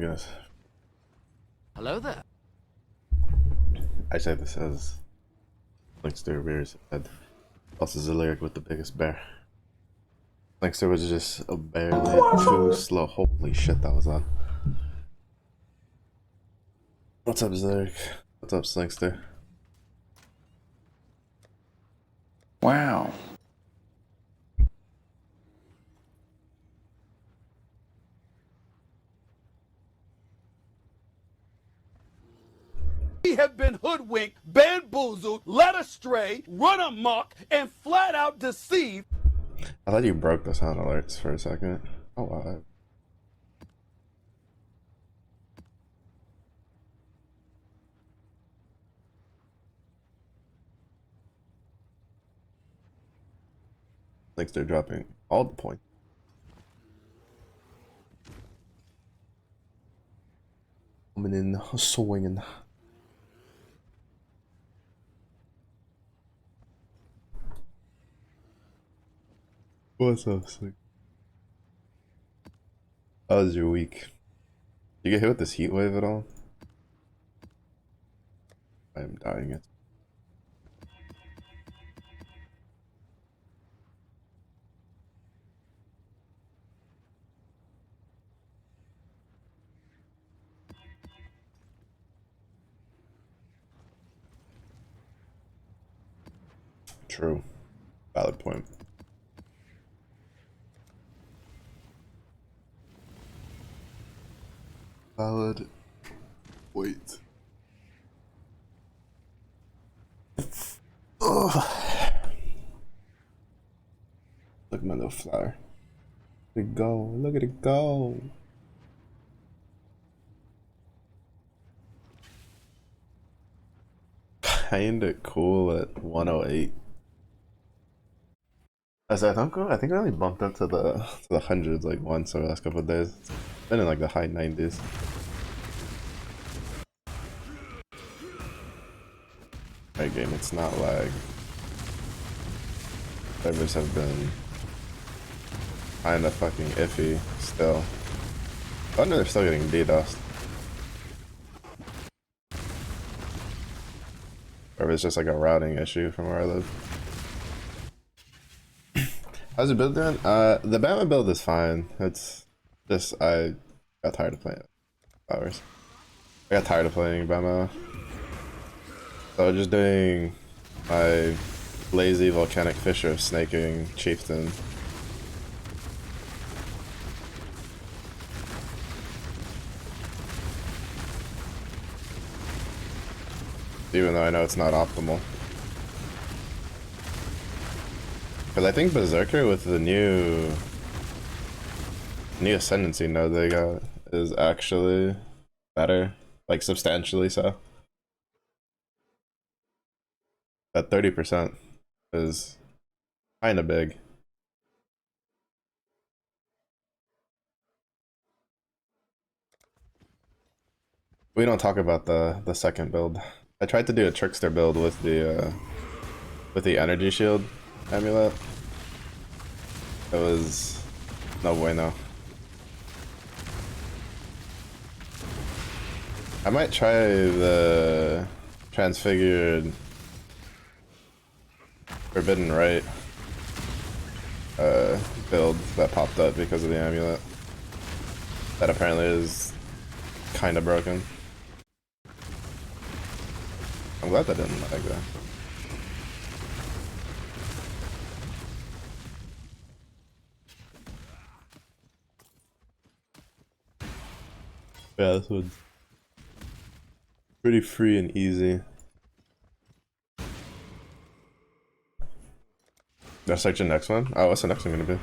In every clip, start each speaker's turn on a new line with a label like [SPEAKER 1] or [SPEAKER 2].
[SPEAKER 1] gonna.
[SPEAKER 2] Hello there.
[SPEAKER 1] I say this as Linkster rears head. Plus is a lyric with the biggest bear. Linkster was just a barely too slow. Holy shit, that was on. What's up, Zerk? What's up, Slinkster?
[SPEAKER 3] Wow.
[SPEAKER 4] We have been hoodwinked, bamboozled, led astray, run amok, and flat out deceived.
[SPEAKER 1] I thought you broke the sound alerts for a second. Oh wow. Linkster dropping all the points. Coming in swinging. What's up, Slick? How was your week? You get hit with this heat wave at all? I am dying. It. True. Valid point. Valid. Wait. Oh. Look at my little flower. Look at it go. Look at it go. Kinda cool at 108. As I think I only bumped up to the hundreds like once over the last couple of days. It's been in like the high 90s. Right game, it's not lag. Servers have been kinda fucking iffy still. I wonder they're still getting DDoSed. Or if it's just like a routing issue from where I live. How's your build doing? The Bama build is fine. It's just I got tired of playing it. Hours. I got tired of playing Bama. So I'm just doing my lazy volcanic fisher snaking chieftain. Even though I know it's not optimal. Because I think Berserker with the new Ascendancy node they got is actually better. Like substantially so. That 30% is kinda big. We don't talk about the second build. I tried to do a trickster build with the energy shield amulet. It was no bueno. I might try the transfigured Forbidden Rite build that popped up because of the amulet. That apparently is kinda broken. I'm glad that didn't like that. Yeah, this one's pretty free and easy. That's like the next one? Oh, what's the next one gonna be?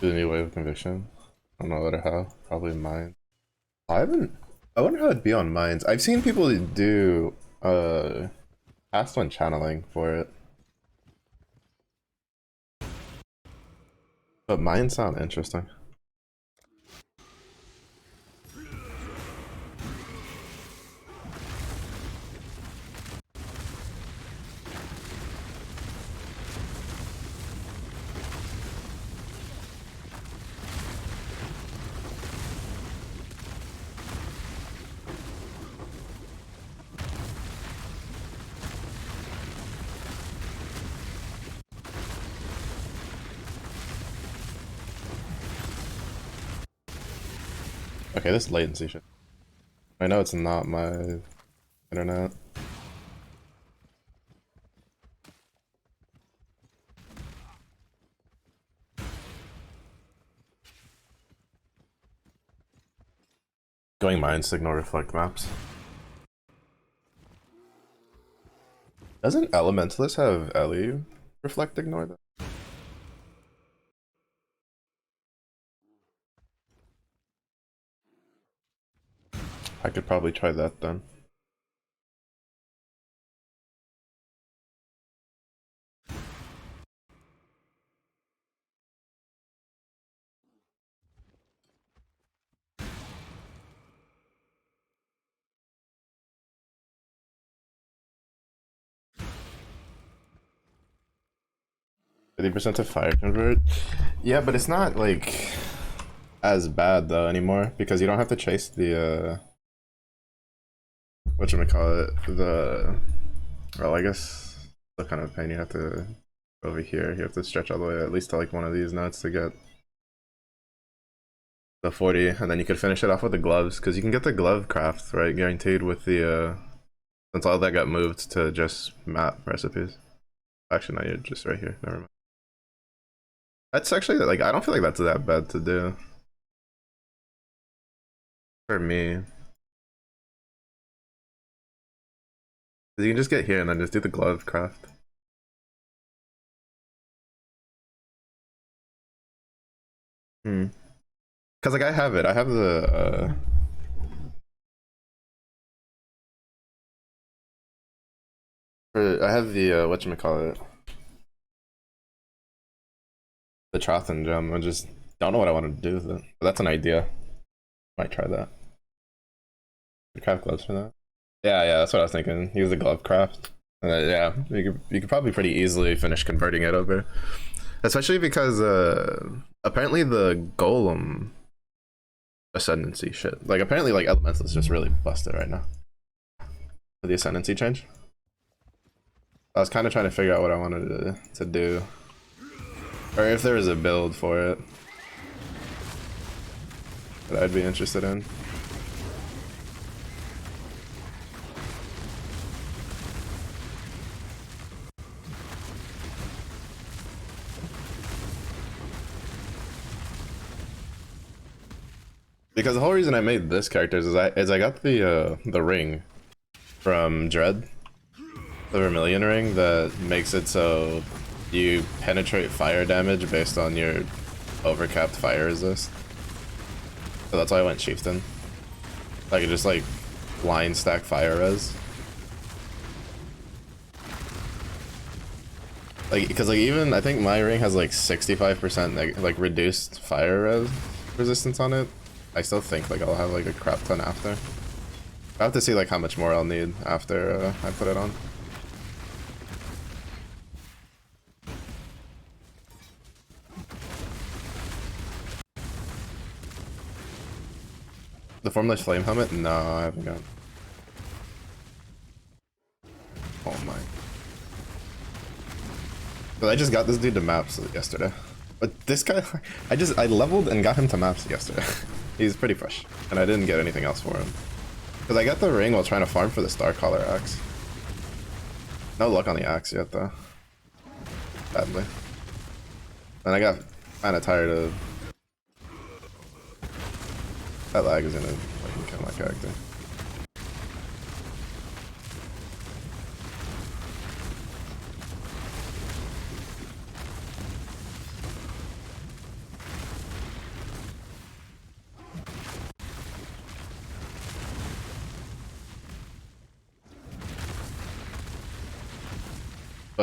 [SPEAKER 1] Do the new wave of conviction? I don't know what or how. Probably mine. I haven't I wonder how it'd be on mines. I've seen people do past one channeling for it. But mine sound interesting. Okay, this latency shit. I know it's not my internet. Going mine signal reflect maps. Doesn't Elementalist have Ellie reflect ignore that? I could probably try that then. %50 to fire convert. Yeah, but it's not like as bad though anymore because you don't have to chase the whatchamacallit, the, well, I guess the kind of pain. You have to over here, you have to stretch all the way at least to like one of these nuts to get the 40, and then you could finish it off with the gloves because you can get the glove craft, right, guaranteed with the since all that got moved to just map recipes. Actually no, you're just right here, never mind. That's actually, like, I don't feel like that's that bad to do for me. You can just get here and then just do the glove craft. Cause like I have it. I have the I have the whatchamacallit, the Trothan gem. I just don't know what I want to do with it. But that's an idea. Might try that. Craft gloves for that. Yeah, that's what I was thinking. Use the glove craft. Yeah, you could probably pretty easily finish converting it over. Especially because apparently the golem ascendancy shit. Like apparently like elemental is just really busted right now. For the ascendancy change. I was kind of trying to figure out what I wanted to do. Or if there was a build for it that I'd be interested in. Because the whole reason I made this character is I got the ring from Dread, the Vermilion ring that makes it so you penetrate fire damage based on your overcapped fire resist. So that's why I went Chieftain. I could just like line stack fire res. Like, because like even I think my ring has like 65% like reduced fire res resistance on it. I still think like I'll have like a crap ton after. I have to see like how much more I'll need after I put it on. The Formless Flame Helmet? No, I haven't got. Oh my. But I just got this dude to maps yesterday. But this guy, I leveled and got him to maps yesterday. He's pretty fresh. And I didn't get anything else for him. Because I got the ring while trying to farm for the Starcaller axe. No luck on the axe yet though. Badly. And I got kind of tired of... That lag is gonna fucking kill my character.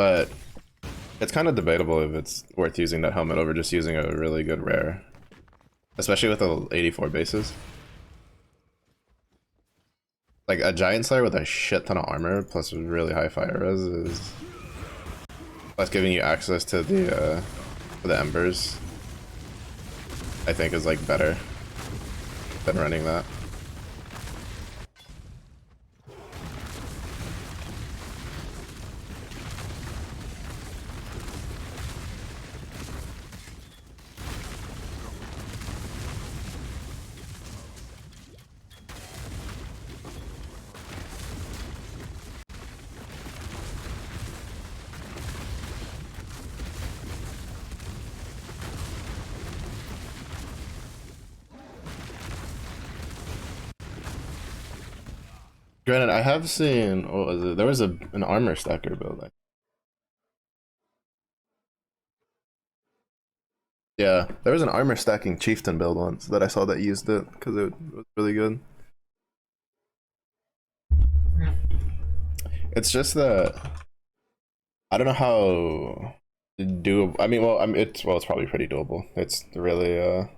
[SPEAKER 1] but it's kind of debatable if it's worth using that helmet over just using a really good rare, especially with the 84 bases. Like a giant slayer with a shit ton of armor plus really high fire res is plus giving you access to the embers. I think is like better than running that. Granted, I have seen, what was it? There was an armor stacker build. Yeah, there was an armor stacking chieftain build once that I saw that used it because it was really good. It's just that I don't know how doable. I mean, well, it's probably pretty doable. It's really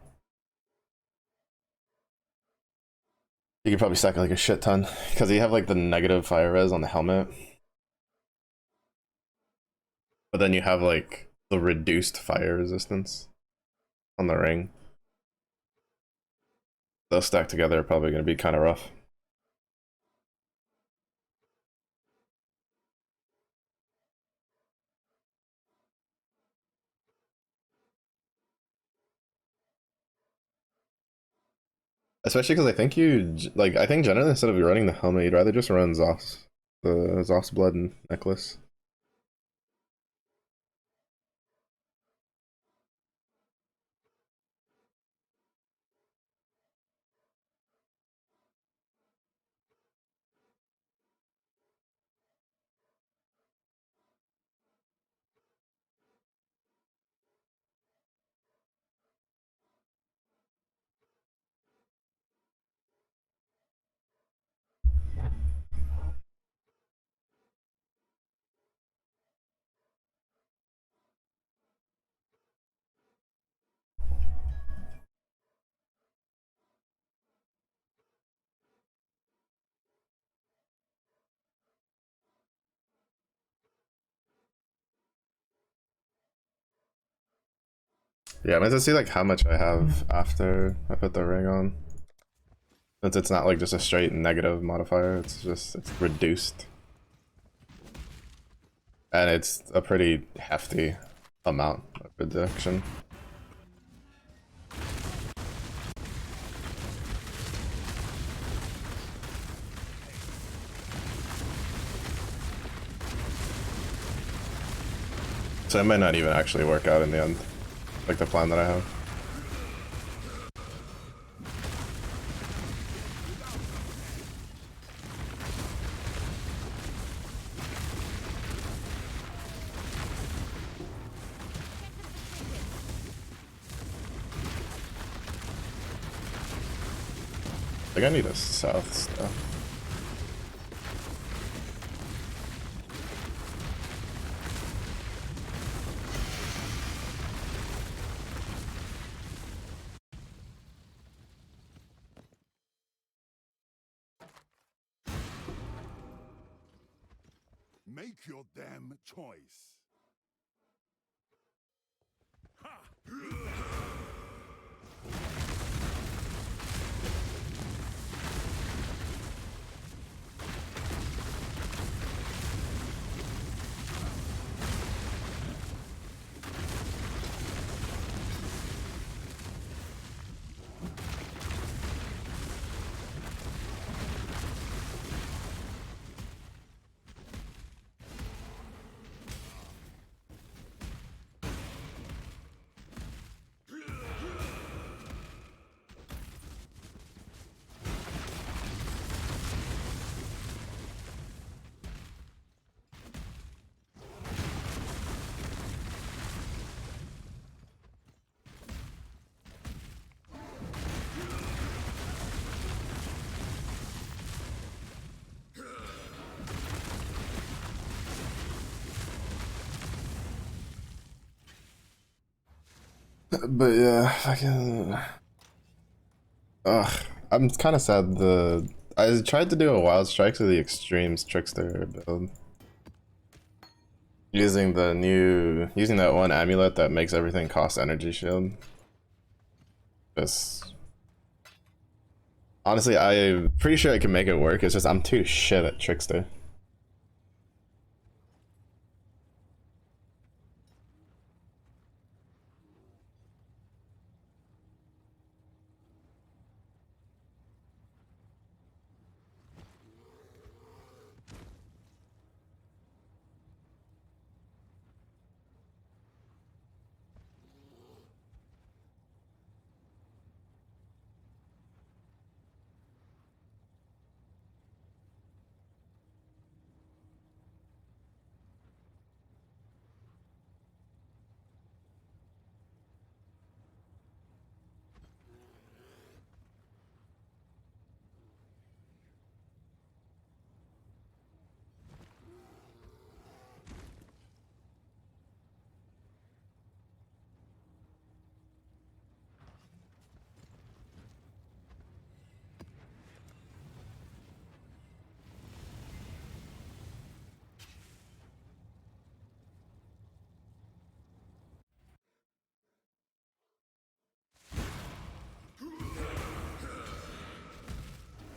[SPEAKER 1] you could probably stack like a shit ton because you have like the negative fire res on the helmet, but then you have like the reduced fire resistance on the ring. Those stacked together are probably going to be kind of rough. Especially because I think I think generally instead of running the helmet, you'd rather just run Zoth's blood and necklace. Yeah, I meant to see like how much I have after I put the ring on. Since it's not like just a straight negative modifier, it's reduced. And it's a pretty hefty amount of reduction. So it might not even actually work out in the end, like the plan that I have. I think I need a south stuff.
[SPEAKER 4] Make your damn choice.
[SPEAKER 1] But yeah, fucking. Ugh, I'm kind of sad. I tried to do a wild strikes with the extremes trickster build, using that one amulet that makes everything cost energy shield. Just honestly, I'm pretty sure I can make it work. It's just I'm too shit at trickster.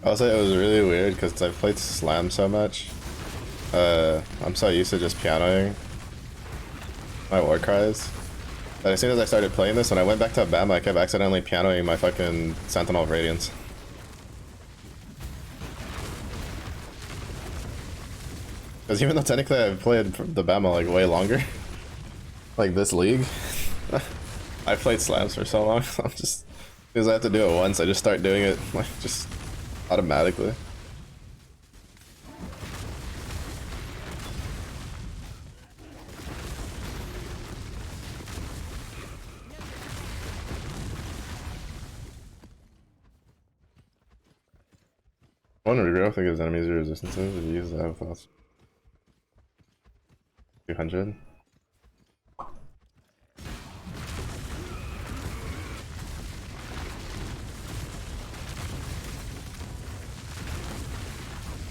[SPEAKER 1] I'll say it was really weird because I've played Slam so much. I'm so used to just pianoing my war cries that as soon as I started playing this, when I went back to Bama, I kept accidentally pianoing my fucking Sentinel of Radiance. Because even though technically I've played the Bama like way longer, like this league, I've played slams for so long, so I'm just, because I have to do it once, I just start doing it like just automatically. One regrowth that gives enemies resistances if you use that with 200.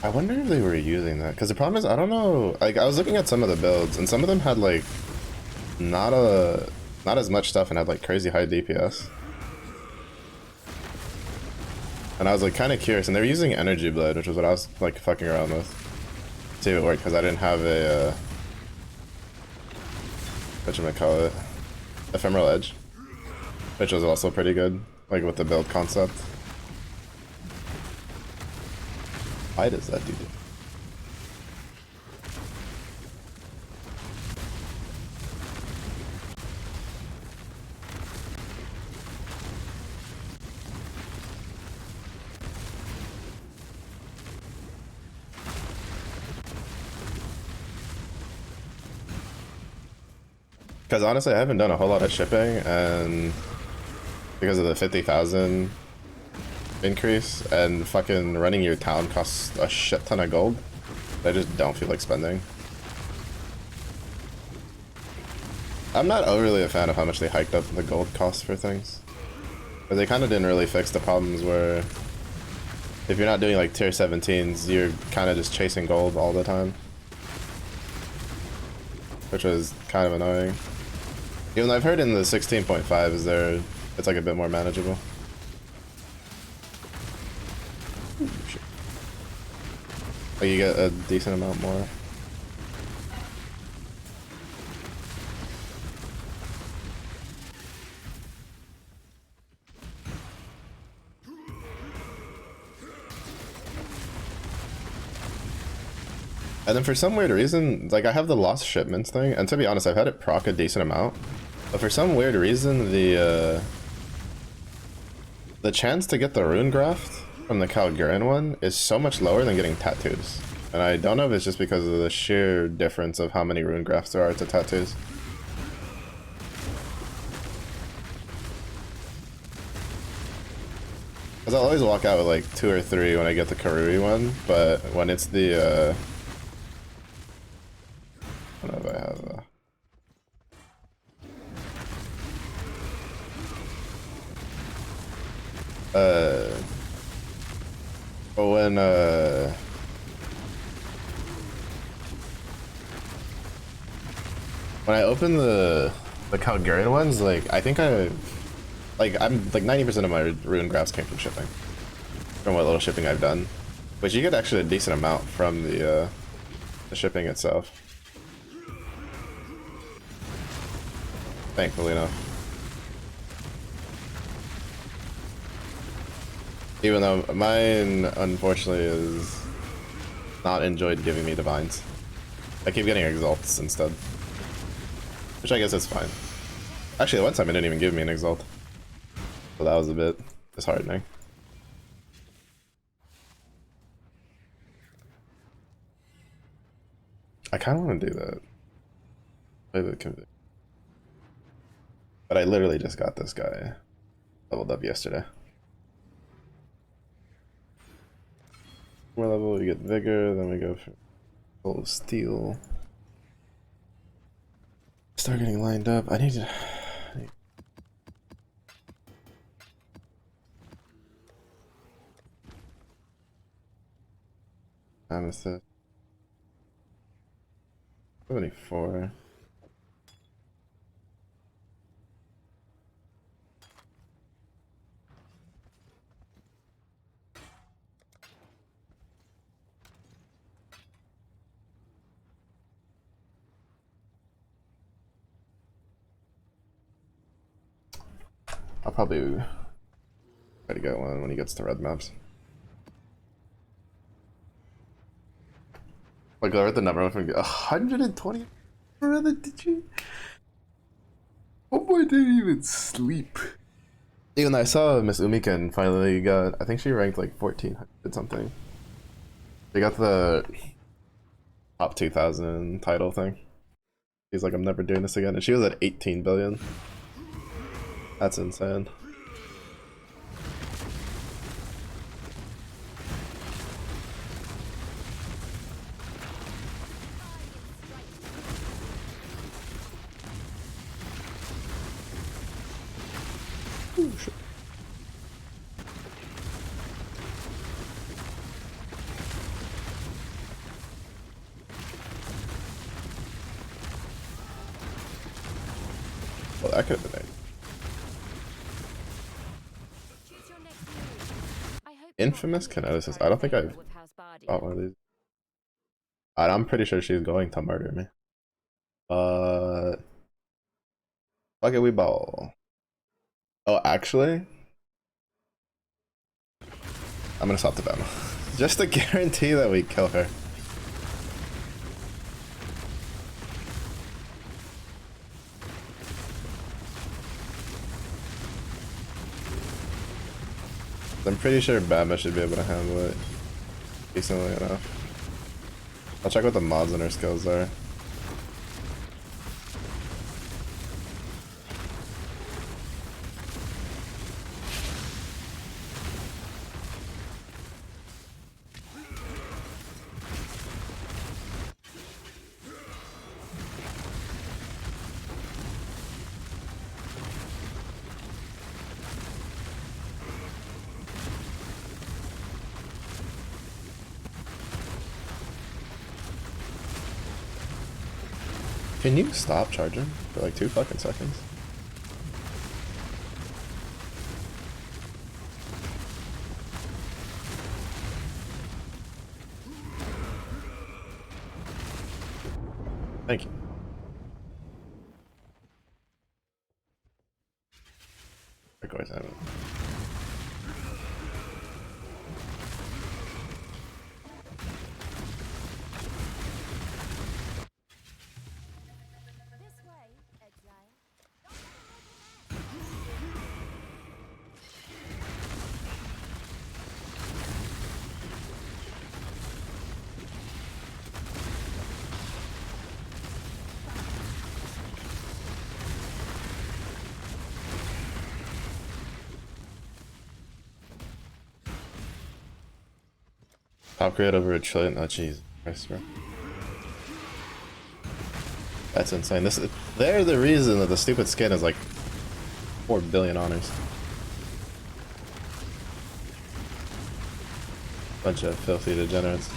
[SPEAKER 1] I wonder if they were using that, because the problem is I don't know. Like I was looking at some of the builds, and some of them had like not as much stuff and had like crazy high DPS. And I was like kind of curious, and they were using energy blade, which was what I was like fucking around with. See if it worked, because I didn't have a whatchamacallit, ephemeral edge, which was also pretty good, like with the build concept. Why does that do that? Because honestly, I haven't done a whole lot of shipping, and because of the 50,000 increase, and fucking running your town costs a shit ton of gold, I just don't feel like spending. I'm not overly a fan of how much they hiked up the gold costs for things, but they kind of didn't really fix the problems where if you're not doing like tier 17s, you're kind of just chasing gold all the time, which was kind of annoying. Even though I've heard in the 16.5 is there, it's like a bit more manageable. Like you get a decent amount more. And then for some weird reason, like I have the lost shipments thing, and to be honest, I've had it proc a decent amount, but for some weird reason, the chance to get the rune graft from the Calgarian one is so much lower than getting tattoos. And I don't know if it's just because of the sheer difference of how many rune grafts there are to tattoos. Because I'll always walk out with like 2 or 3 when I get the Karui one, but when it's the I don't know if I have Uh, but when I open the Calgarian ones, like I think I'm like 90% of my rune graphs came from shipping, from what little shipping I've done, which you get actually a decent amount from the shipping itself. Thankfully enough. Even though mine, unfortunately, is not enjoyed giving me divines. I keep getting exalts instead. Which I guess is fine. Actually, one time it didn't even give me an exalt. So that was a bit disheartening. I kind of want to do that. Play the convict. But I literally just got this guy leveled up yesterday. More level, we get vigor, then we go for full steel. Start getting lined up. I need to. Amethyst. 74. I'll probably try to get one when he gets to red maps. Like, I read the number from 120. Brother, did you? What boy didn't even sleep? Even though I saw Miss Umiken finally got, I think she ranked like 1400 something. She got the top 2000 title thing. She's like, I'm never doing this again. And she was at 18 billion. That's insane. Ooh, shit. Well, that could have been it. Infamous Kineticist. I don't think I've got one of these. I'm pretty sure she's going to murder me. Fuck it, we ball. Oh, actually, I'm gonna stop the battle. Just to guarantee that we kill her. I'm pretty sure Bama should be able to handle it decently enough. I'll check what the mods and her skills are. Can you stop charging for like 2 fucking seconds? Thank you. Of course I haven't. Top grade over 1 trillion. Oh jeez, Christ, bro. That's insane. They're the reason that the stupid skin is like 4 billion honors. Bunch of filthy degenerates.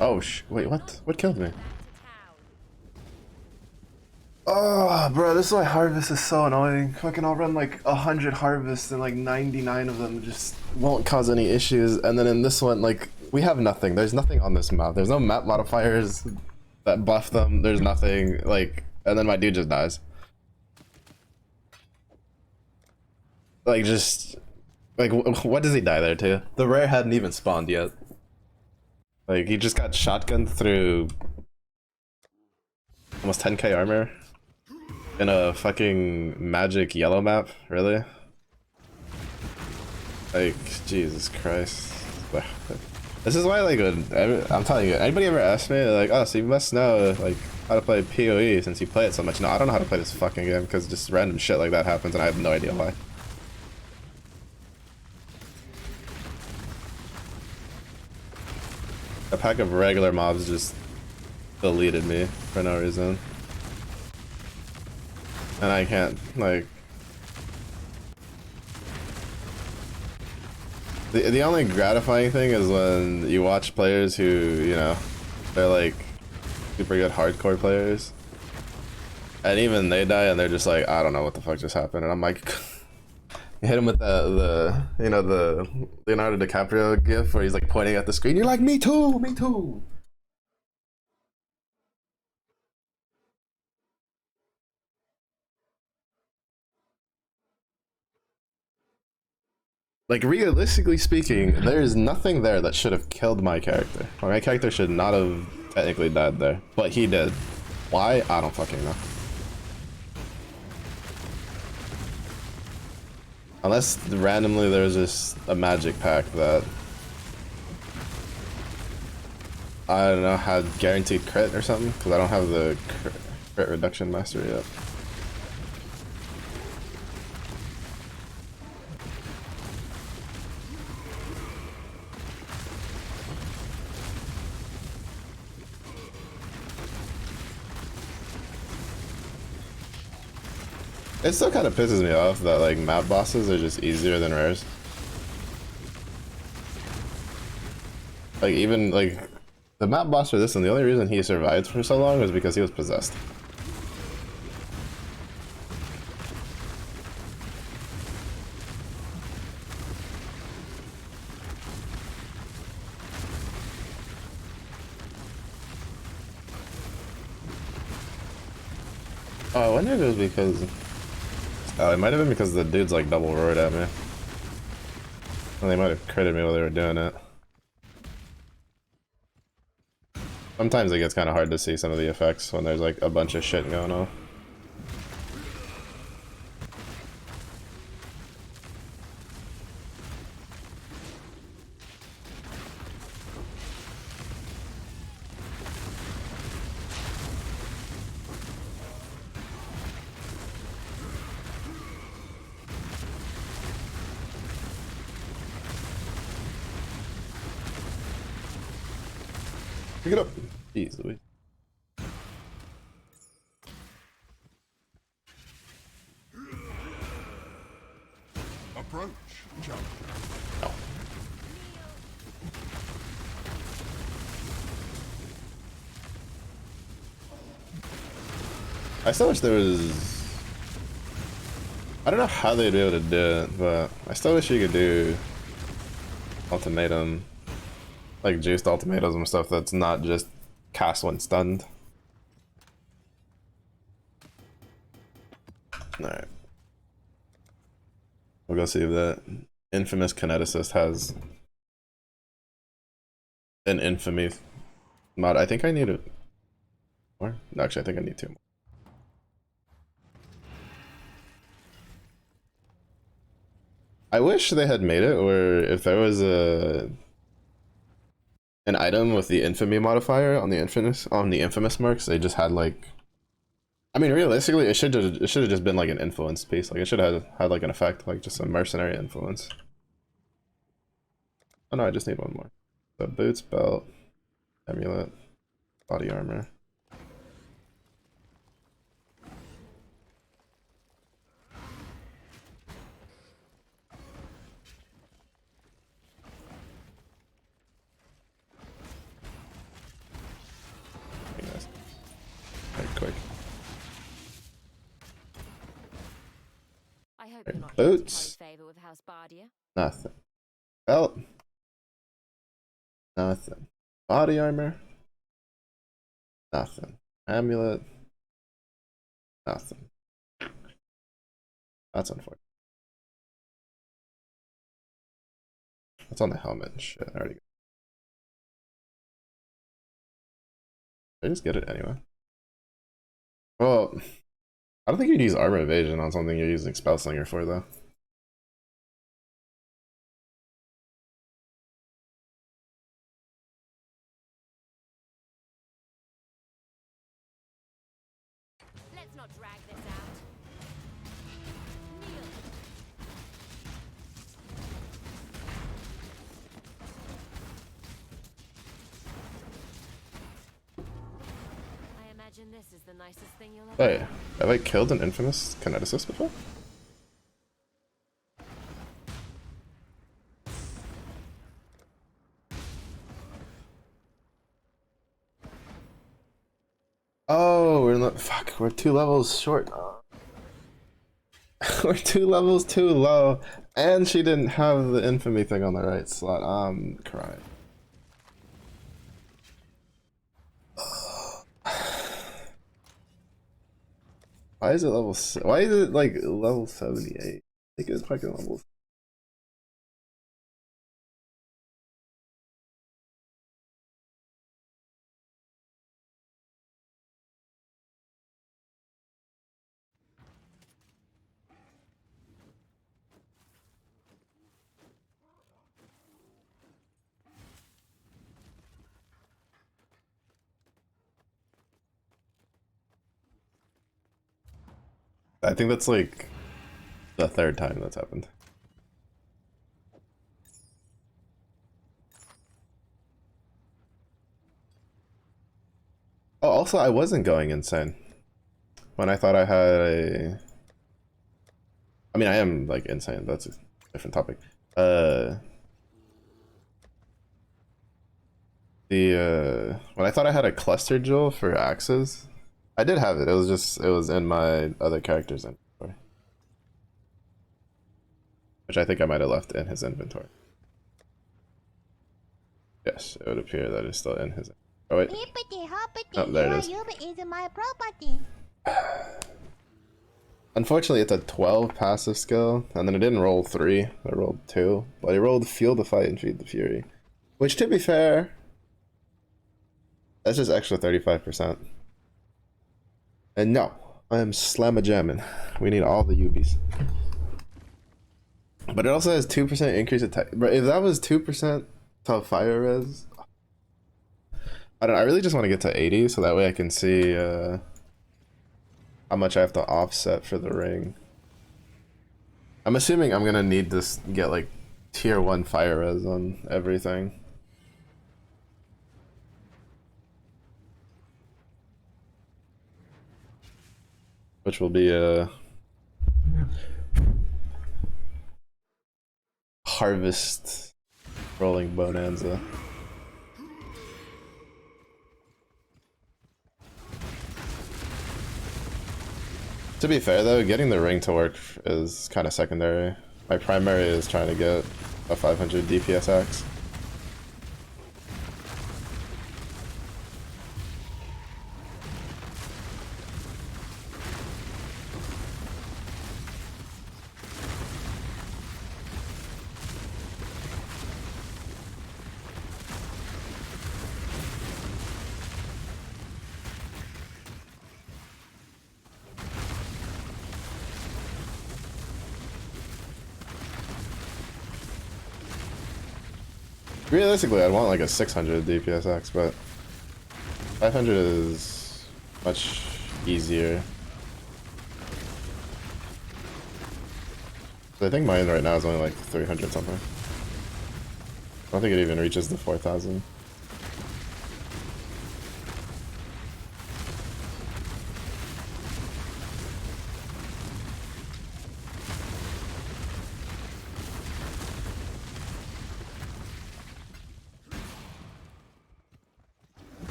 [SPEAKER 1] Oh wait, what? What killed me? Oh, bro, this is why harvest is so annoying. Fucking I'll run like 100 harvests and like 99 of them just won't cause any issues. And then in this one, like, we have nothing. There's nothing on this map. There's no map modifiers that buff them. There's nothing, like, and then my dude just dies. Like, just, like, what does he die there to? The rare hadn't even spawned yet. Like, he just got shotgunned through almost 10k armor in a fucking magic yellow map, really? Like, Jesus Christ. This is why, like, I'm telling you, anybody ever asked me, like, oh, so you must know, like, how to play PoE since you play it so much. No, I don't know how to play this fucking game because just random shit like that happens and I have no idea why. A pack of regular mobs just deleted me for no reason. And I can't, like... The only gratifying thing is when you watch players who, you know, they're like super good hardcore players. And even they die and they're just like, I don't know what the fuck just happened. And I'm like... You hit him with you know, the Leonardo DiCaprio gif where he's like pointing at the screen. You're like, me too, me too. Like, realistically speaking, there is nothing there that should have killed my character. My character should not have technically died there, but he did. Why? I don't fucking know. Unless randomly there's just a magic pack that, I don't know, had guaranteed crit or something, because I don't have the crit reduction master yet. It still kind of pisses me off that like map bosses are just easier than rares. Like even like the map boss for this one, the only reason he survived for so long was because he was possessed. Oh, I wonder if it was because... it might have been because the dudes like double roared at me. And they might have critted me while they were doing it. Sometimes it gets kind of hard to see some of the effects when there's like a bunch of shit going on. Pick it up. Easily.
[SPEAKER 5] Approach, jamma.
[SPEAKER 1] No. I still wish there was... I don't know how they'd be able to do it, but I still wish you could do ultimatum, like juiced ultimatums and stuff that's not just cast when stunned. Alright. We'll go see if that infamous kineticist has an infamy mod. I think I need it more. No, actually, I think I need 2 more. I wish they had made it where if there was an item with the infamy modifier on the infamous marks, they just had like, I mean, realistically, it should have just been like an influence piece. Like it should have had like an effect, like just a mercenary influence. Oh no, I just need 1 more. So boots, belt, amulet, body armor. Very nice. Very quick.
[SPEAKER 6] I hope
[SPEAKER 1] Right,
[SPEAKER 6] you're not
[SPEAKER 1] boots.
[SPEAKER 6] favor with House Bardia.
[SPEAKER 1] Nothing. Belt. Nothing. Body armor. Nothing. Amulet. Nothing. That's unfortunate. That's on the helmet and shit. I already got it. Did I just get it anyway? Well, I don't think you'd use armor evasion on something you're using spell slinger for though.
[SPEAKER 6] Let's not drag this out. Kneel. I imagine this is the nicest thing you'll ever.
[SPEAKER 1] Wait, have I killed an infamous kineticist before? Oh, we're not. Fuck, we're 2 levels short. We're 2 levels too low, and she didn't have the infamy thing on the right slot. I'm crying. Why is it level? Why is it like level 78? I think it's fucking level. I think that's like the 3rd time that's happened. Oh, also, I wasn't going insane when I thought I had a. I mean, I am like insane. That's a different topic. When I thought I had a cluster jewel for axes, I did have it. It was in my other character's inventory, which I think I might have left in his inventory. Yes, it would appear that it's still in his. Oh wait. Oh, there it is.
[SPEAKER 7] Is my property.
[SPEAKER 1] Unfortunately, it's a 12 passive skill, and then it didn't roll 3. It rolled 2, but it rolled Feel the Fight and Feed the Fury, which, to be fair, that's just extra 35%. And no, I am slamma jamming. We need all the UBs. But it also has 2% increase attack. But if that was 2% to fire res, I don't know. I really just want to get to 80 so that way I can see how much I have to offset for the ring. I'm assuming I'm gonna need to get like tier 1 fire res on everything. Which will be a harvest rolling bonanza. To be fair though, getting the ring to work is kind of secondary. My primary is trying to get a 500 DPS axe. Realistically, I'd want like a 600 DPSX, but 500 is much easier. So I think mine right now is only like 300 something. I don't think it even reaches the 4,000.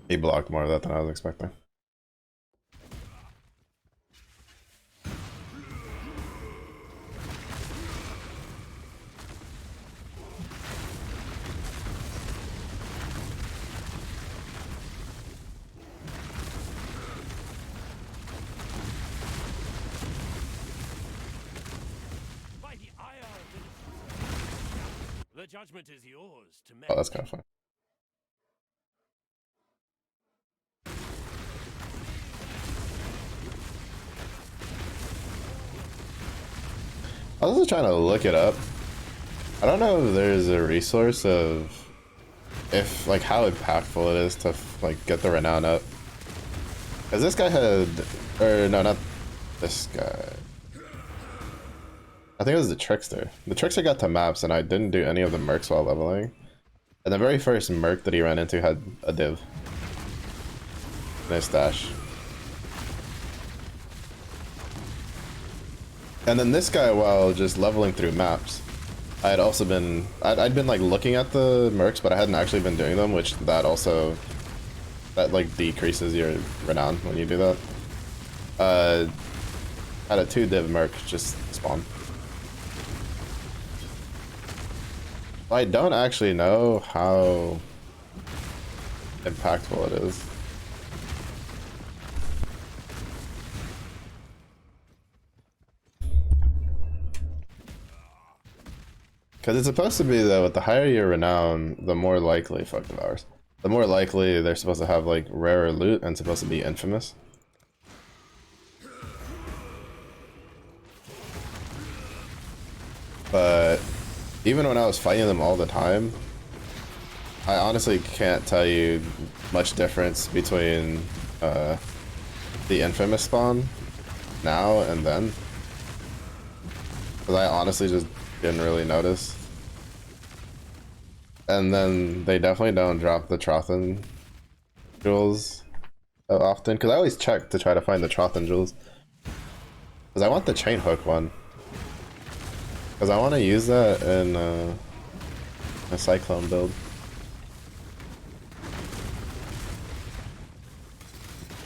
[SPEAKER 1] He blocked more of that than I was expecting.
[SPEAKER 8] By the ire of the judgment is yours to make.
[SPEAKER 1] Oh, that's kind of fun. I was just trying to look it up. I don't know if there's a resource of if like how impactful it is to like get the renown up. Cause this guy had, or no, not this guy. I think it was the Trickster. The Trickster got to maps and I didn't do any of the mercs while leveling. And the very first merc that he ran into had a div in his stash. And then this guy, while just leveling through maps, I had also been, I'd been like looking at the mercs, but I hadn't actually been doing them, which that also, that like decreases your renown when you do that. Had a 2 div merc just spawn. I don't actually know how impactful it is. Because it's supposed to be that with the higher your renown, the more likely, fuck the hours, the more likely they're supposed to have like rarer loot and supposed to be infamous. But even when I was fighting them all the time, I honestly can't tell you much difference between the infamous spawn now and then. Because I honestly just didn't really notice. And then they definitely don't drop the Trothan jewels often, because I always check to try to find the Trothan jewels. Because I want the chain hook one. Because I want to use that in a Cyclone build.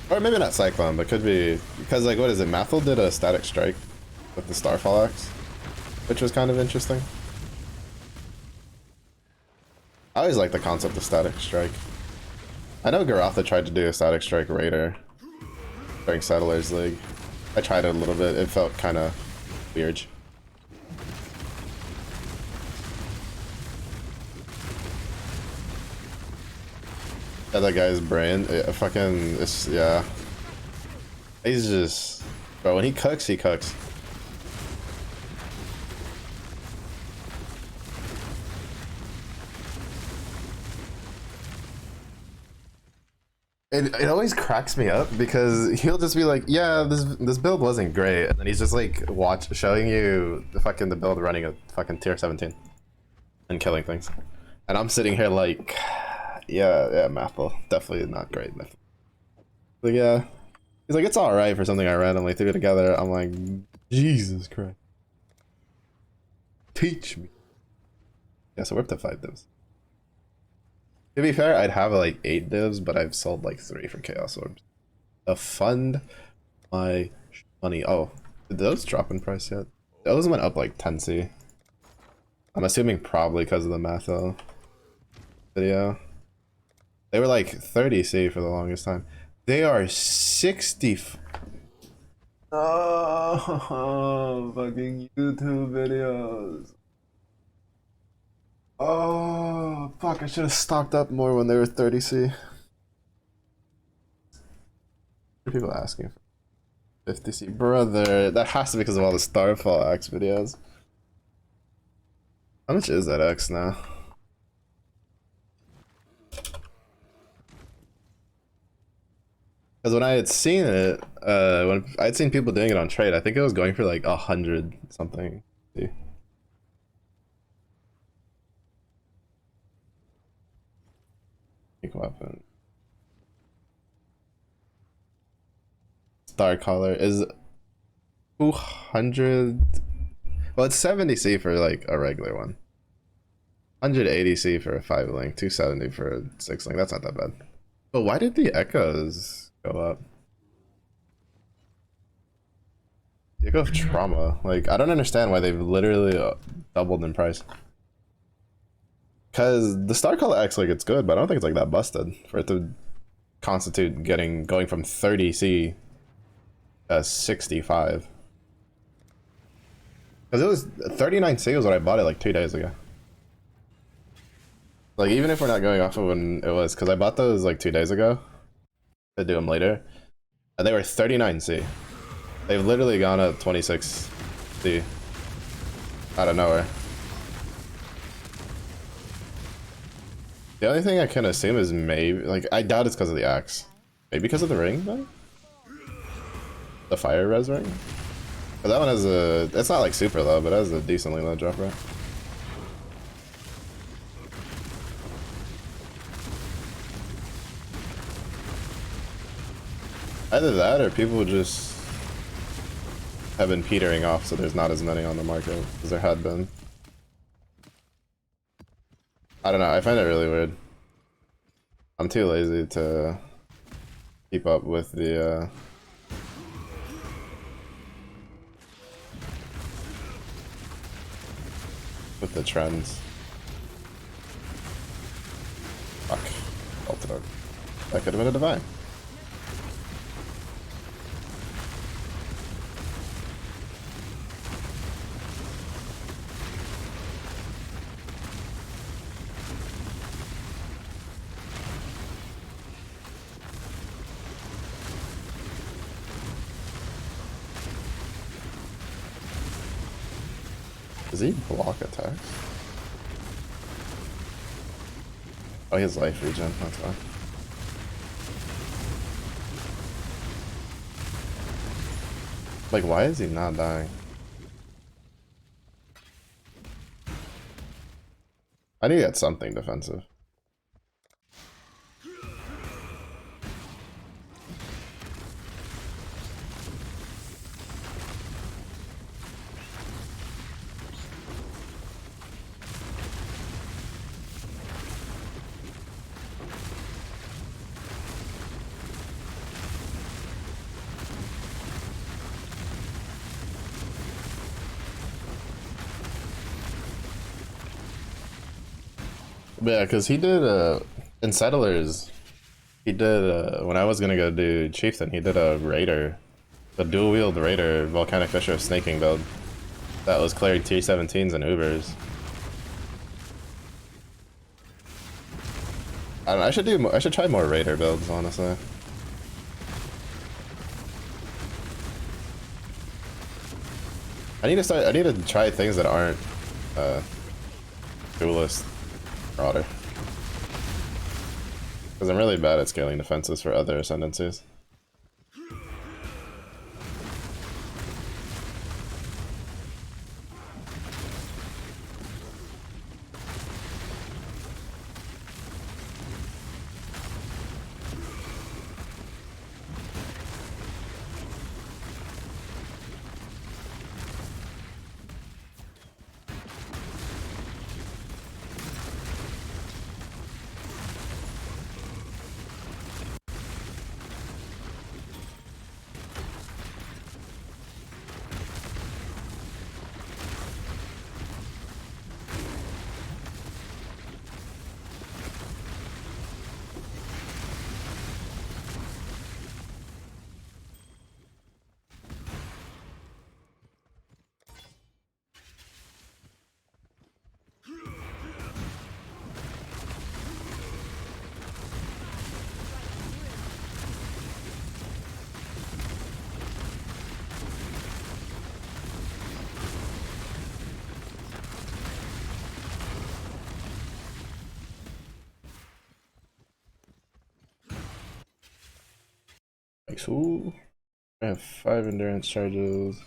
[SPEAKER 1] Or maybe not Cyclone, but could be, because like what is it, Mathil did a static strike with the Starfall axe, which was kind of interesting. I always like the concept of static strike. I know Garatha tried to do a static strike raider during Settlers League. I tried it a little bit, it felt kind of weird. Yeah, that guy's brain, yeah. He's just, bro, when he cooks, he cooks. It always cracks me up because he'll just be like, yeah, this build wasn't great, and then he's just like showing you the build running a fucking tier 17 and killing things, and I'm sitting here like, yeah, Mathil, definitely not great. Like, yeah. He's like, it's alright for something I randomly threw together. I'm like, Jesus Christ. Teach me. Yeah, so we're up to 5 divs. To be fair, I'd have like 8 divs, but I've sold like 3 for Chaos Orbs. To fund my money. Oh, did those drop in price yet? Those went up like 10C. I'm assuming probably because of the Matho video. They were like 30C for the longest time. They are 60. Oh, fucking YouTube videos. Oh, fuck, I should have stocked up more when they were 30C. What are people asking for 50C? Brother, that has to be because of all the Starfall X videos. How much is that X now? Because when I had seen it, when I'd seen people doing it on trade, I think it was going for like 100 something. See? Unique weapon. Star color is 200. Well, it's 70C for like a regular one. 180C for a 5 link, 270 for a 6 link. That's not that bad. But why did the echoes go up? The echo of trauma. Like, I don't understand why they've literally doubled in price. Cause the Star Color X, like, it's good, but I don't think it's like that busted for it to constitute going from 30C to 65. Cause it was 39C was what I bought it like 2 days ago. Like, even if we're not going off of when it was, because I bought those like 2 days ago to do them later, and they were 39C. They've literally gone up 26C out of nowhere. The only thing I can assume is maybe, like, I doubt it's because of the axe. Maybe because of the ring, though? The fire res ring? But that one has a, it's not like super low, but it has a decently low drop rate. Either that or people just have been petering off, so there's not as many on the market as there had been. I don't know, I find it really weird. I'm too lazy to keep up with the trends. Fuck. Ulted out. That could have been a divine. Does he block attacks? Oh, he has life regen, that's fine. Like, why is he not dying? I need to get something defensive. Yeah, because he did in Settlers, he did when I was gonna go do Chieftain, he did a Raider, a dual wield Raider Volcanic Fissure snaking build that was clearing T17s and Ubers. I don't know, I should try more Raider builds, honestly. I need to try things that aren't duelist Marauder. Because I'm really bad at scaling defenses for other ascendancies. Nice. Ooh. I have 5 endurance charges.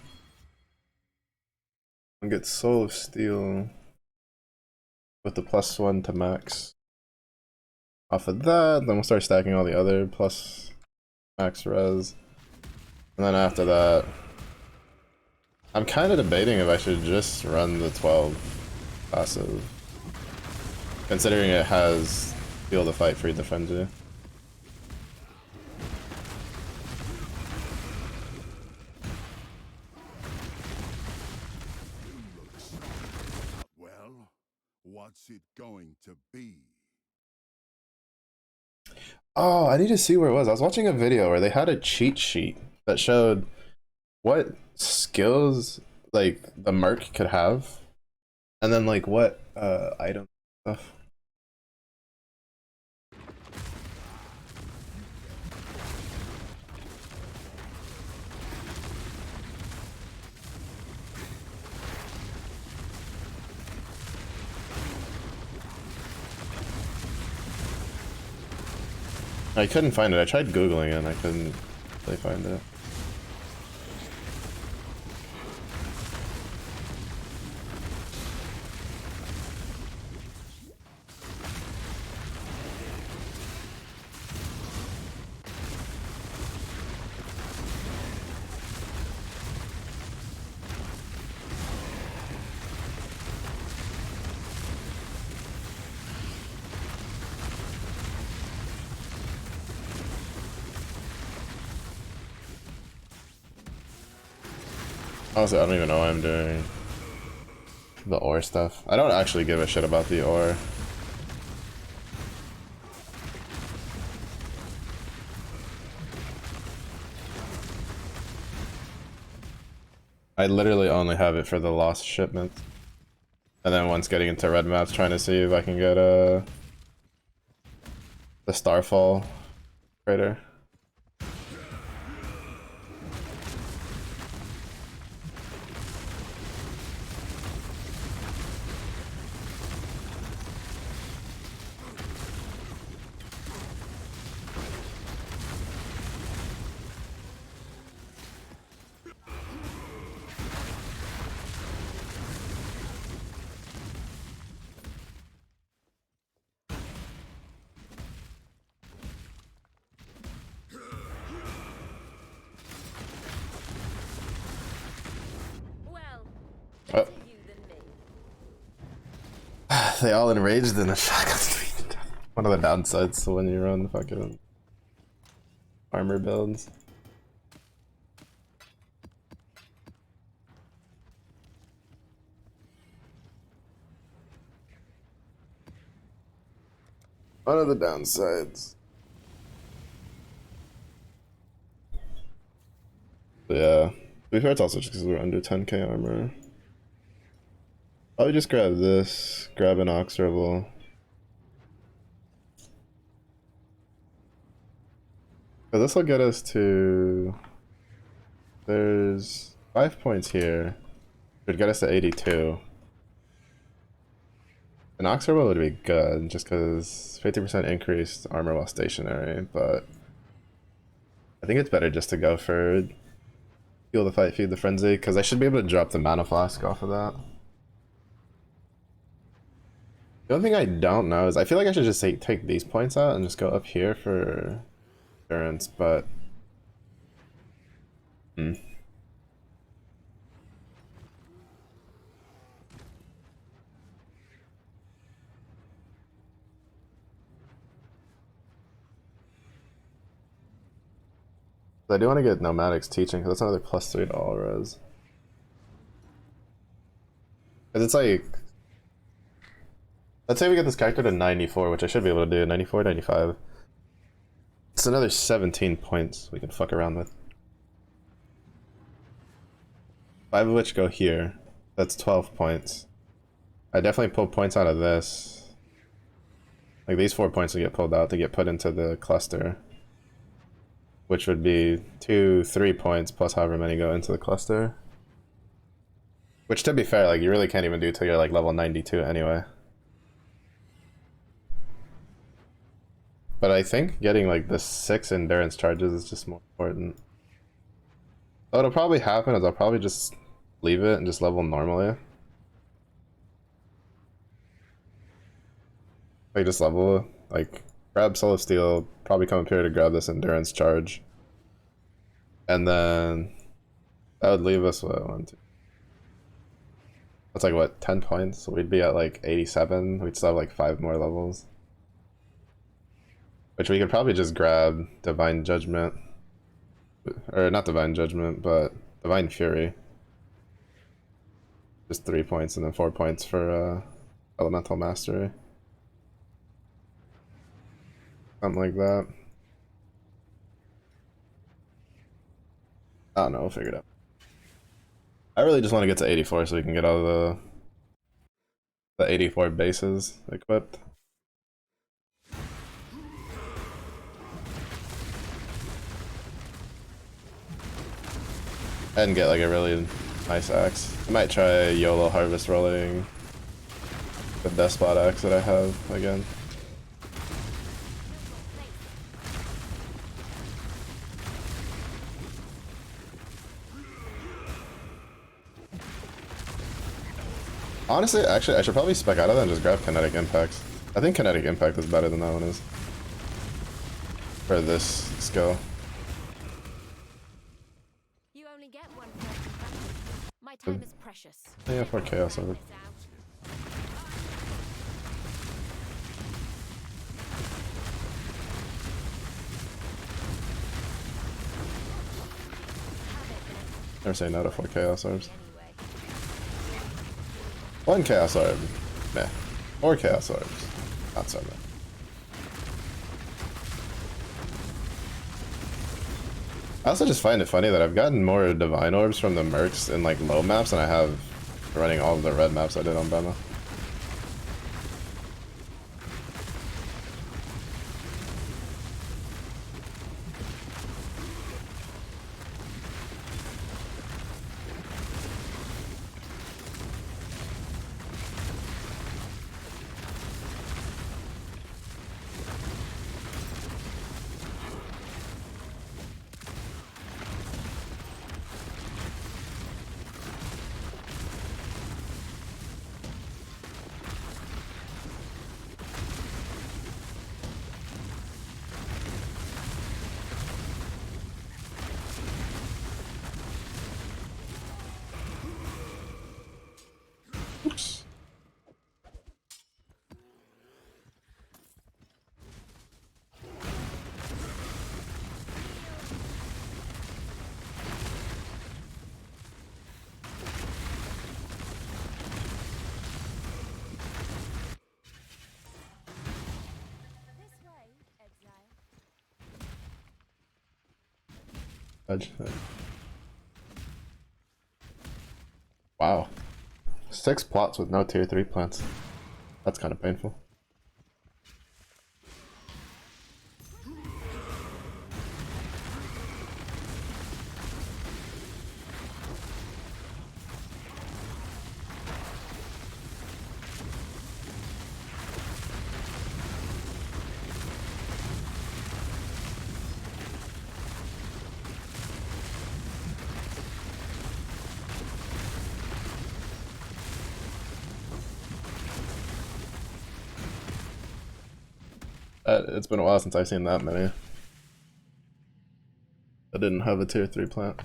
[SPEAKER 1] I get Soul of Steel with the +1 to max. Off of that, then we'll start stacking all the other plus max res. And then after that, I'm kind of debating if I should just run the 12 passive. Considering it has Feel the Fight, Free the Frenzy.
[SPEAKER 5] Well, what's it going to be?
[SPEAKER 1] Oh, I need to see where it was. I was watching a video where they had a cheat sheet that showed what skills like the merc could have, and then like what item stuff. I couldn't find it. I tried Googling it and I couldn't really find it. Honestly, I don't even know why I'm doing the ore stuff. I don't actually give a shit about the ore. I literally only have it for the lost shipments. And then once getting into red maps, trying to see if I can get the Starfall crater.
[SPEAKER 6] Well,
[SPEAKER 1] Oh.
[SPEAKER 6] better you than me.
[SPEAKER 1] They all enraged in a shotgun street. One of the downsides when you run fucking armor builds. One of the downsides. Yeah. To be fair, it's also just because we're under 10k armor. Probably just grab this, grab an Ox Rebel. So this will get us to... There's 5 points here. Should get us to 82. An Ox Rebel would be good, just because 50% increased armor while stationary, but... I think it's better just to go for Feel the Fight, Feed the Frenzy, because I should be able to drop the Mana Flask off of that. The only thing I don't know is I feel like I should just take these points out and just go up here for endurance, but... I do want to get Nomadic's Teaching, because that's another +3 to all res. Because it's like... Let's say we get this character to 94, which I should be able to do, 94, 95. It's another 17 points we can fuck around with. 5 of which go here. That's 12 points. I definitely pull points out of this. Like these 4 points will get pulled out to get put into the cluster. Which would be 2, 3 points plus however many go into the cluster. Which, to be fair, like you really can't even do till you're like level 92 anyway. But I think getting like the 6 endurance charges is just more important. What'll probably happen is I'll probably just leave it and just level normally. Like just level, like grab Soul of Steel, probably come up here to grab this endurance charge. And then that would leave us what, 1, 2. That's like what, 10 points? So we'd be at like 87. We'd still have like 5 more levels. Which we could probably just grab Divine Judgment. Or not Divine Judgment, but Divine Fury. Just 3 points and then 4 points for Elemental Mastery. Something like that. I don't know, we'll figure it out. I really just want to get to 84 so we can get all the 84 bases equipped. And get like a really nice axe. I might try YOLO Harvest Rolling the Despot axe that I have again. Honestly, actually, I should probably spec out of that and just grab Kinetic Impact. I think Kinetic Impact is better than that one is. For this skill.
[SPEAKER 6] You only get one person back. My time is precious.
[SPEAKER 1] Yeah, for Chaos Orb. Never say no to 4 Chaos Orbs. 1 Chaos Orb. Meh. 4 Chaos Orbs. Not so bad. I also just find it funny that I've gotten more Divine Orbs from the Mercs in like low maps than I have running all of the red maps I did on Bema. Oops. Edge. Wow. 6 plots with no tier 3 plants. That's kind of painful. It's been a while since I've seen that many. I didn't have a tier 3 plant.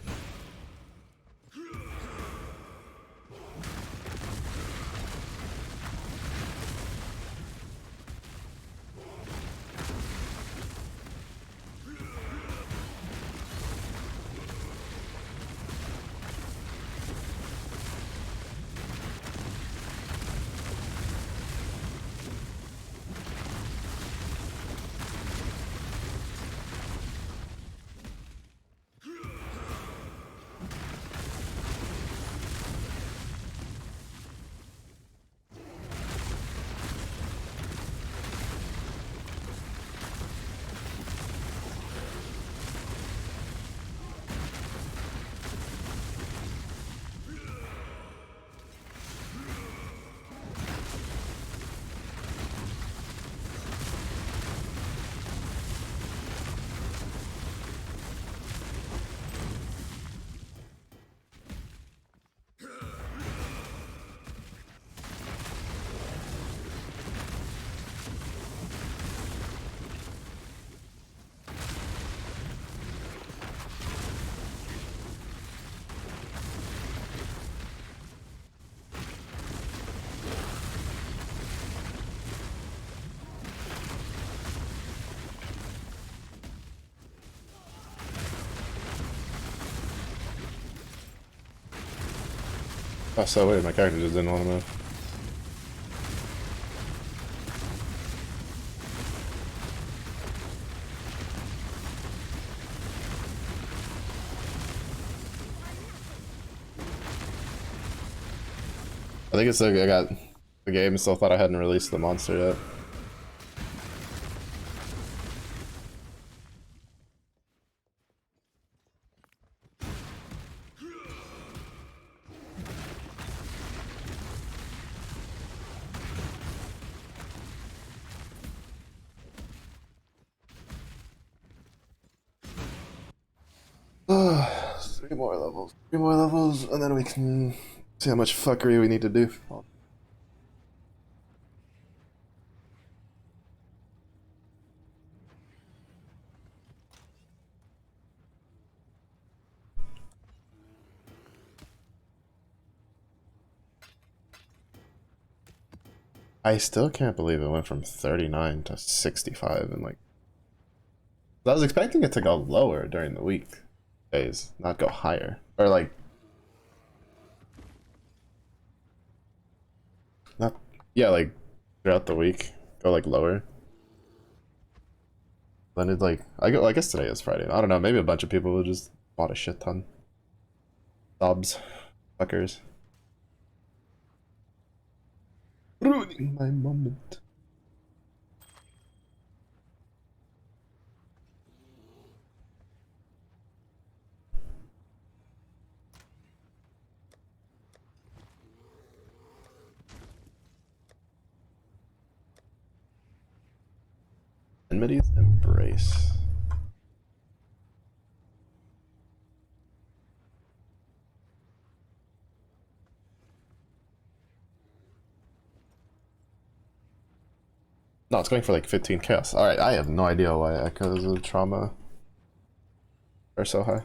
[SPEAKER 1] That's so weird, my character just didn't want to move. I think it's like I got the game still thought I hadn't released the monster yet. Three more levels, and then we can see how much fuckery we need to do. I still can't believe it went from 39 to 65 and like I was expecting it to go lower during the week days, not go higher. Or like not yeah, like throughout the week go like lower. Then it's like I guess today is Friday. I don't know, maybe a bunch of people will just bought a shit ton. Subs. Fuckers. Ruining my moment. Enmity's Embrace. No, it's going for like 15 chaos. Alright, I have no idea why echoes of trauma are so high.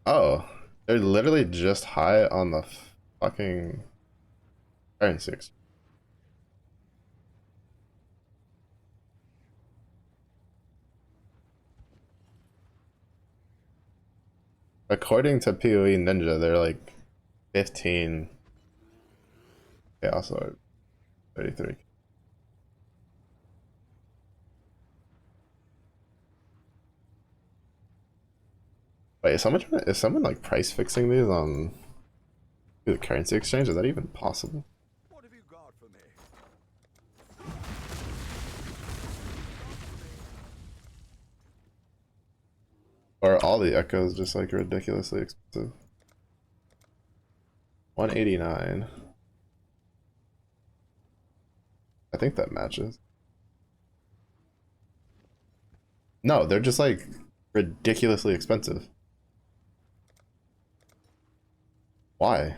[SPEAKER 1] Oh, they're literally just high on the fucking currency. According to PoE Ninja, they're like 15 chaos or 33. Wait, is someone like price fixing these on the currency exchange? Is that even possible?
[SPEAKER 5] What have you got for me?
[SPEAKER 1] Or are all the echoes just like ridiculously expensive? 189. I think that matches. No, they're just like ridiculously expensive. Why?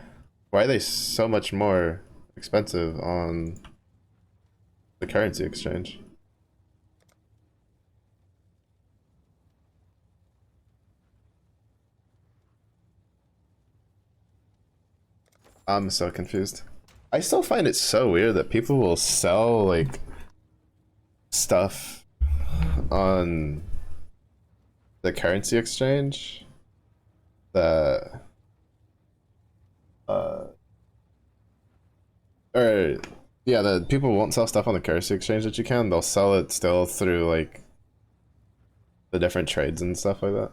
[SPEAKER 1] Why are they so much more expensive on the currency exchange? I'm so confused. I still find it so weird that people will sell like stuff on the currency exchange that or yeah, the people won't sell stuff on the currency exchange that you can. They'll sell it still through like the different trades and stuff like that.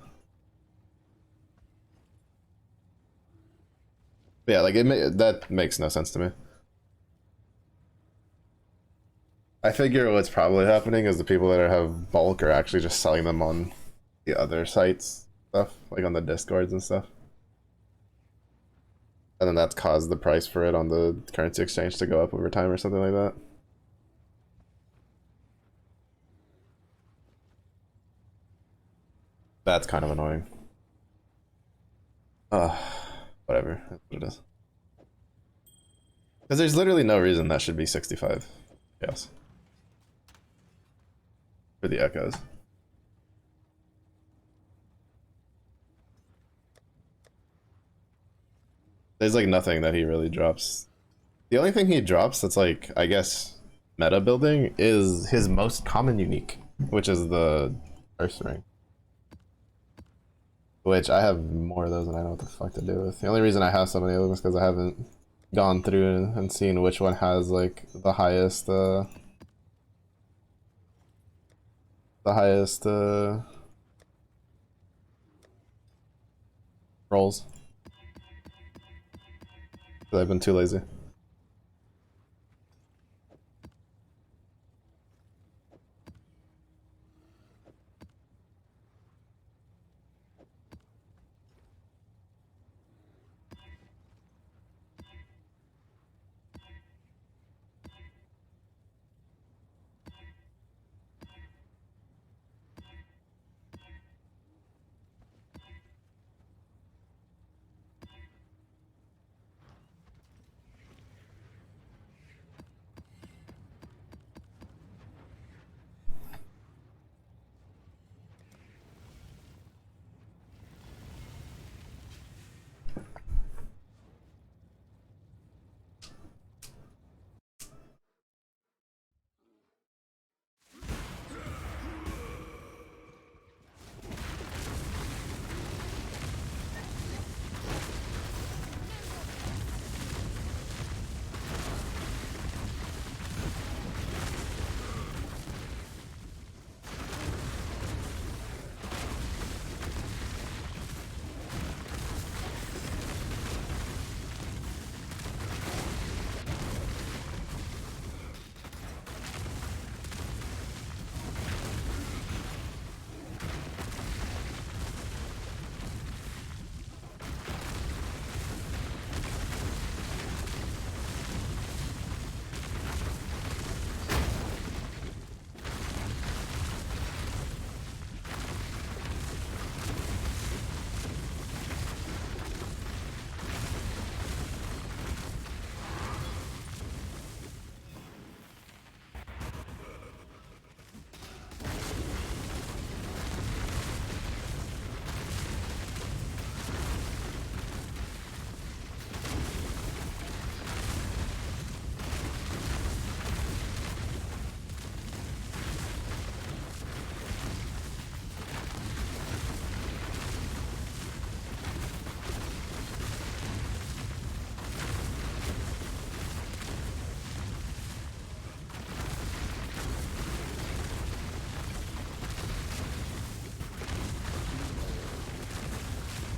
[SPEAKER 1] But yeah, like that makes no sense to me. I figure what's probably happening is the people that have bulk are actually just selling them on the other sites stuff, like on the discords and stuff. And then that's caused the price for it on the currency exchange to go up over time or something like that. That's kind of annoying. Whatever, that's what it is. Because there's literally no reason that should be 65. Yes. For the echoes. There's like nothing that he really drops. The only thing he drops that's like, I guess, meta building is his most common unique. which is the first ring. Which I have more of those and I know what the fuck to do with. The only reason I have so many of them is because I haven't gone through and seen which one has like the highest rolls. Because I've been too lazy.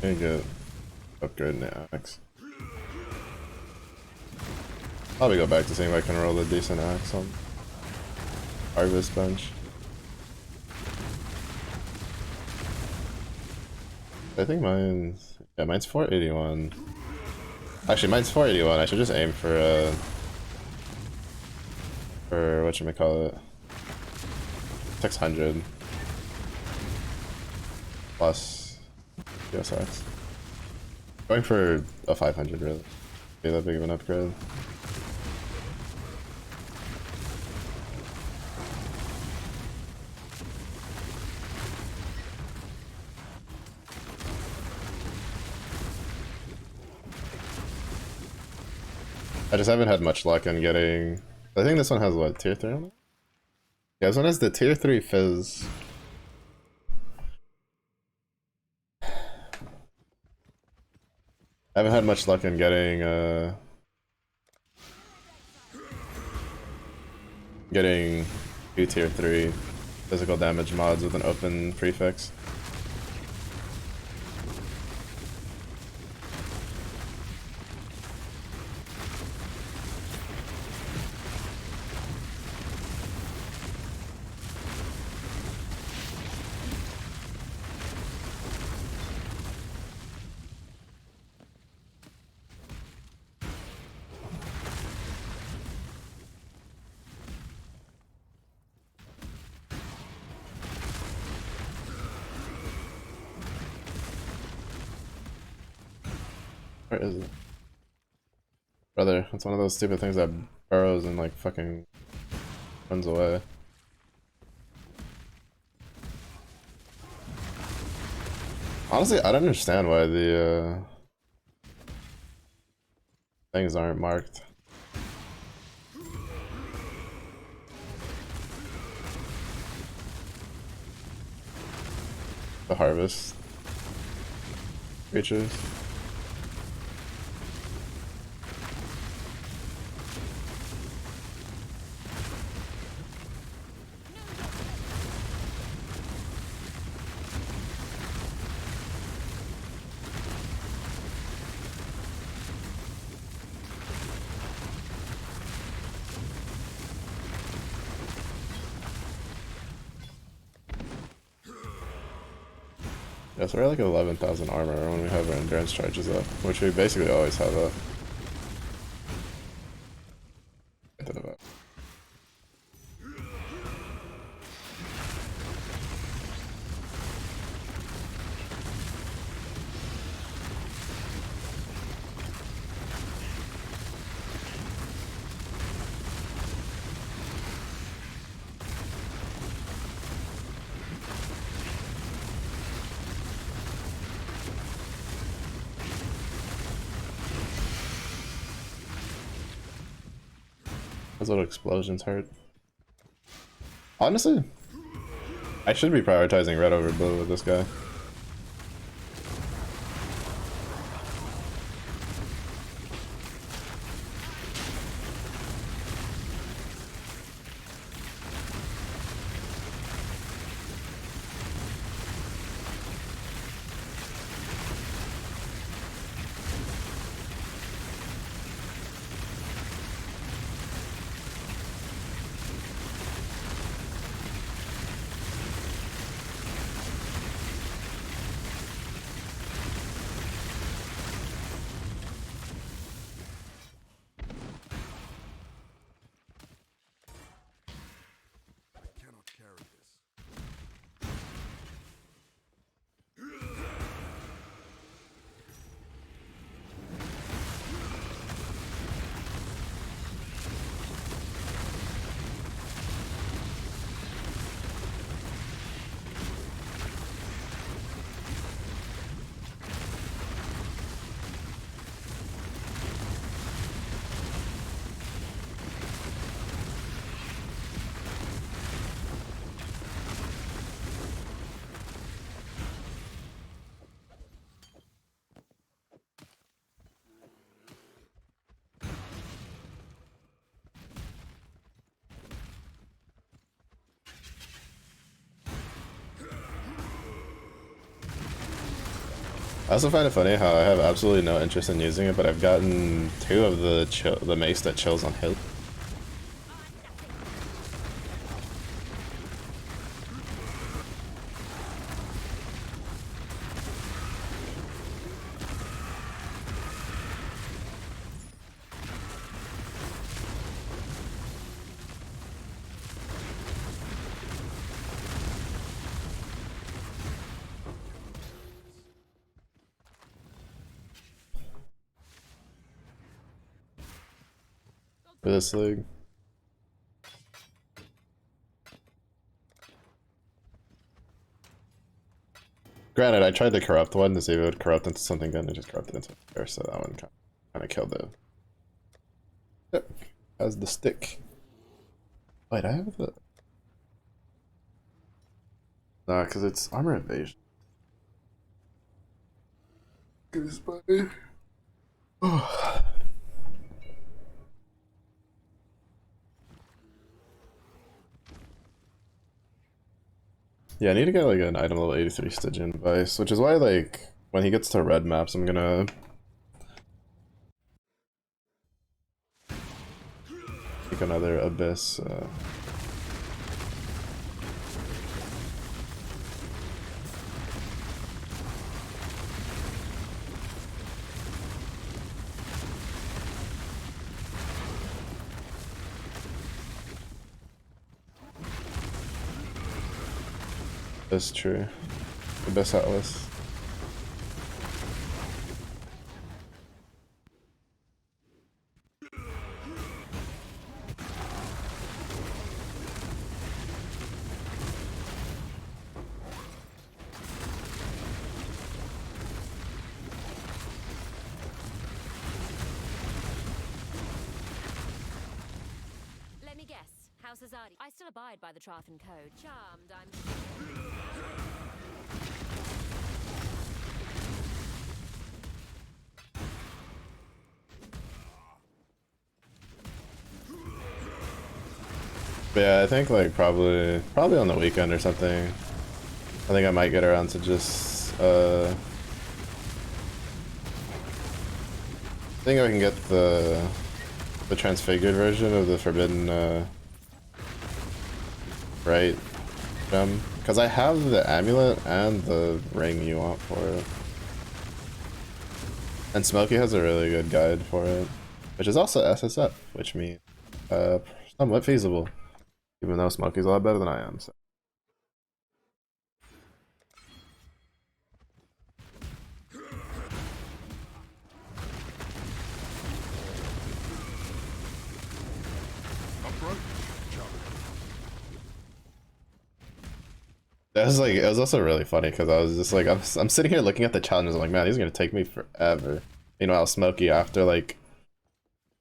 [SPEAKER 1] There you go. Upgrade in the axe. Probably go back to seeing if I can roll a decent axe on Harvest Bench. I think mine's... yeah, mine's 481. Actually, mine's 481. I should just aim for whatchamacallit, 600 plus USX. Going for a 500 really. Be that big of an upgrade. I just haven't had much luck in getting... I think this one has what, tier 3 on it? Yeah, this one has the tier 3 fizz. I haven't had much luck in getting two tier 3 physical damage mods with an open prefix. Where is it? Brother, it's one of those stupid things that burrows and like fucking runs away. Honestly, I don't understand why the things aren't marked. the harvest creatures. Yeah, so we're at like 11,000 armor when we have our endurance charges up, which we basically always have up. Those little explosions hurt. Honestly, I should be prioritizing red over blue with this guy.
[SPEAKER 5] Cannot carry this.
[SPEAKER 1] I also find it funny how I have absolutely no interest in using it, but I've gotten 2 of the mace that chills on hit. For this league. Granted, I tried the corrupt one to see if it would corrupt into something good and it just corrupted into a bear, so that one kind of killed it. Yep, has the stick. Wait, I have the... Nah, because it's armor evasion. Goose buddy. Yeah, I need to get like an item level 83 Stygian device, which is why like when he gets to red maps, I'm gonna take another abyss. That's true. Abyss Atlas.
[SPEAKER 6] Let me guess. House Azadi. I still abide by the Trafan Code. Charmed, I'm...
[SPEAKER 1] But yeah, I think like probably on the weekend or something. I think I might get around to just I think I can get the transfigured version of the forbidden right gem, because I have the amulet and the ring you want for it. And Smokey has a really good guide for it, which is also SSF, which means somewhat feasible, even though Smokey's a lot better than I am. So. That was like, it was also really funny because I was just like, I'm sitting here looking at the challenges. I'm like, man, these are gonna take me forever. Meanwhile, Smokey, after like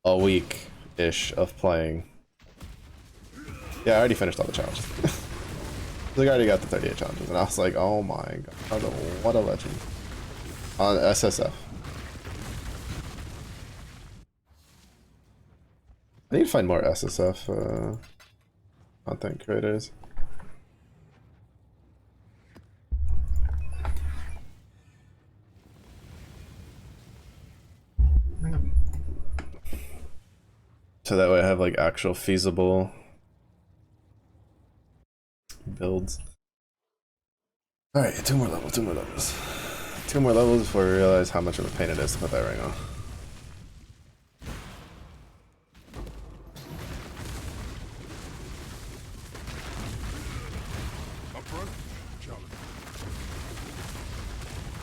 [SPEAKER 1] a week-ish of playing, yeah, I already finished all the challenges. Like, I already got the 38 challenges, and I was like, oh my god, what a legend. On SSF. I need to find more SSF content creators. So that way I have like actual feasible builds. Alright, two more levels. Two more levels before we realize how much of a pain it is to put that ring on.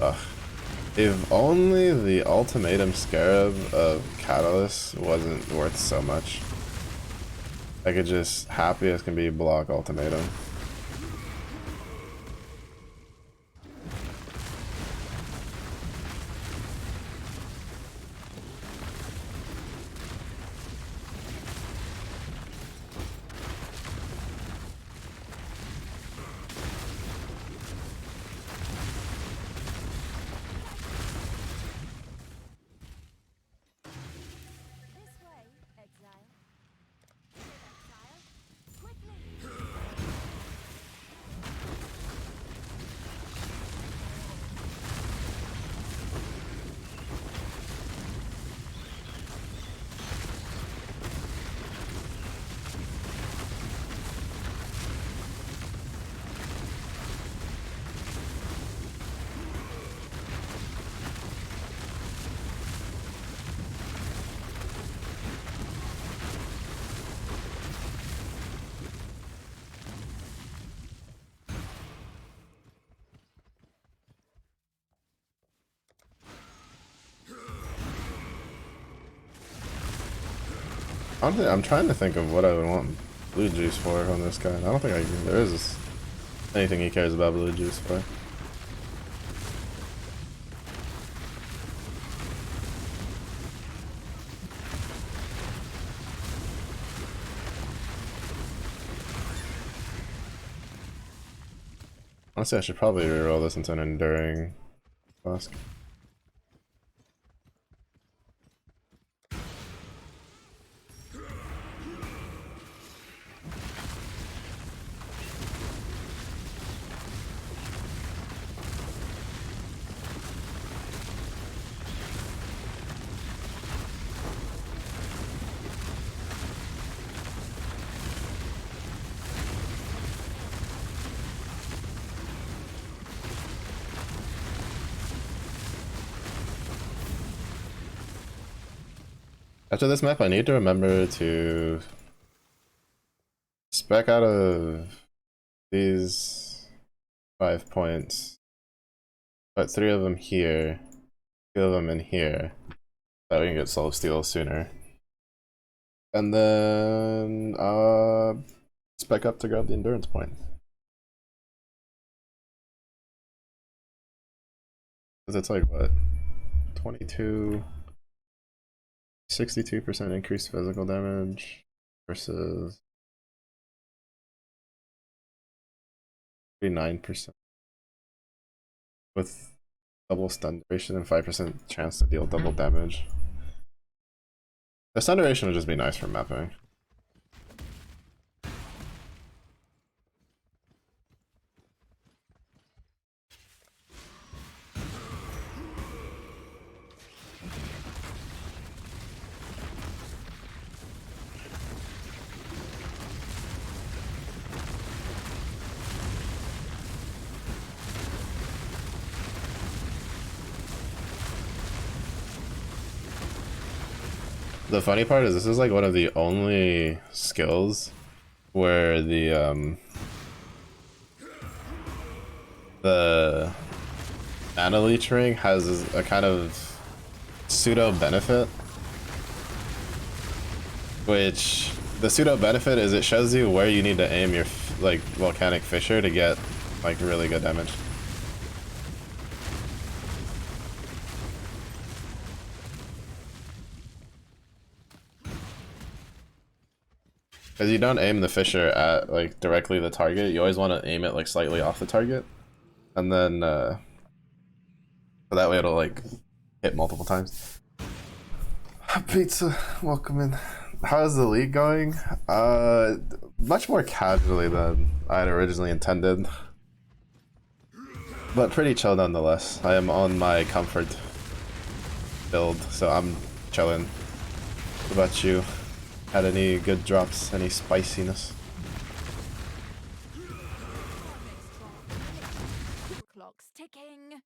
[SPEAKER 1] Ugh. If only the ultimatum scarab of Catalyst wasn't worth so much. I could just happy as can be block ultimatum.
[SPEAKER 6] This way, exile. Exile. Quickly.
[SPEAKER 1] Honestly, I'm trying to think of what I would want blue juice for on this guy. I don't think there is anything he cares about blue juice for. Honestly, I should probably reroll this into an enduring flask. After this map, I need to remember to spec out of these 5 points, put 3 of them here, 2 of them in here, so we can get soul steel sooner. And then spec up to grab the endurance point. Because it's like what? 22, 62% increased physical damage versus 39% with double stun duration and 5% chance to deal double damage. The stun duration would just be nice for mapping. The funny part is this is like one of the only skills where the mana leech ring has a kind of pseudo benefit, which the pseudo benefit is it shows you where you need to aim your like volcanic fissure to get like really good damage. Because you don't aim the fissure at like directly the target, you always want to aim it like slightly off the target, and then so that way it'll like hit multiple times. Pizza, welcome in. How's the league going? Much more casually than I had originally intended, but pretty chill nonetheless. I am on my comfort build, so I'm chilling. What about you? Had any good drops? Any spiciness?
[SPEAKER 6] Clock's ticking.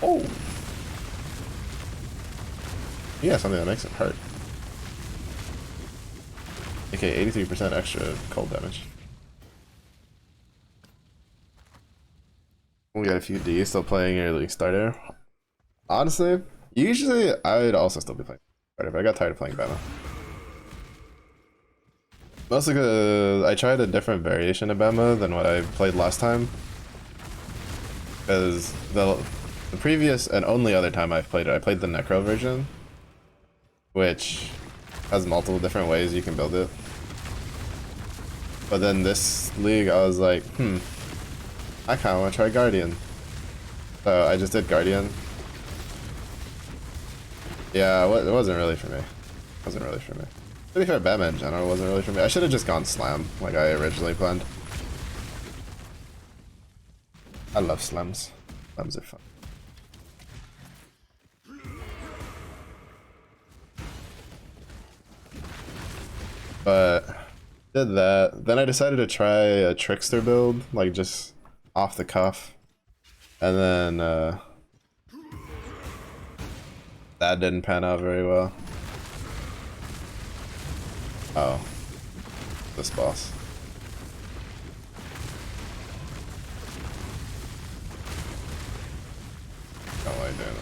[SPEAKER 1] Oh! Yeah, something that makes it hurt. Okay, 83% extra cold damage. We got a few Ds still playing your league starter. Honestly, usually I would also still be playing starter, but I got tired of playing Bama. Mostly because I tried a different variation of Bama than what I played last time. Because the previous and only other time I've played it, I played the Necro version, which has multiple different ways you can build it. But then this league, I was like, I kind of want to try Guardian. So I just did Guardian. Yeah, it wasn't really for me. It wasn't really for me. To be fair, Batman in general wasn't really for me. I should have just gone Slam, like I originally planned. I love Slams. Slams are fun. But did that. Then I decided to try a Trickster build, like just off the cuff. And then that didn't pan out very well. Oh. This boss. Don't like doing it.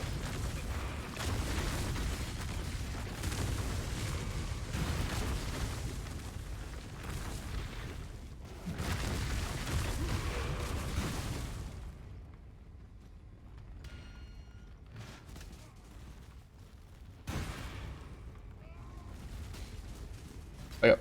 [SPEAKER 1] Oh, yep.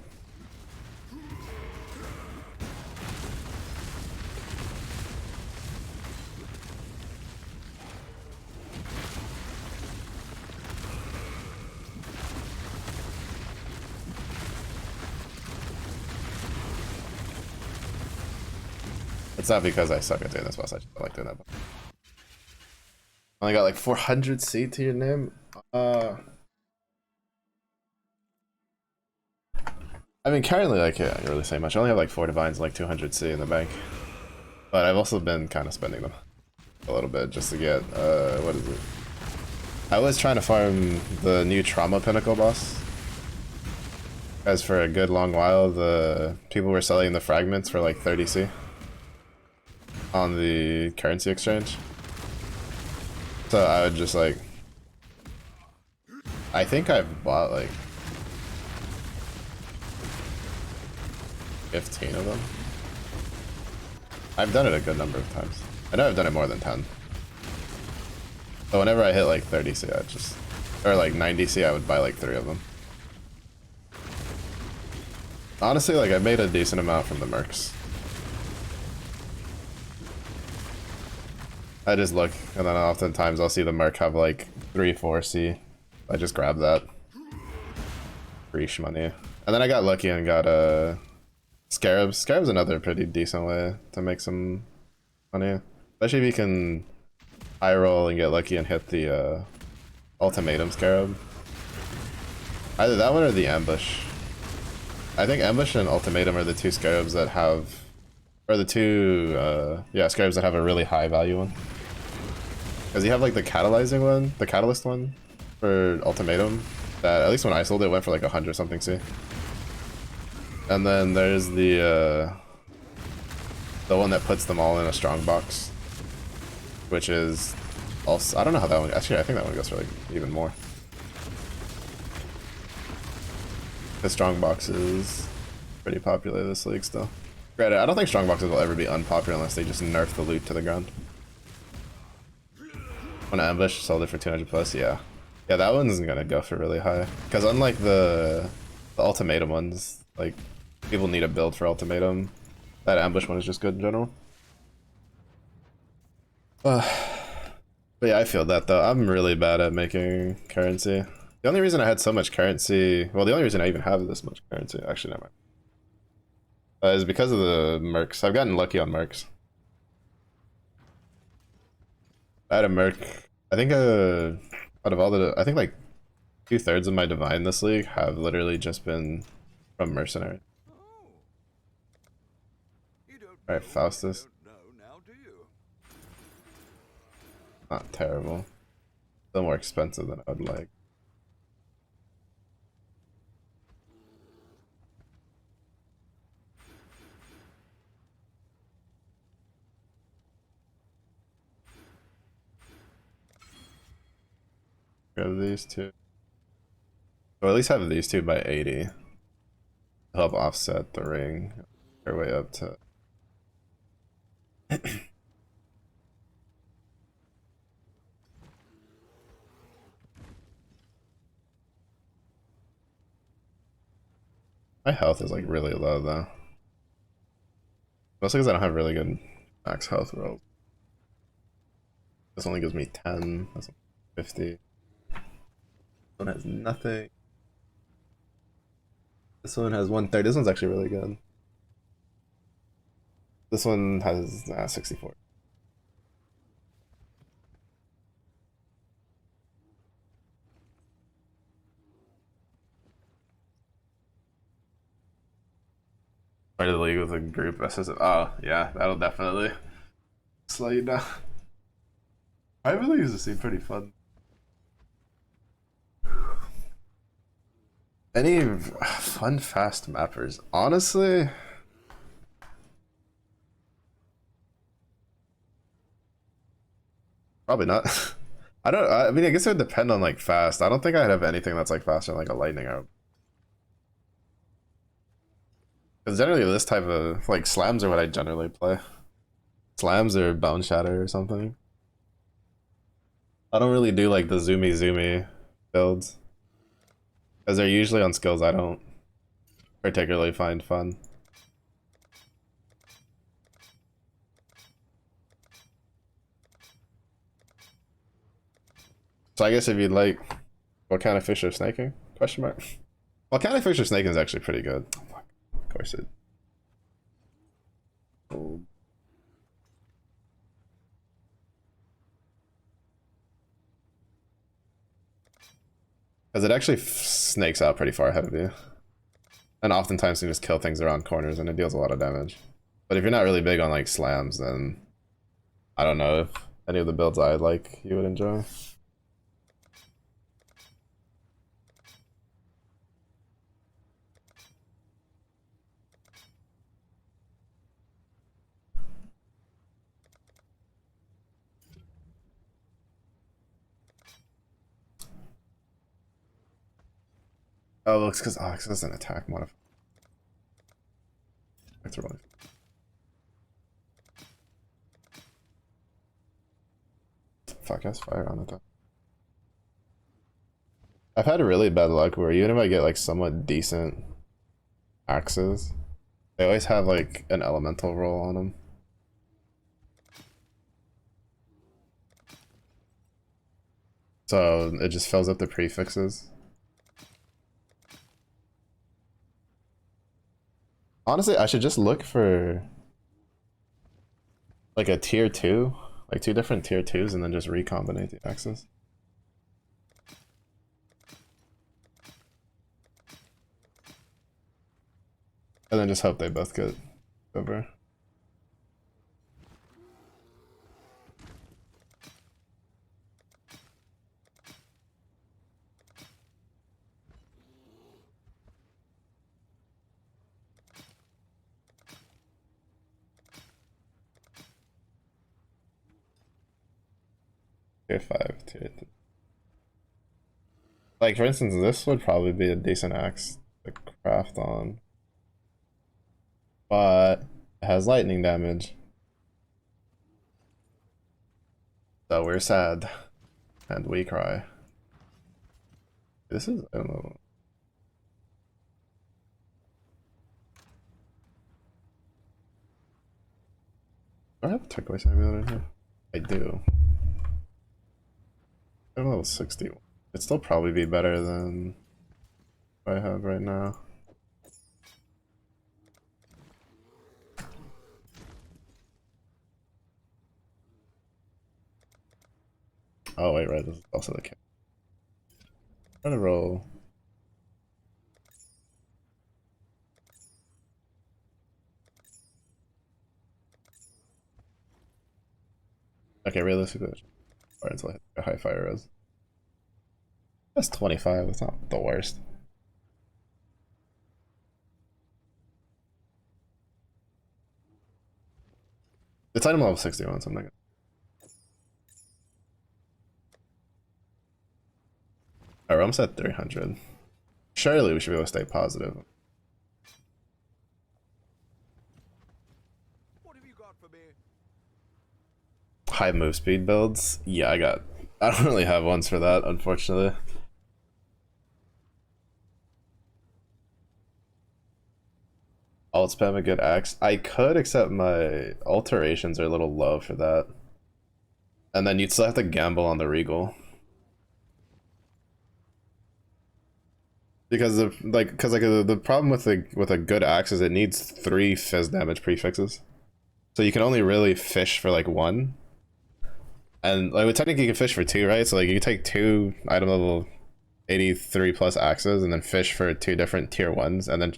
[SPEAKER 1] It's not because I suck at doing this boss, I just don't like doing that. Only got like 400 C to your name? I mean, currently, like, yeah, I can't really say much. I only have like 4 divines and like 200 C in the bank. But I've also been kind of spending them a little bit just to get, what is it? I was trying to farm the new Trauma Pinnacle boss. As for a good long while, the people were selling the fragments for like 30 C on the currency exchange. So I would just like, I think I've bought like 15 of them. I've done it a good number of times. I know I've done it more than 10. So whenever I hit like 30 C, I just, or like 90 C, I would buy like 3 of them. Honestly, like I made a decent amount from the mercs. I just look, and then oftentimes I'll see the merc have like 3, 4 C. I just grab that. Reach money. And then I got lucky and got Scarabs. Scarab's another pretty decent way to make some money. Especially if you can high roll and get lucky and hit the Ultimatum Scarab. Either that one or the Ambush. I think Ambush and Ultimatum are the two Scarabs that have... Or the two, yeah, Scarabs that have a really high value one. Because you have like the Catalyzing one, the Catalyst one for Ultimatum. That, at least when I sold it, went for like 100 something C. And then there's the one that puts them all in a strong box. Which is also, I don't know how that one, actually I think that one goes for like even more. The strong box is pretty popular this league still. Granted, I don't think strong boxes will ever be unpopular unless they just nerf the loot to the ground. When Ambush sold it for 200 plus, yeah. Yeah, that one's gonna go for really high. Because unlike the Ultimatum ones, like, people need a build for Ultimatum. That Ambush one is just good in general. But yeah, I feel that though. I'm really bad at making currency. The only reason I had so much currency, well, the only reason I even have this much currency, actually, never mind, is because of the mercs. I've gotten lucky on mercs. I had a merc. I think out of all the, I think like 2/3 of my divine this league have literally just been from mercenary. All right, Faustus. Not terrible. Still more expensive than I would like. Grab these two. Or at least have these two by 80. To help offset the ring. Their way up to... My health is like really low though. Mostly because I don't have really good max health rolls. This only gives me 10. That's 50. This one has nothing. This one has 1/3. This one's actually really good. This one has 64. Part of the league with a group SSF. Oh, yeah, that'll definitely slow you down. I really used to seem pretty fun. Any fun fast mappers? Honestly, probably not. I mean, I guess it would depend on like fast. I don't think I'd have anything that's like faster than like a lightning arrow. Because generally this type of, like, slams are what I generally play. Slams or bone shatter or something. I don't really do like the zoomy builds. Because they're usually on skills I don't particularly find fun. So I guess if you'd like, what kind of fish are snaking? Question mark. What kind of fish are snaking is actually pretty good. Of course it. Oh. Because it actually snakes out pretty far ahead of you. And oftentimes you can just kill things around corners and it deals a lot of damage. But if you're not really big on like slams, then I don't know if any of the builds I like you would enjoy. Oh, it's because Ox doesn't attack modifier. That's really. Fuck, has fire on it though. I've had really bad luck where even if I get like somewhat decent axes, they always have like an elemental roll on them. So it just fills up the prefixes. Honestly, I should just look for like a tier 2, like 2 different tier 2s, and then just recombinate the axes. And then just hope they both get over. Tier 5, tier 3. Like, for instance, this would probably be a decent axe to craft on. But it has lightning damage. So we're sad. And we cry. This is, I don't know. Do I have a turquoise amulet in here? I do. I'm level 60. It'd still probably be better than what I have right now. Oh wait, right, this is also the case. I'm gonna roll. Okay, realistically, or until I hit a high fire res. That's 25, that's not the worst. It's item level 61, so I'm not gonna. Alright, we're almost at 300. Surely we should be able to stay positive.
[SPEAKER 5] What have you got for me?
[SPEAKER 1] High move speed builds? Yeah, I don't really have ones for that, unfortunately. Alt spam a good axe. I could, except my alterations are a little low for that. And then you'd still have to gamble on the regal. Because the problem with a good axe is it needs 3 fizz damage prefixes. So you can only really fish for like 1. And like technically you can fish for 2, right? So like you can take 2 item level 83 plus axes and then fish for 2 different tier 1s and then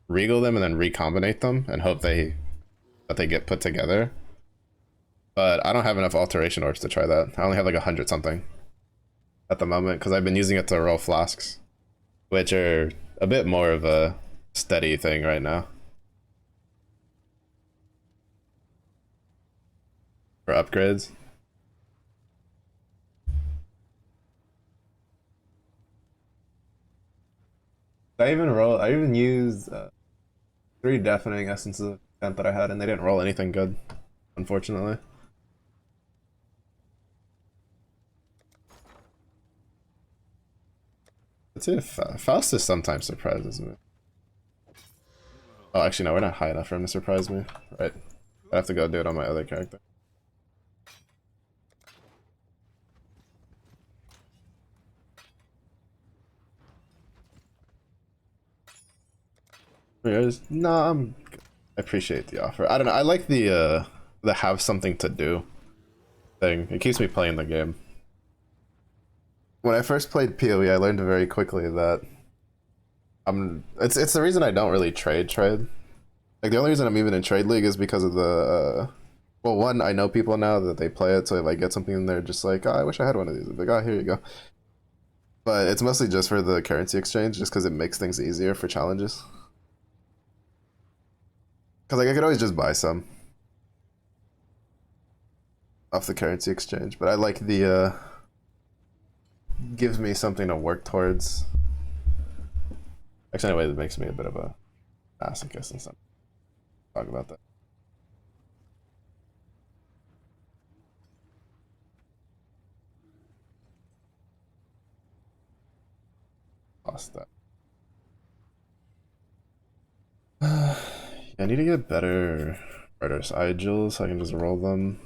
[SPEAKER 1] regal them and then recombinate them and hope that they get put together. But I don't have enough alteration orbs to try that. I only have like 100 something at the moment because I've been using it to roll flasks, which are a bit more of a steady thing right now for upgrades. I even used 3 deafening essences of content that I had, and they didn't roll anything good, unfortunately. Let's see if Faustus sometimes surprises me. Oh, actually, no, we're not high enough for him to surprise me. Right. I have to go do it on my other character. No, I appreciate the offer. I don't know. I like the have something to do thing. It keeps me playing the game. When I first played PoE, I learned very quickly that it's the reason I don't really trade. Like the only reason I'm even in Trade League is because of the well, one, I know people now that they play it, so I like get something in there just like, oh, I wish I had one of these. I'm like, oh, here you go. But it's mostly just for the currency exchange, just because it makes things easier for challenges. Because like I could always just buy some off the currency exchange, but I like the gives me something to work towards. Actually, anyway, that makes me a bit of a masochist and stuff. Talk about that. Lost that. I need to get better Artist Igils so I can just roll them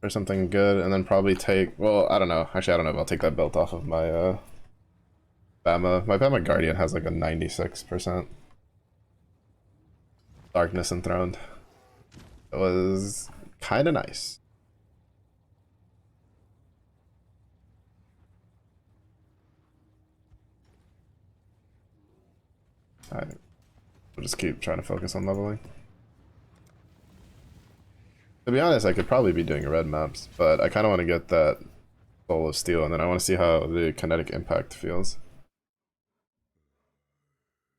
[SPEAKER 1] for something good, and then probably take. Well, I don't know. Actually, I don't know if I'll take that belt off of my Bama. My Bama Guardian has like a 96%. Darkness Enthroned. It was kind of nice. Alright. We'll just keep trying to focus on leveling. To be honest, I could probably be doing red maps, but I kind of want to get that Soul of Steel, and then I want to see how the kinetic impact feels.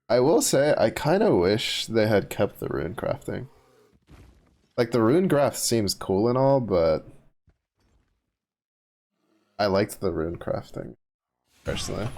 [SPEAKER 1] I will say, I kind of wish they had kept the rune crafting. Like, the rune graph seems cool and all, but I liked the rune crafting, personally.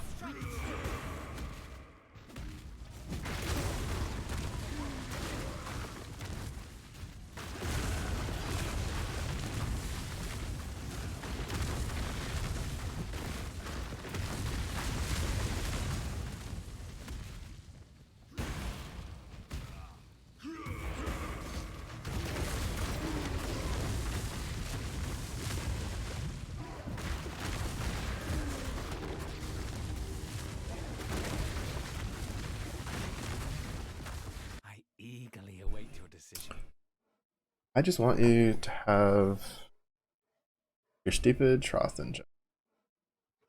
[SPEAKER 8] I eagerly await your decision.
[SPEAKER 1] I just want you to have your stupid Troth and Jamma.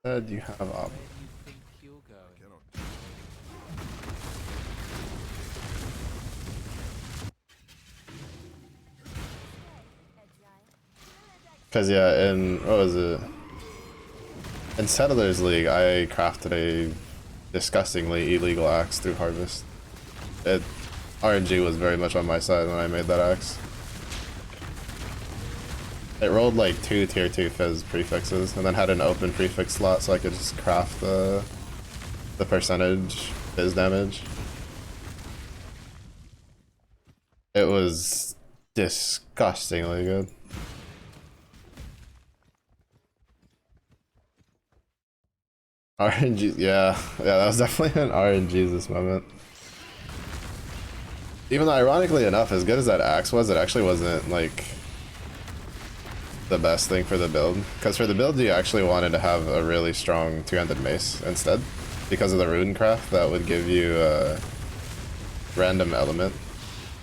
[SPEAKER 1] Instead, you have
[SPEAKER 8] Where do you think you're going?
[SPEAKER 5] Cannot.
[SPEAKER 1] Because yeah, in what was it? In Settlers League, I crafted a disgustingly illegal axe through Harvest. RNG was very much on my side when I made that axe. It rolled like 2 tier 2 fizz prefixes and then had an open prefix slot so I could just craft the percentage fizz damage. It was disgustingly good. RNG, yeah, that was definitely an RNG this moment. Even though, ironically enough, as good as that axe was, it actually wasn't like the best thing for the build. Because for the build, you actually wanted to have a really strong two-handed mace instead, because of the rune craft that would give you a random element.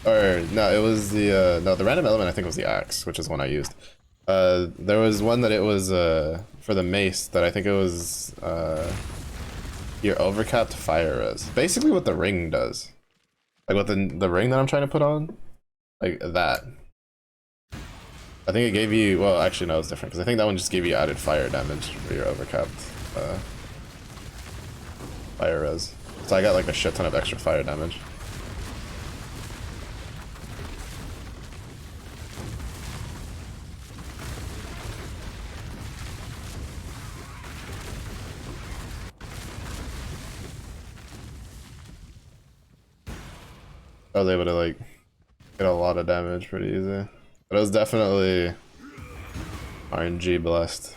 [SPEAKER 1] Or no, it was the no, the random element I think was the axe, which is one I used. There was one that it was for the mace that I think it was your overcapped fire res. Basically what the ring does. Like what the ring that I'm trying to put on, like that. I think it gave you, well actually no, it's different because I think that one just gave you added fire damage for your overcapped fire res. So I got like a shit ton of extra fire damage. I was able to like get a lot of damage pretty easy. But it was definitely RNG blessed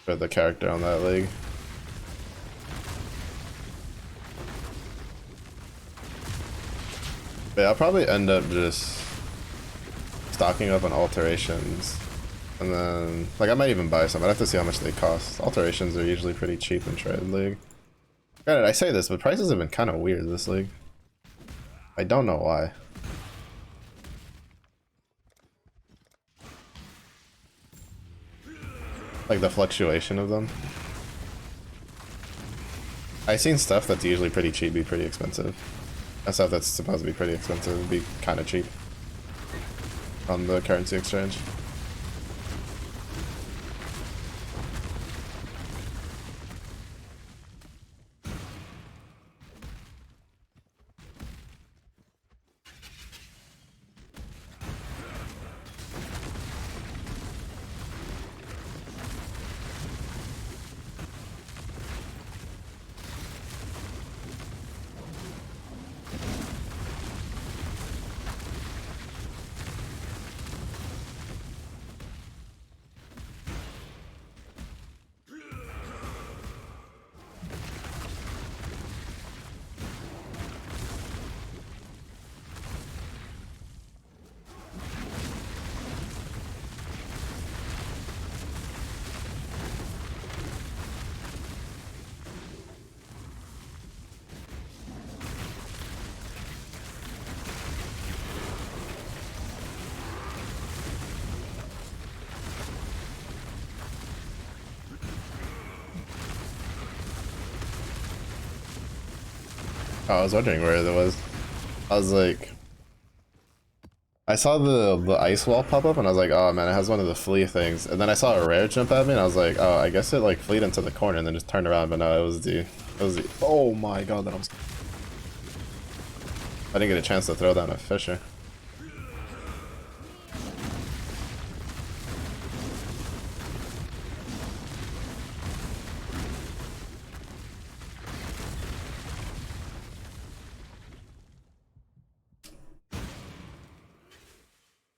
[SPEAKER 1] for the character on that league. But yeah, I'll probably end up just stocking up on alterations. And then, like, I might even buy some. I'd have to see how much they cost. Alterations are usually pretty cheap in Trade League. Granted, I say this, but prices have been kind of weird this league. I don't know why. Like the fluctuation of them. I've seen stuff that's usually pretty cheap be pretty expensive. And stuff that's supposed to be pretty expensive be kind of cheap on the currency exchange. Oh, I was wondering where it was. I was like, I saw the ice wall pop up and I was like, oh man, it has one of the flea things. And then I saw a rare jump at me and I was like, oh, I guess it like fleed into the corner and then just turned around, but no, it was the, oh my god, that was, I didn't get a chance to throw down a fisher.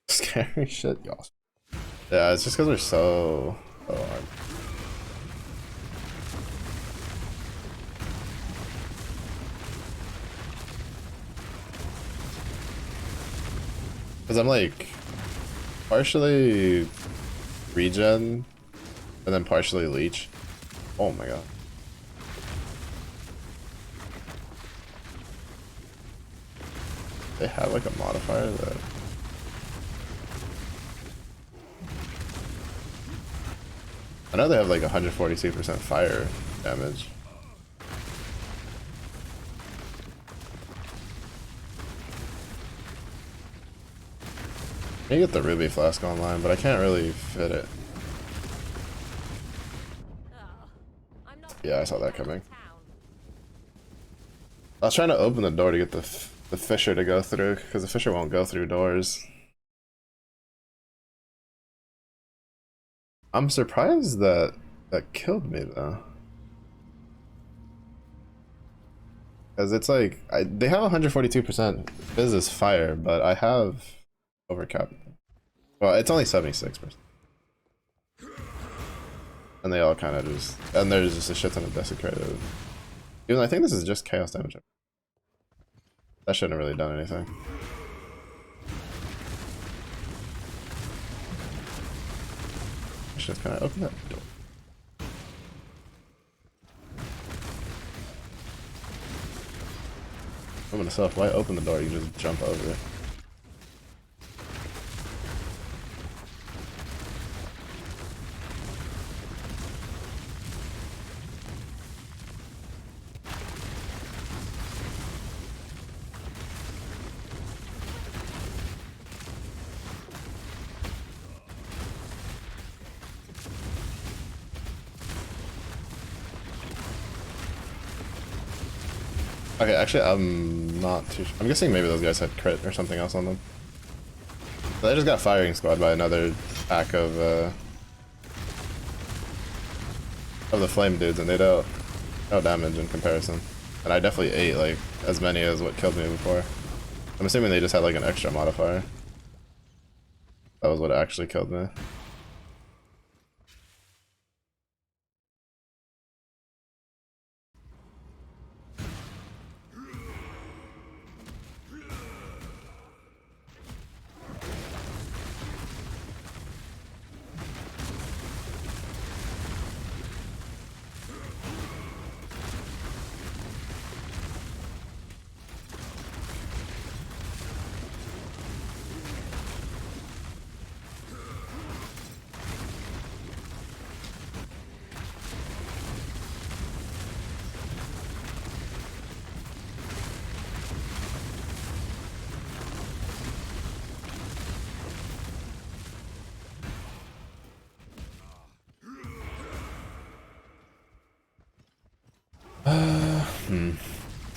[SPEAKER 1] Scary shit, y'all. Yeah, it's just because we're so hard. Because I'm like partially regen and then partially leech. Oh my god. They have like a modifier that. I know they have like 142% fire damage. I can get the ruby flask online, but I can't really fit it. Yeah, I saw that coming. I was trying to open the door to get the fisher to go through, because the fisher won't go through doors. I'm surprised that that killed me though. Because it's like, they have 142% Fizz is fire, but I have overcap. Well, it's only 76%. And they all kind of just, and there's just a shit ton of desecrated. Even though I think this is just chaos damage. That shouldn't have really done anything. I should kind of open that door. Open itself. Why open the door? You just jump over it. Okay, actually, I'm not too sure. I'm guessing maybe those guys had crit or something else on them. So they just got firing squad by another pack of the flame dudes, and they don't no damage in comparison. And I definitely ate like as many as what killed me before. I'm assuming they just had like an extra modifier. That was what actually killed me.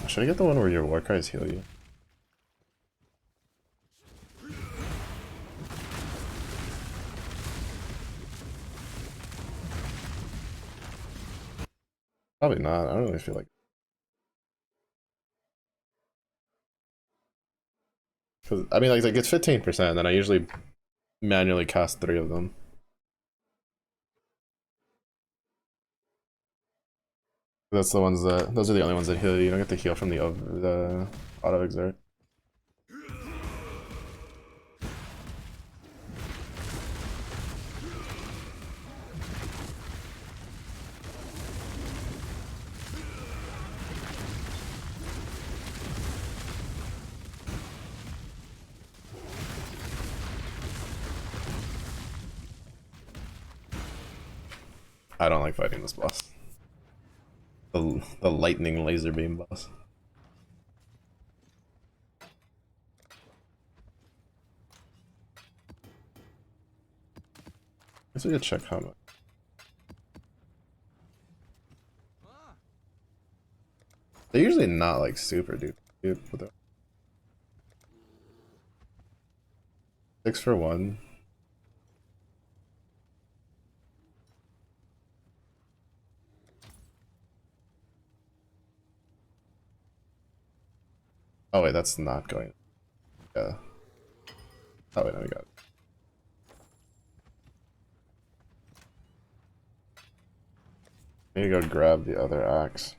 [SPEAKER 1] Should I get the one where your war cries heal you? Probably not. I don't really feel like. Cause I mean, like it gets 15%, then I usually manually cast 3 of them. That's the ones that, those are the only ones that heal you. You don't get to heal from the auto exert. I don't like fighting this boss. The lightning laser beam boss. Guess we could check how much. They're usually not like super duper cheap, but they're 6 for 1. Oh wait, that's not going. Yeah. Oh wait, no, we got it. I need to go grab the other axe.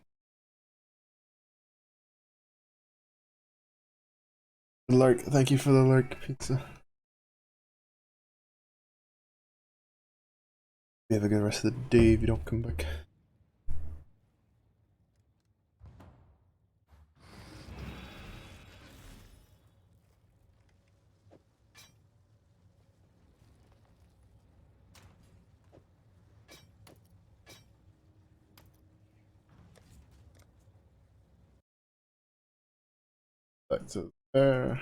[SPEAKER 1] Lurk, thank you for the lurk pizza. You have a good rest of the day if you don't come back. Back to there.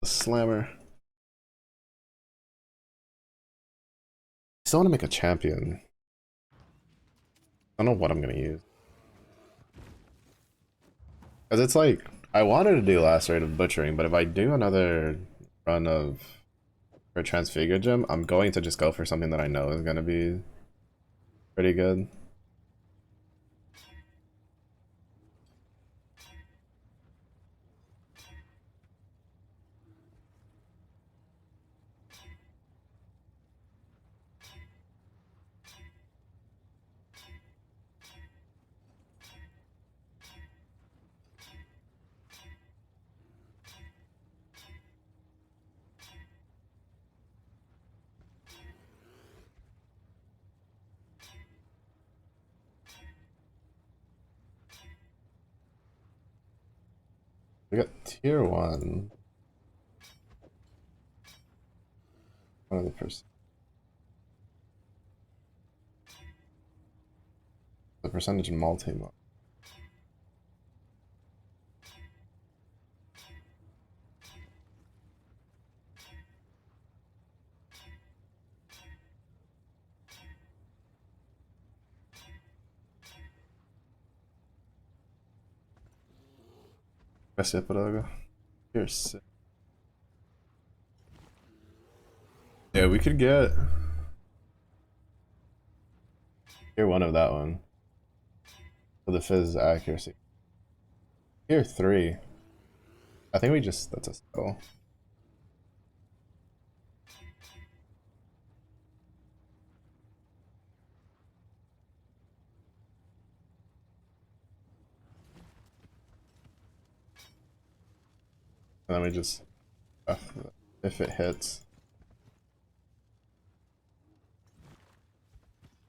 [SPEAKER 1] The slammer. Still want to make a champion. I don't know what I'm gonna use. Cause it's like I wanted to do last rate of butchering, but if I do another run of for transfigure gem, I'm going to just go for something that I know is gonna be pretty good. We got tier 1. One of the first. The percentage multi-mod. Gracias por algo. Tier 6. Yeah, we could get tier 1 of that one. For the fizz accuracy. Tier 3. I think we just, that's a skill. And then we just, if it hits.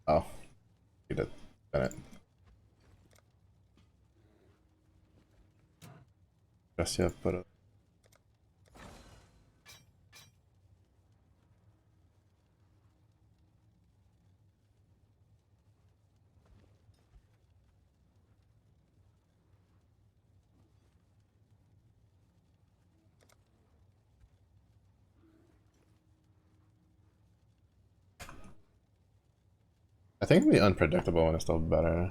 [SPEAKER 1] Oh, we did. Got it. Gracias por. I think it'd be unpredictable when it's still better.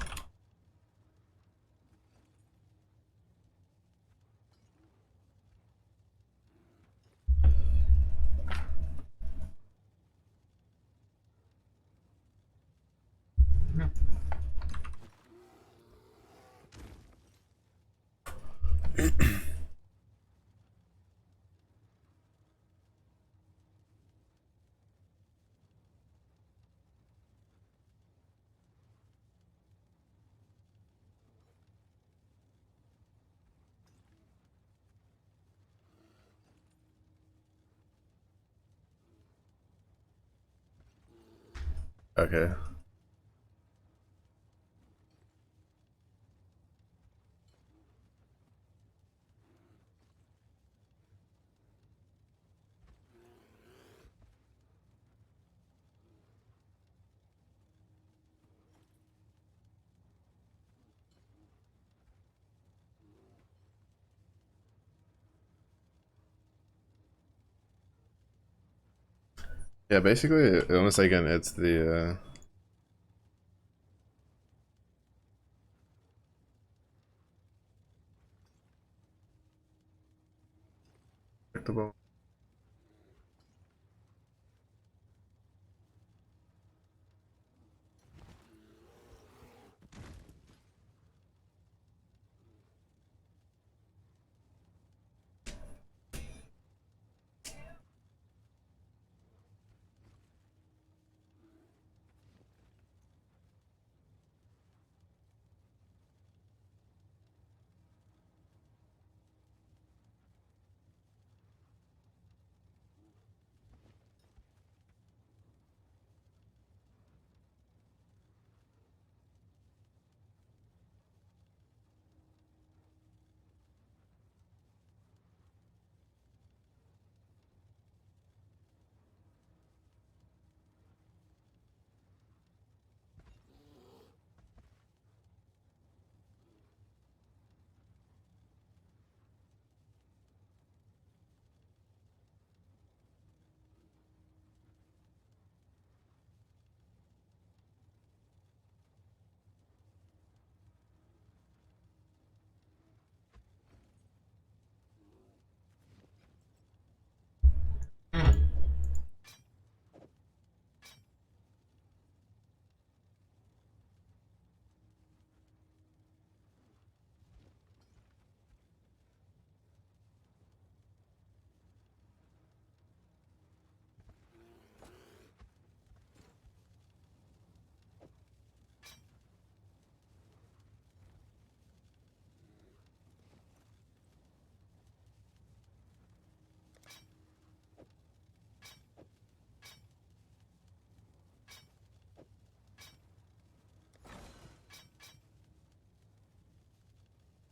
[SPEAKER 1] Okay. Yeah, basically, almost like it's the predictable.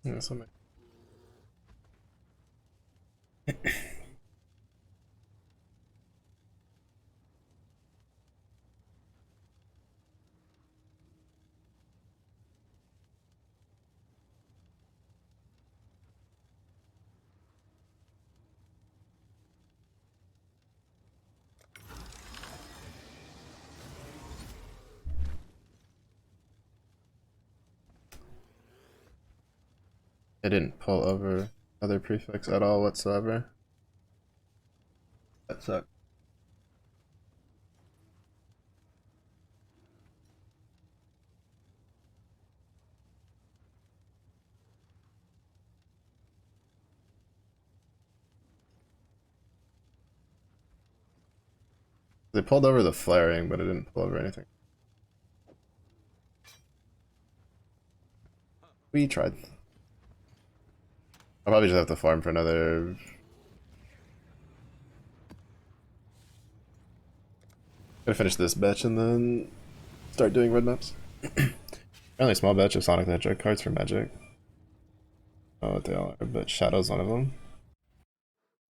[SPEAKER 1] Yeah, something. It didn't pull over other prefix at all whatsoever. That sucked. They pulled over the flaring, but it didn't pull over anything. We tried. I'll probably just have to farm for another. Gonna finish this batch and then start doing red maps. Only small batch of Sonic the Hedgehog cards for Magic. I don't know what they all are, but Shadow's one of them.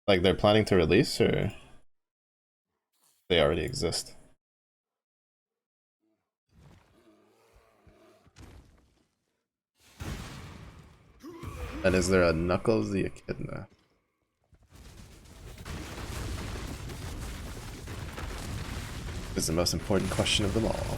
[SPEAKER 1] Like they're planning to release, or they already exist? And is there a Knuckles the Echidna? Is the most important question of them all.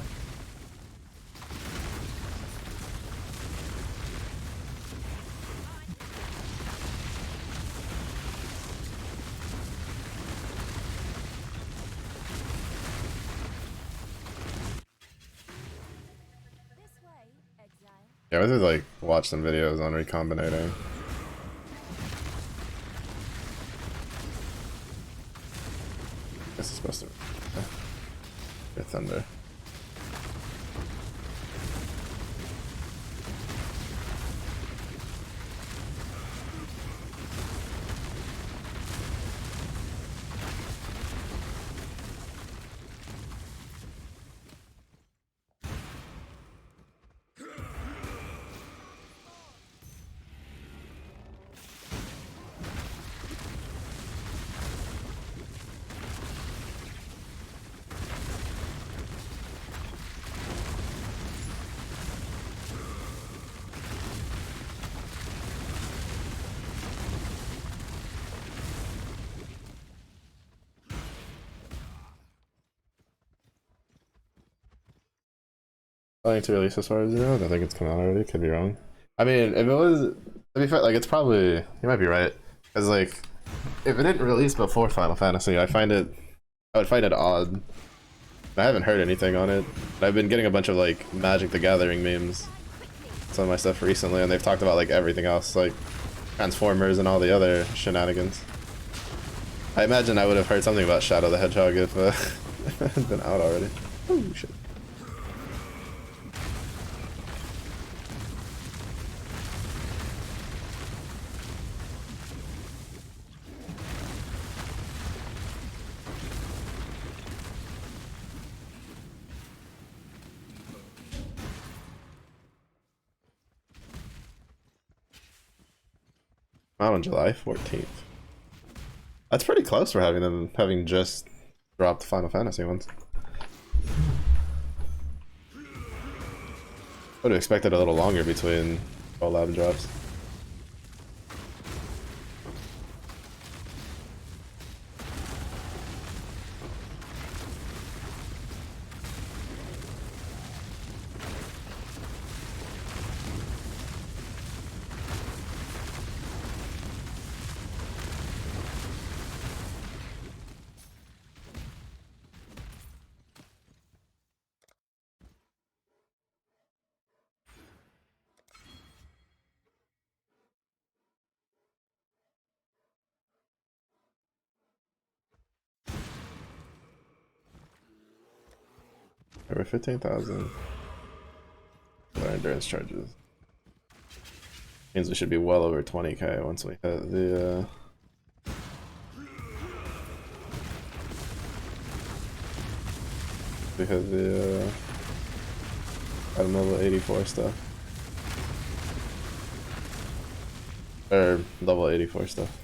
[SPEAKER 1] Yeah, I would like watch some videos on recombinating. This is supposed to get thunder. Planning to release as far as you know? I don't think it's come out already. Could be wrong. I mean, if it was, to be fair, like it's probably you might be right. Cause like, if it didn't release before Final Fantasy, I would find it odd. I haven't heard anything on it. I've been getting a bunch of like Magic the Gathering memes, some of my stuff recently, and they've talked about like everything else, like Transformers and all the other shenanigans. I imagine I would have heard something about Shadow the Hedgehog if it had been out already. Oh shit. Out on July 14th. That's pretty close for having just dropped Final Fantasy ones. Would have expected a little longer between collab drops. Over 15,000. Our endurance charges. Means we should be well over 20k once we hit the item level 84 stuff. Or level 84 stuff.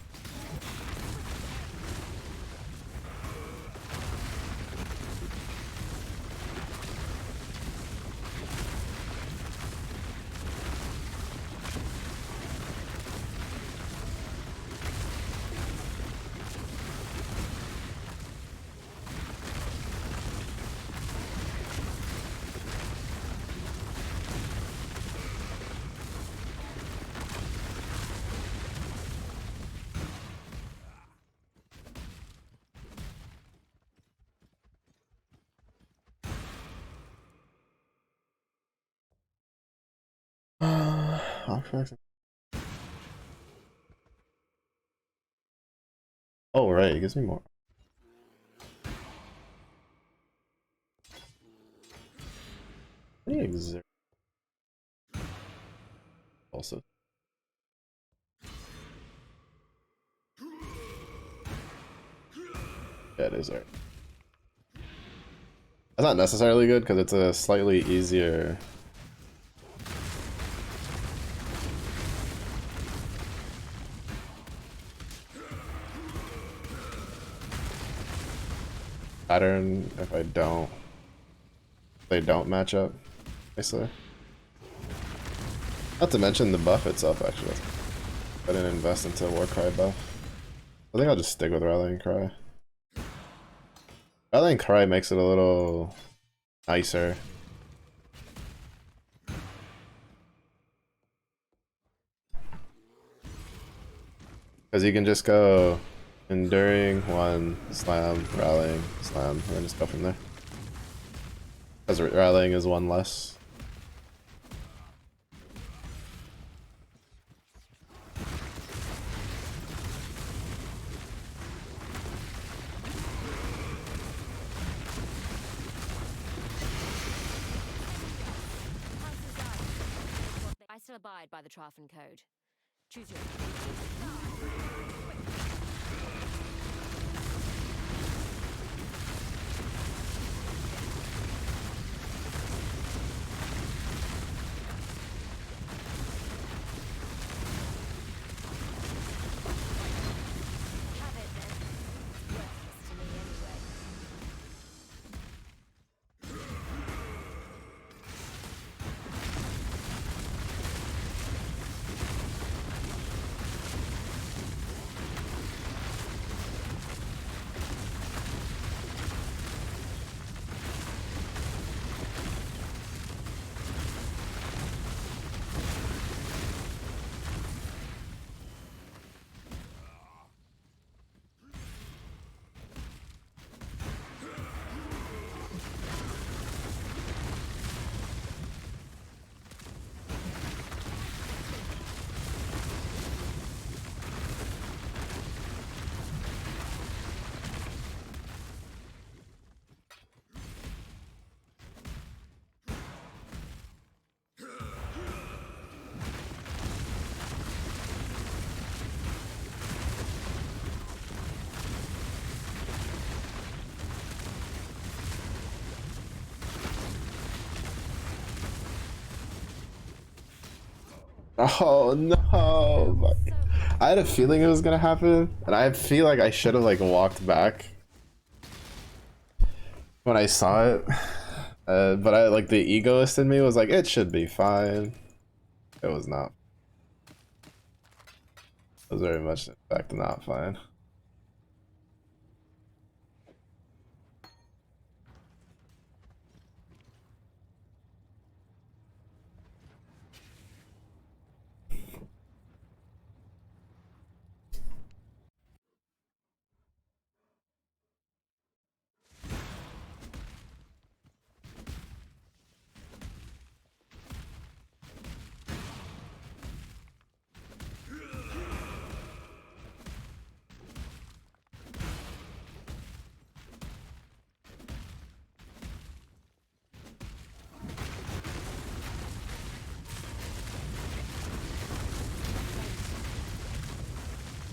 [SPEAKER 1] Oh right, it gives me more. Exert also. Yeah, it is right. That's not necessarily good because it's a slightly easier. Pattern if they don't match up, basically. Not to mention the buff itself, actually. I didn't invest into Warcry buff. I think I'll just stick with Rallying Cry. Rallying Cry makes it a little nicer. Because you can just go enduring, one, slam, rallying, slam, and then just go from there. Because rallying is one less.
[SPEAKER 6] I still abide by the Trafen Code. Choose your... Have it then. Worthless to me anyway.
[SPEAKER 1] Oh no! Fuck. I had a feeling it was gonna happen, and I feel like I should have like walked back when I saw it. But I like the egoist in me was like, it should be fine. It was not. It was very much in fact not fine.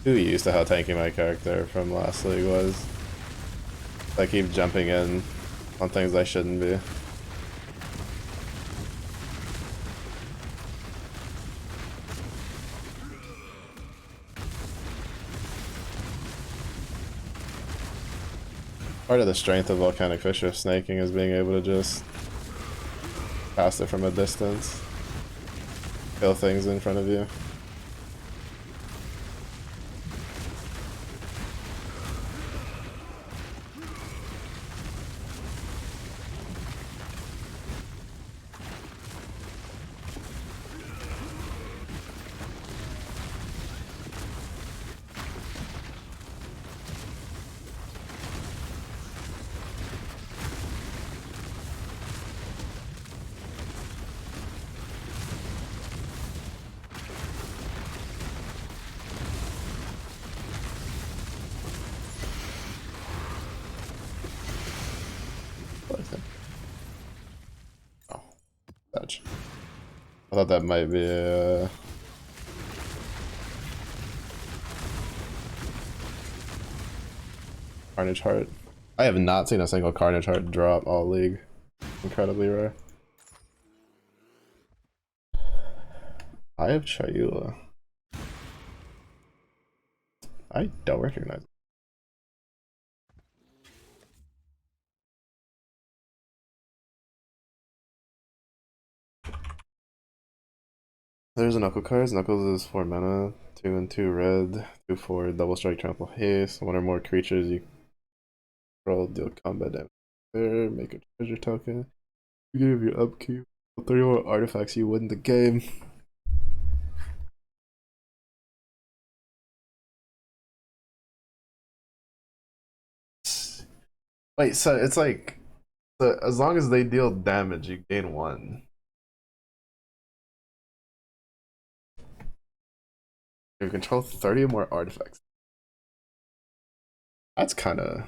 [SPEAKER 1] Too used to how tanky my character from last league was. I keep jumping in on things I shouldn't be. Part of the strength of volcanic fissure snaking is being able to just cast it from a distance. Kill things in front of you. Oh, touch. I thought that might be a Carnage Heart. I have not seen a single Carnage Heart drop all league. Incredibly rare. I have Chayula. I don't recognize it. There's a Knuckle card. Knuckles is 4 mana, 2 and 2 red, 2 4 double strike trample haste. One or more creatures you control deal combat damage. There, make a treasure token. You give your upkeep. 3 more artifacts, you win the game. Wait, so it's like, so as long as they deal damage, you gain 1. You control 30 or more artifacts. That's kind of.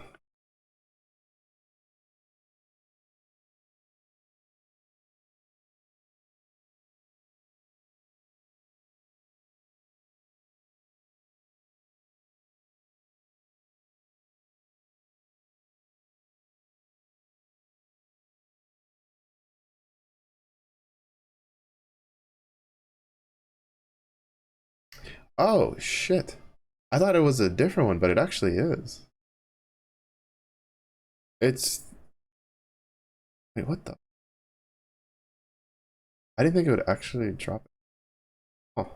[SPEAKER 1] Oh shit. I thought it was a different one, but it actually is. It's. Wait, what the? I didn't think it would actually drop it. Oh.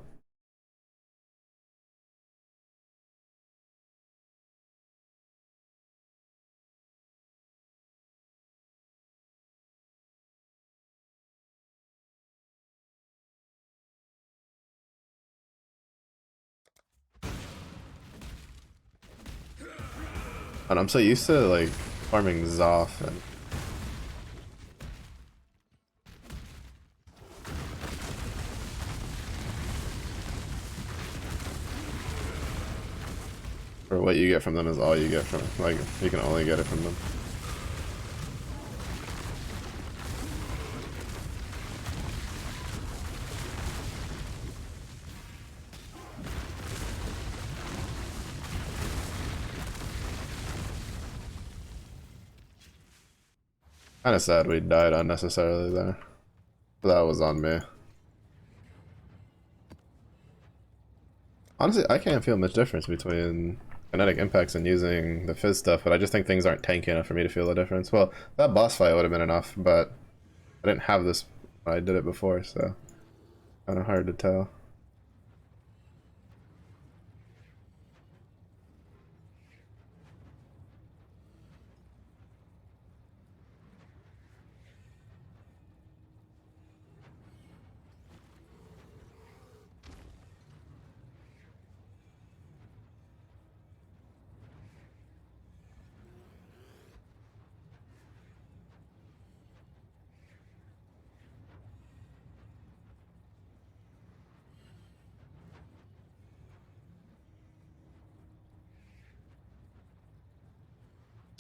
[SPEAKER 1] And I'm so used to like farming Zoth and or what you get from them is all you get from like you can only get it from them. Kinda sad we died unnecessarily there. That was on me. Honestly, I can't feel much difference between kinetic impacts and using the fizz stuff, but I just think things aren't tanky enough for me to feel the difference. Well, that boss fight would have been enough, but I didn't have this when I did it before, so kind of hard to tell.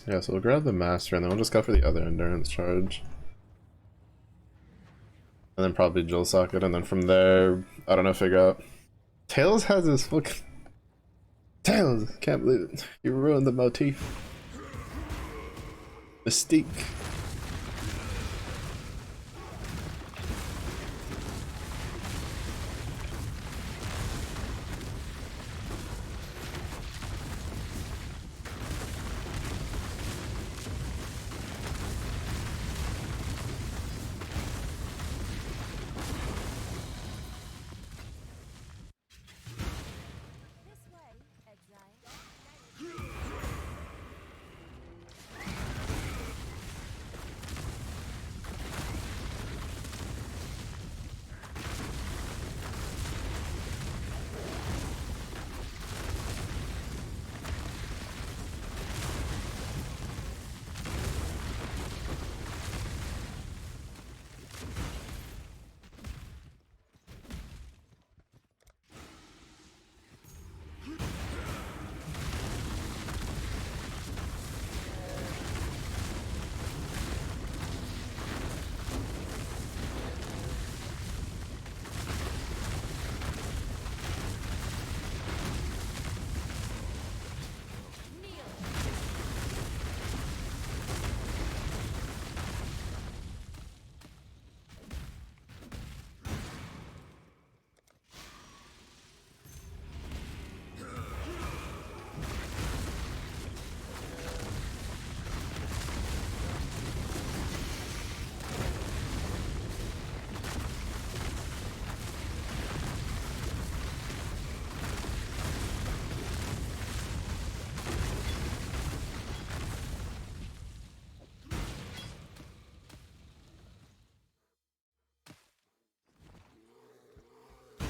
[SPEAKER 1] Yeah, so we'll grab the master and then we'll just go for the other endurance charge. And then probably Jewel Socket, and then from there, I don't know, figure out. Tails has this fucking. Tails! Can't believe it. You ruined the motif. Mystique.
[SPEAKER 6] This way, exile.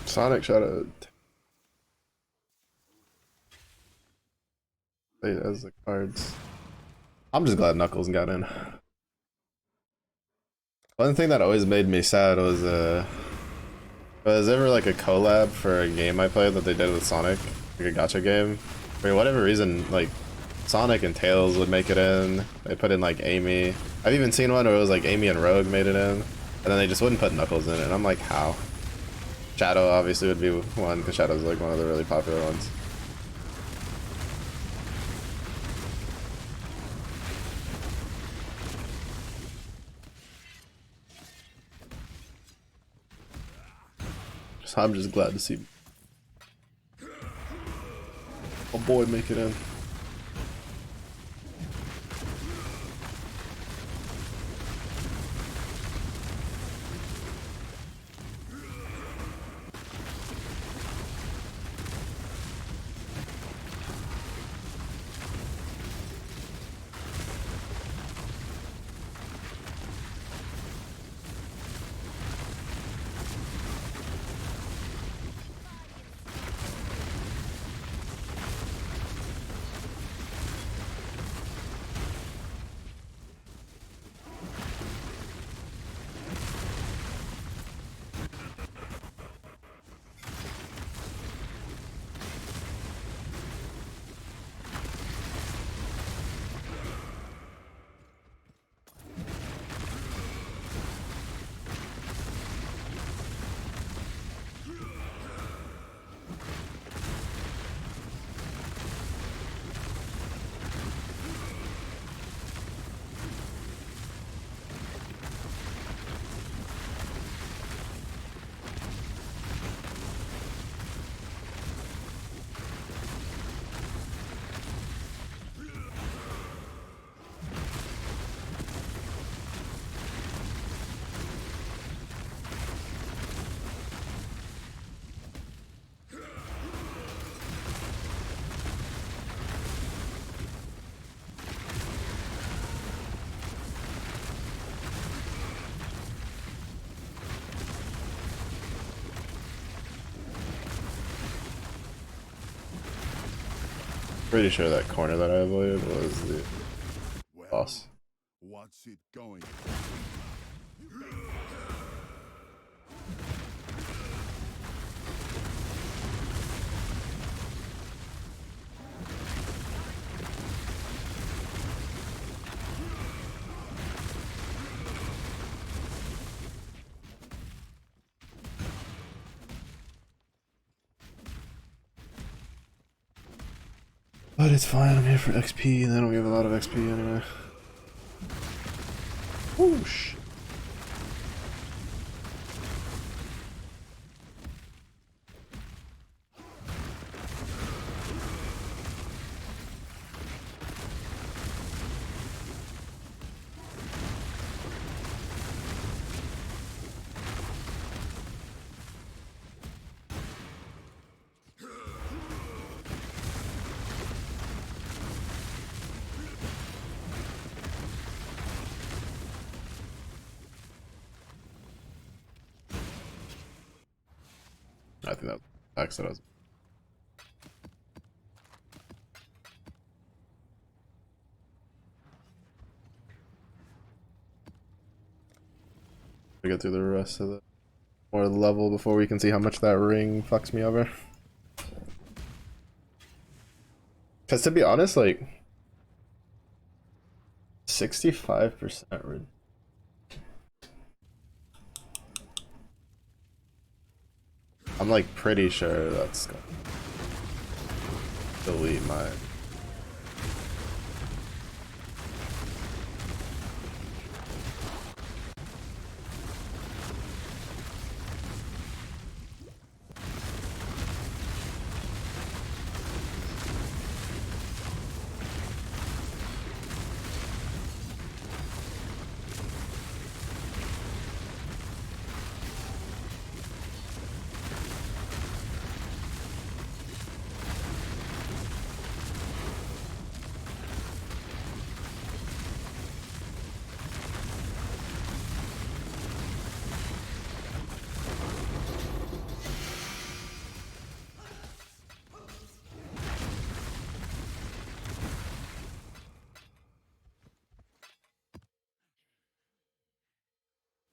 [SPEAKER 1] Sonic shot a. Wait, as the cards. I'm just glad Knuckles got in. One thing that always made me sad was ever like a collab for a game I played that they did with Sonic, like a gacha game. For whatever reason, like Sonic and Tails would make it in. They put in like Amy. I've even seen one where it was like Amy and Rogue made it in, and then they just wouldn't put Knuckles in it. And I'm like, how? Shadow obviously would be one because Shadow's like one of the really popular ones. So I'm just glad to see a boy make it in. Pretty sure that corner that I avoided was the
[SPEAKER 5] Well,
[SPEAKER 1] boss.
[SPEAKER 5] what's it going?
[SPEAKER 1] But it's fine, I'm here for XP, and they don't give a lot of XP anyway. Whoosh! I think that was accident. To get through the rest of the more level before we can see how much that ring fucks me over. Because to be honest, like 65%. I'm like pretty sure that's gonna delete my.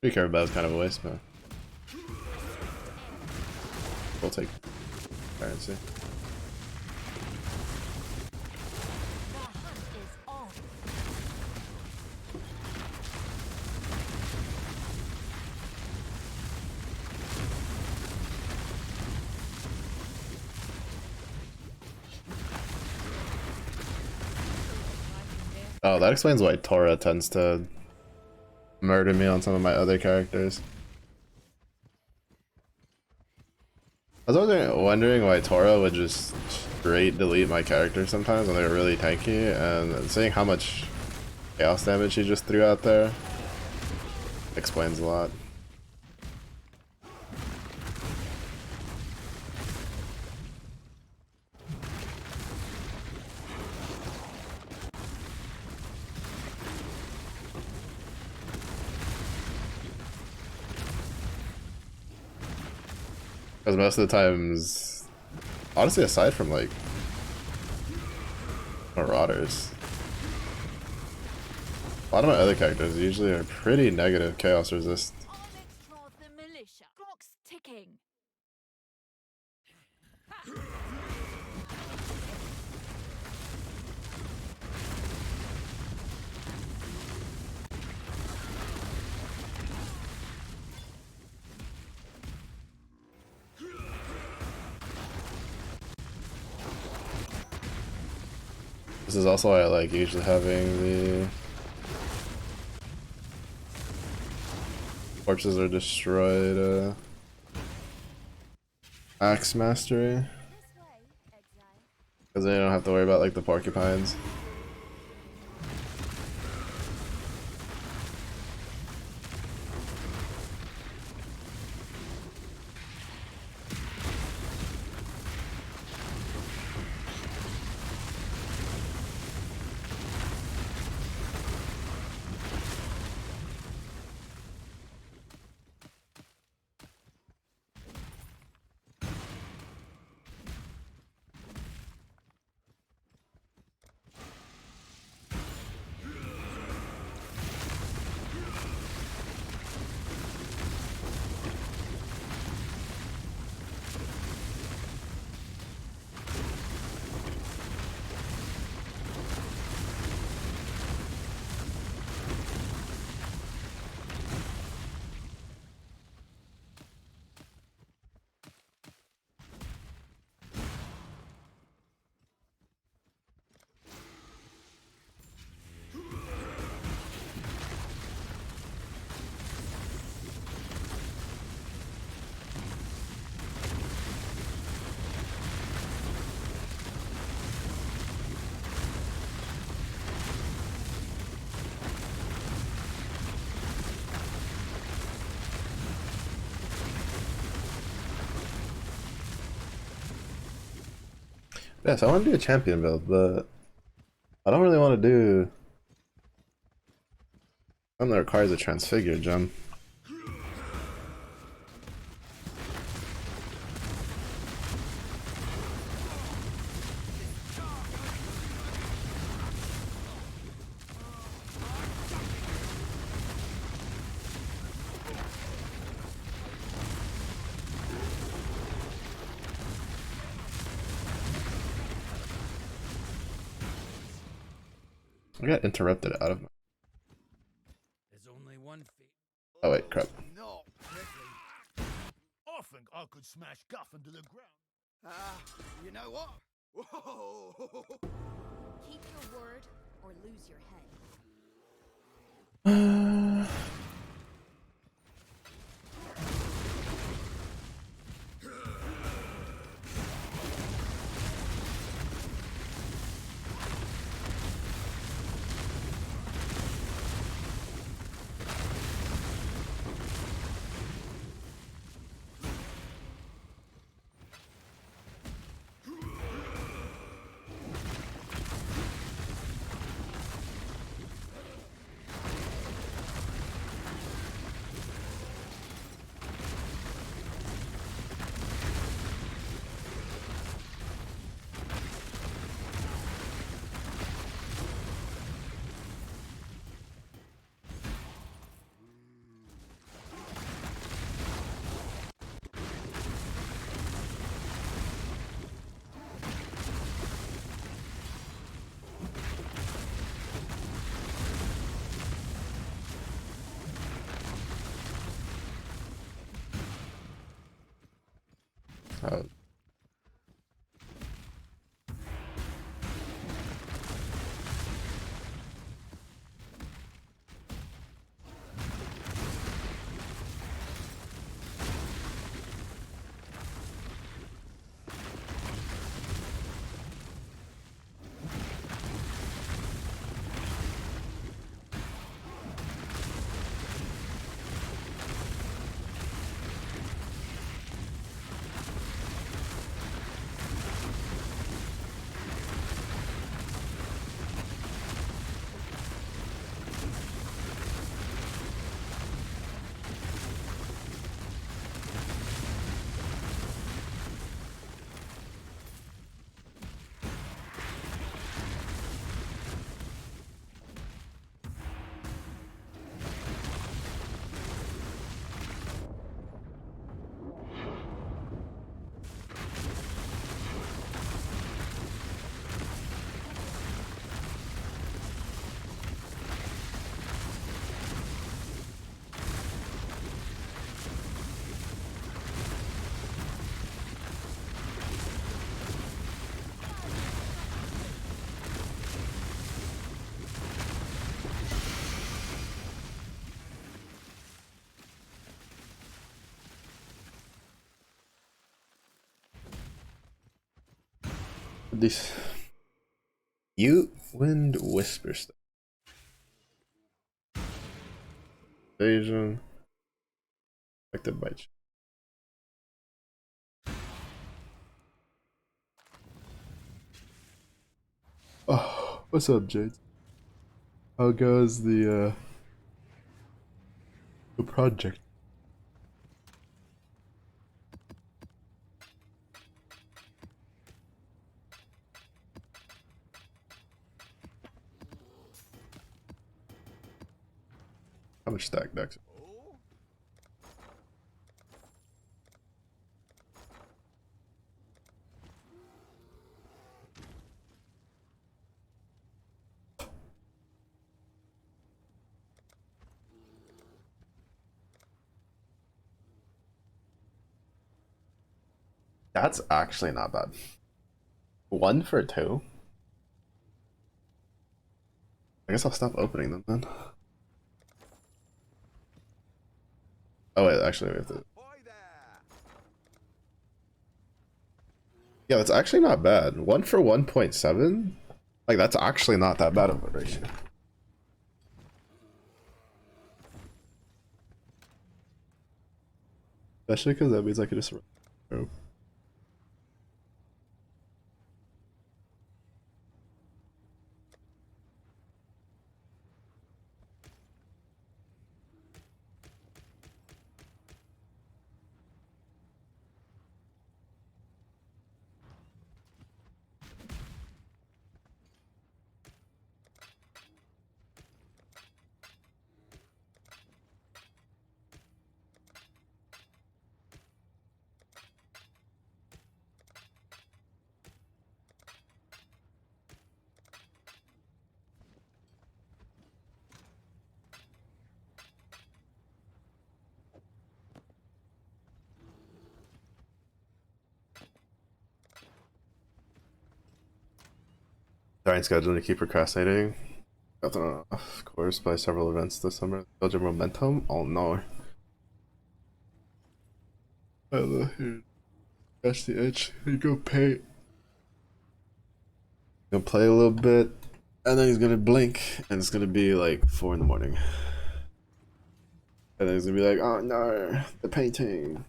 [SPEAKER 1] Recurve bow is kind of a waste, but we'll take currency.
[SPEAKER 6] The hunt is on.
[SPEAKER 1] Oh, that explains why Tora tends to murder me on some of my other characters. I was wondering why Tora would just straight delete my character sometimes when they were really tanky, and seeing how much chaos damage he just threw out there explains a lot. Because most of the times, honestly, aside from like Marauders, a lot of my other characters usually are pretty negative chaos resist.
[SPEAKER 6] Onyx trod the militia. Clock's ticking.
[SPEAKER 1] This is also why I like usually having the corpses are destroyed axe mastery,
[SPEAKER 6] This way, exile.
[SPEAKER 1] because then you don't have to worry about like the porcupines. Yes, I want to do a champion build, but I don't really want to do one that requires a transfigure gem. I got interrupted out of my.
[SPEAKER 8] There's only one fate.
[SPEAKER 1] Oh wait, crap.
[SPEAKER 5] Not quickly. I think I could smash Guff into the ground. You know what? Whoa!
[SPEAKER 6] Keep your word or lose your head.
[SPEAKER 1] Oh. This you wind whisper stuff. Invasion. Affected by. Oh, what's up, Jade? How goes the project? How much stack decks? That's actually not bad. 1 for 2. I guess I'll stop opening them then. Oh wait, actually we have to.
[SPEAKER 5] Hi there.
[SPEAKER 1] Yeah, that's actually not bad. 1 for 1.7. Like that's actually not that bad of a ratio. Especially because that means I could just. Oh. Giant schedule to keep procrastinating. Got thrown off course by several events this summer. Build your momentum? Oh no. Here. Scratch the itch. Here you go, paint. Gonna play a little bit, and then he's gonna blink, and it's gonna be like 4 in the morning. And then he's gonna be like, oh no, the painting.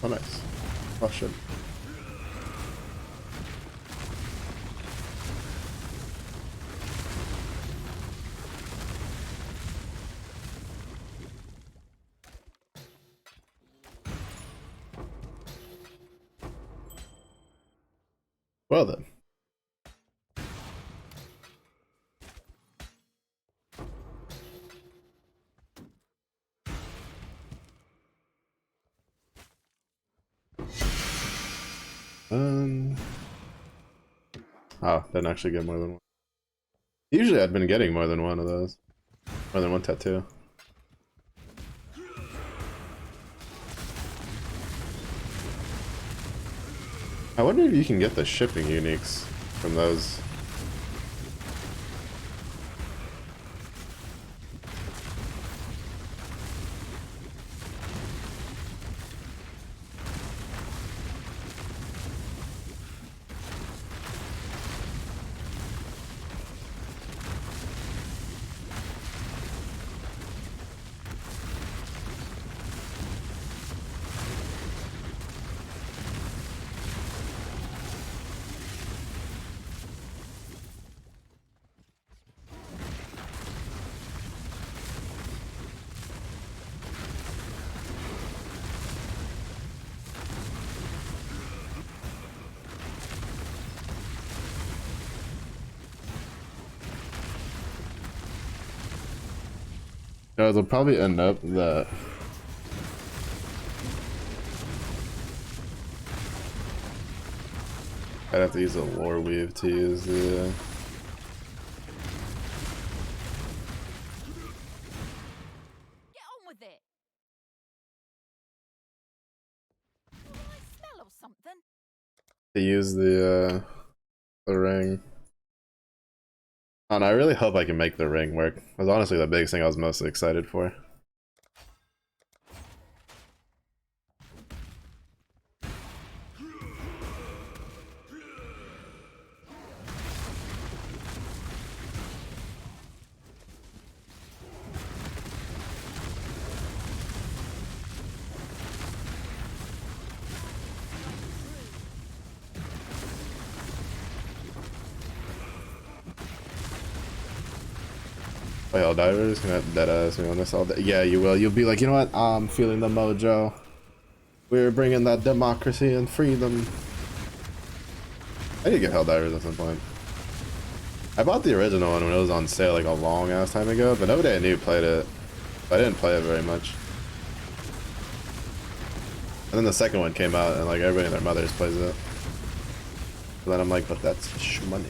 [SPEAKER 1] Oh, nice. Oh, shit. Well then. Oh, didn't actually get more than one. Usually I'd been getting more than one of those. More than one tattoo. I wonder if you can get the shipping uniques from those. No, it'll probably end up that I'd have to use a lore weave to use the
[SPEAKER 6] Get on with it. Do I smell or something?
[SPEAKER 1] the ring. And I really hope I can make the ring work. It was honestly the biggest thing I was most excited for. Wait, Divers gonna deadass me on this all day. Yeah, you will. You'll be like, you know what? I'm feeling the mojo. We're bringing that democracy and freedom. I need to get Helldivers at some point. I bought the original one when it was on sale like a long ass time ago, but nobody I knew played it. I didn't play it very much. And then the second one came out and like everybody and their mothers plays it. And then I'm like, but that's money.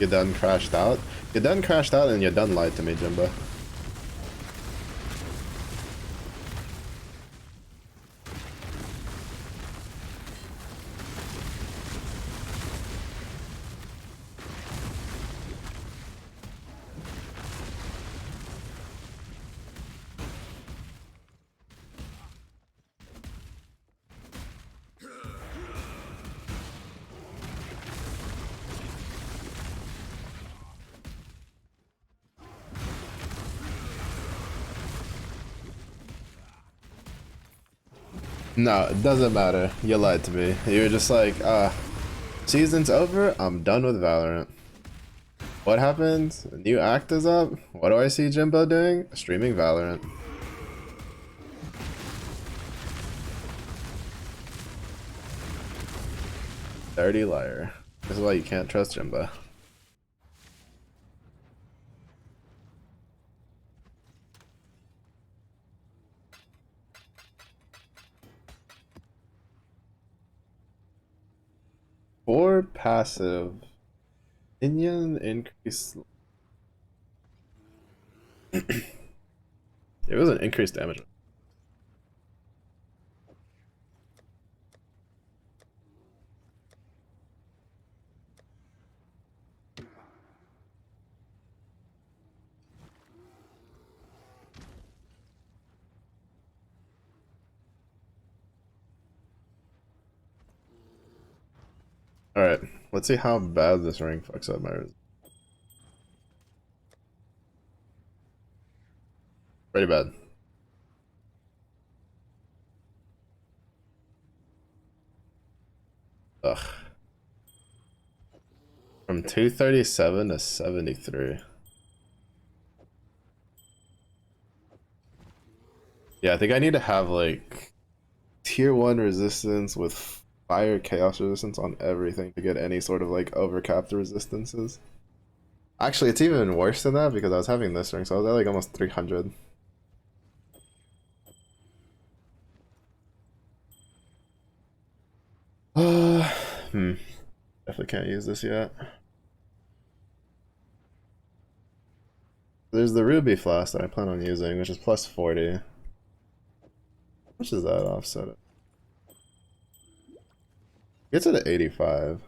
[SPEAKER 1] You done crashed out? You done crashed out and you done lied to me, Jimbo. No, it doesn't matter. You lied to me. You were just like, season's over, I'm done with Valorant. What happens? A new act is up? What do I see Jimbo doing? Streaming Valorant. Dirty liar. This is why you can't trust Jimbo. For passive, minion increase. It was an increased damage. Alright, let's see how bad this ring fucks up my resistance. Pretty bad. Ugh. From 237 to 73. Yeah, I think I need to have like tier 1 resistance with fire chaos resistance on everything to get any sort of like overcapped resistances. Actually, it's even worse than that because I was having this ring, so I was at like almost 300. Definitely can't use this yet. There's the ruby flask that I plan on using, which is plus 40. How much does that offset it? Gets it at 85.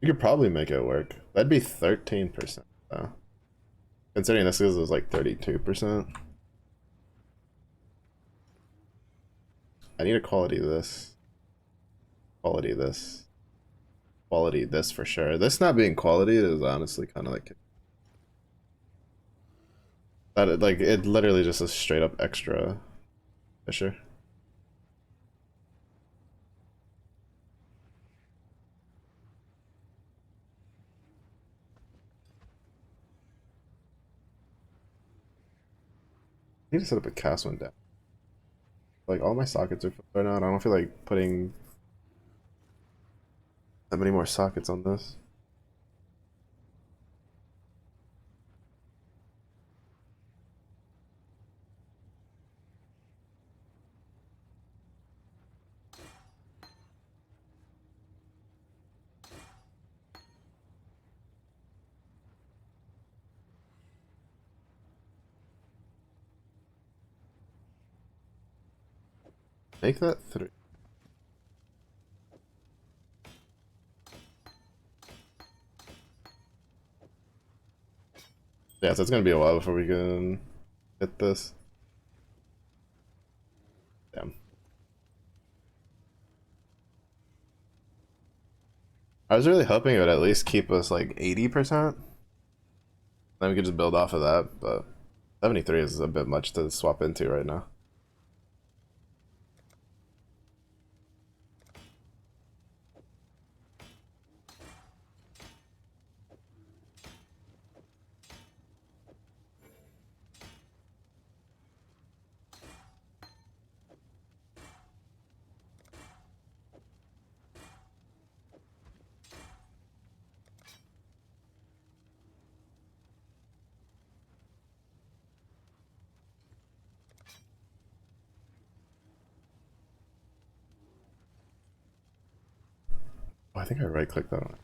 [SPEAKER 1] You could probably make it work. That'd be 13% though. Considering this is like 32%. I need a quality this. Quality this. Quality this for sure. This not being quality is honestly kind of like that. Like it literally just a straight up extra Fisher. I need to set up a cast one down. Like all my sockets are full right now, and I don't feel like putting that many more sockets on this. Make that 3. Yeah, so it's gonna be a while before we can hit this. Damn. I was really hoping it would at least keep us like 80%. Then we could just build off of that, but 73 is a bit much to swap into right now. Oh, I think I right clicked that on it.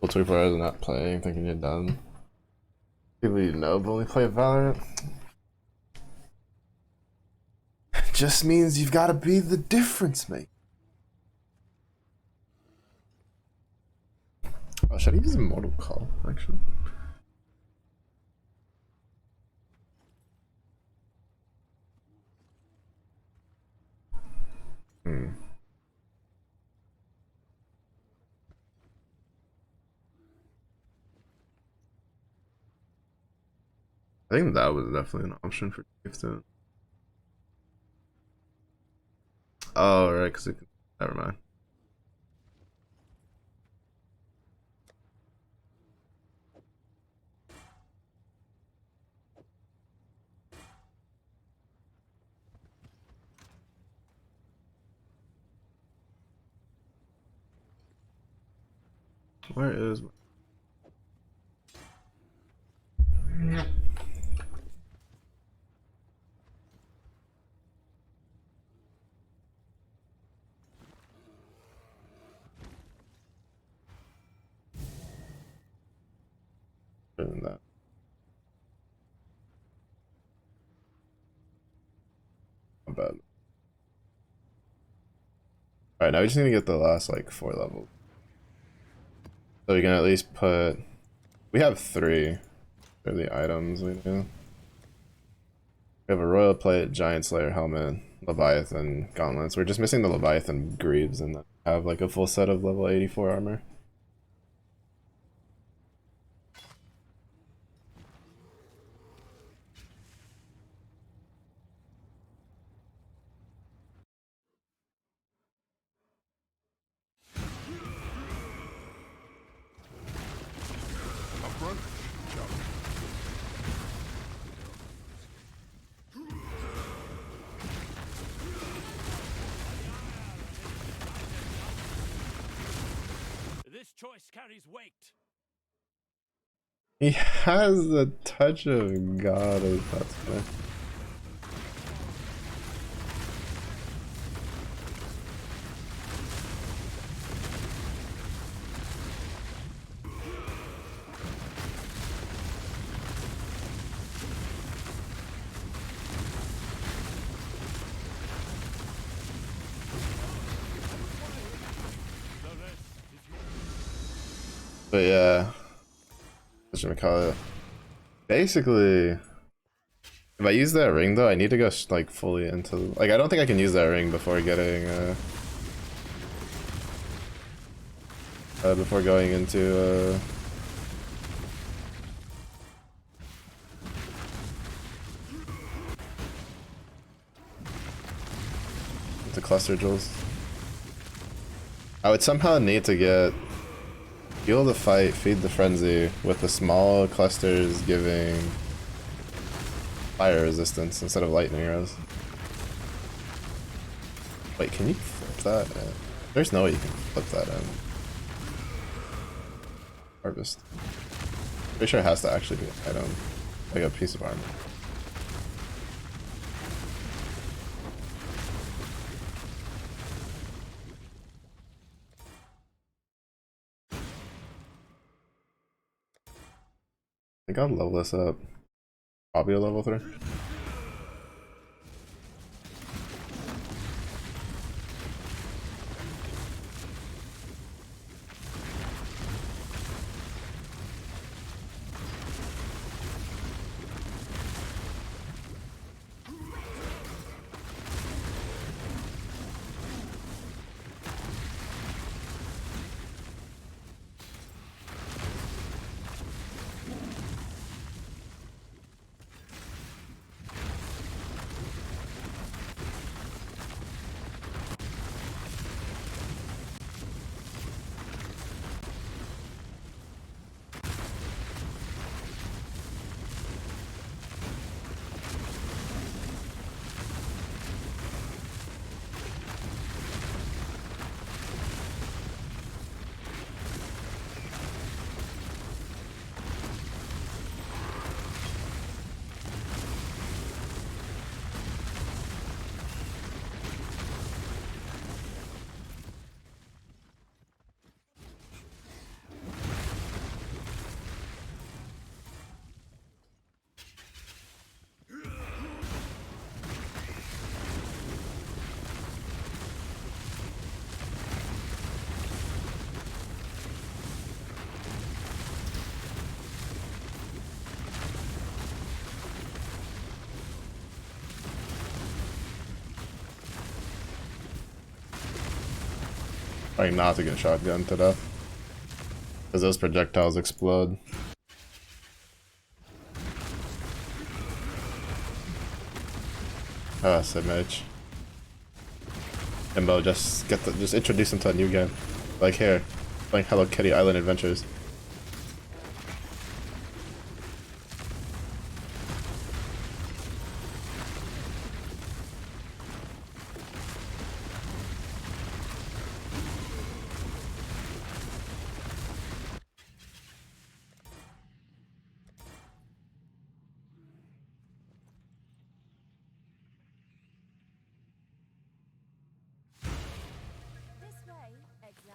[SPEAKER 1] Well, 24 hours of not playing, thinking you're done. People you know but only play Valorant. just means you've got to be the difference maker. Oh, should I use Immortal Call, actually? I think that was definitely an option for Gifton. Oh, right, because it can... Never mind. Where is... Than that. Not bad. Alright, now we just need to get the last like 4 levels. So we can at least put... We have 3. They're the items we do. We have a Royal Plate, Giant Slayer helmet, Leviathan gauntlets. We're just missing the Leviathan greaves and then have like a full set of level 84 armor.
[SPEAKER 8] This choice carries weight.
[SPEAKER 1] He has the touch of God as that's funny. But yeah, what should we call it? Basically, if I use that ring though, I need to go like fully into like I don't think I can use that ring before getting before going into cluster jewels. I would somehow need to get Fuel the Fight, Feed the Frenzy with the small clusters giving fire resistance instead of lightning arrows. Wait, can you flip that in? There's no way you can flip that in. Harvest. Pretty sure it has to actually be an item, like a piece of armor. I think I'll level this up. Probably a level 3. Trying not to get shotgun to death. Because those projectiles explode. Ah, Mage. Imbo, just introduce him to a new game. Like here, playing Hello Kitty Island Adventures.
[SPEAKER 6] This way, exile.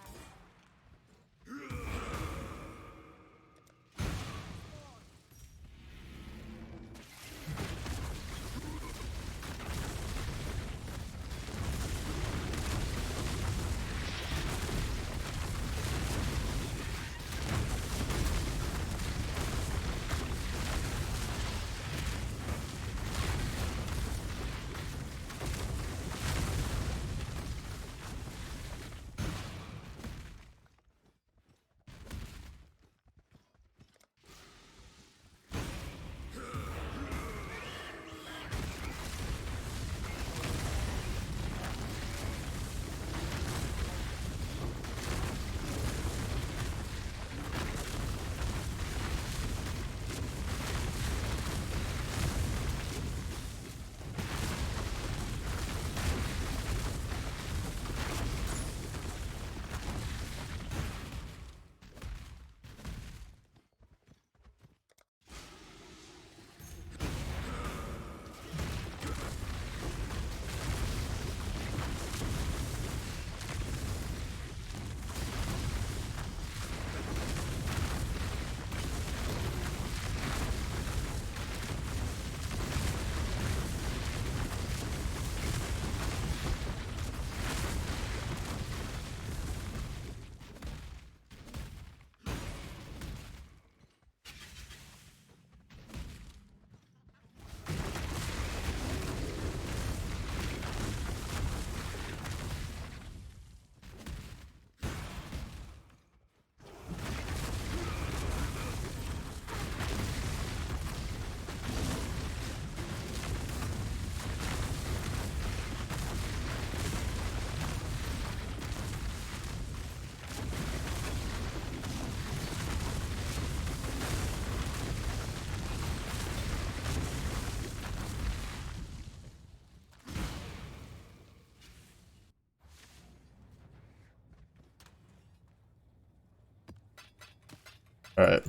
[SPEAKER 6] Alright.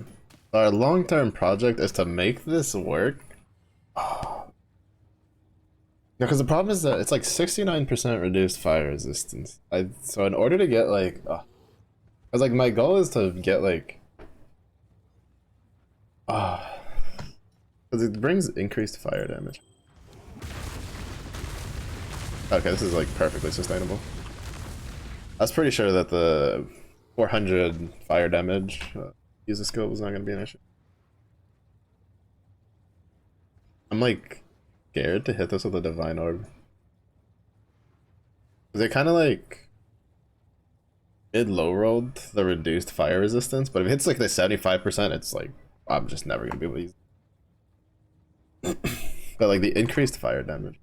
[SPEAKER 6] Our long-term project is to make this work. Yeah, because the problem is that it's like 69% reduced fire resistance. So in order to get like, cause like my goal is to get like, cause it brings increased fire damage. Okay, this is like perfectly sustainable. I was pretty sure that the 400 fire damage user skill was not going to be an issue. I'm like scared to hit this with a divine orb. They kind of like mid-low rolled the reduced fire resistance, but if it hits like the 75%, it's like I'm just never gonna be able to use it. But like the increased fire damage,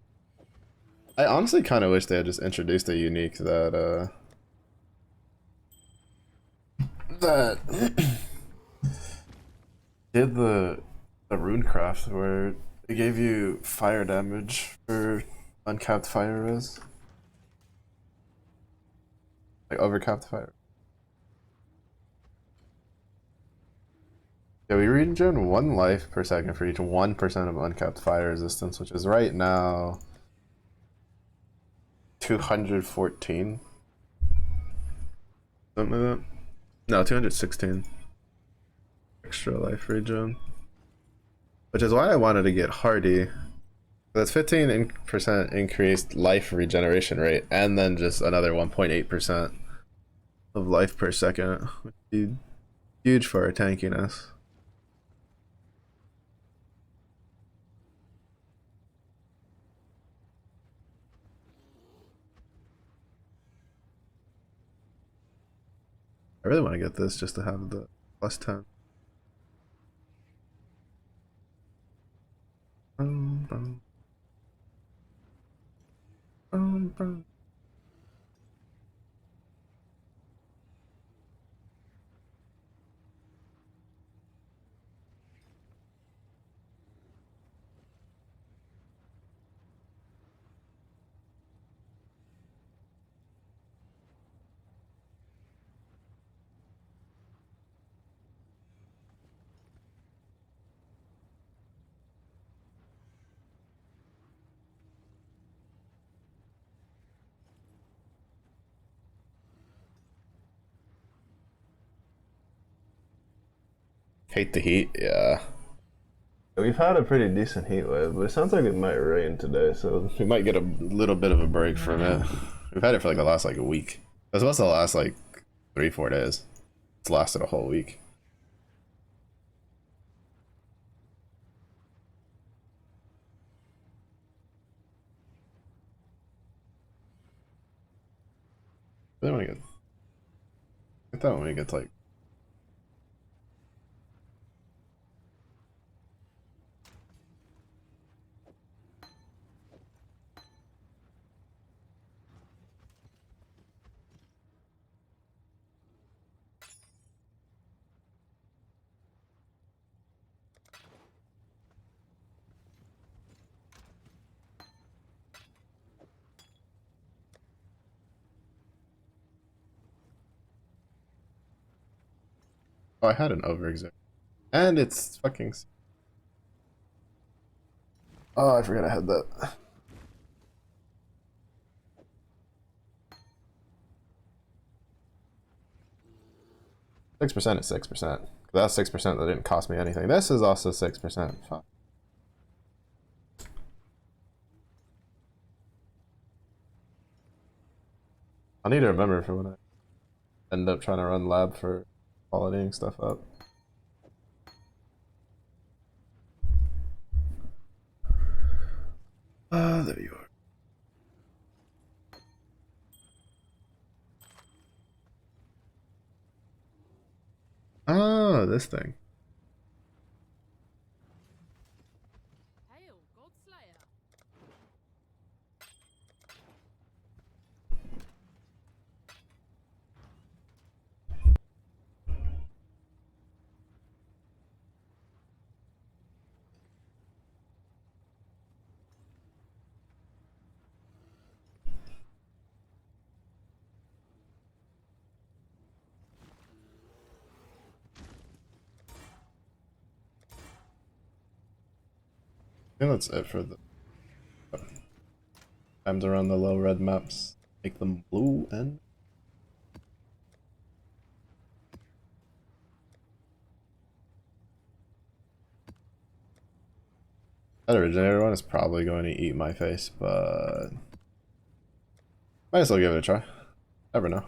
[SPEAKER 6] I honestly kind of wish they had just introduced a unique that that did the runecraft where it gave you fire damage for uncapped fire res, like overcapped fire. Yeah, we regen 1 life per second for each 1% of uncapped fire resistance, which is right now 214. Something like that. No, 216 extra life regen. Which is why I wanted to get Hardy. That's 15% increased life regeneration rate, and then just another 1.8% of life per second. Which is huge for our tankiness. I really want to get this just to have the +10. Bum, bum. Hate the heat, yeah. We've had a pretty decent heat wave, but it sounds like it might rain today, so we might get a little bit of a break from it. We've had it for like the last like a week. It was supposed to last like 3-4 days. It's lasted a whole week. Then when we get that when we get to like oh, I had an overexert. And it's fucking oh, I forgot I had that. 6% is 6%. That's 6% that didn't cost me anything. This is also 6%. Fuck. I need to remember for when I end up trying to run lab for qualitying stuff up. Ah, there you are. Oh, this thing.
[SPEAKER 7] Hail, Godslayer.
[SPEAKER 6] I think that's it for the times around the low red maps. Make them blue and that originator one is probably going to eat my face, but might as well give it a try. Never know.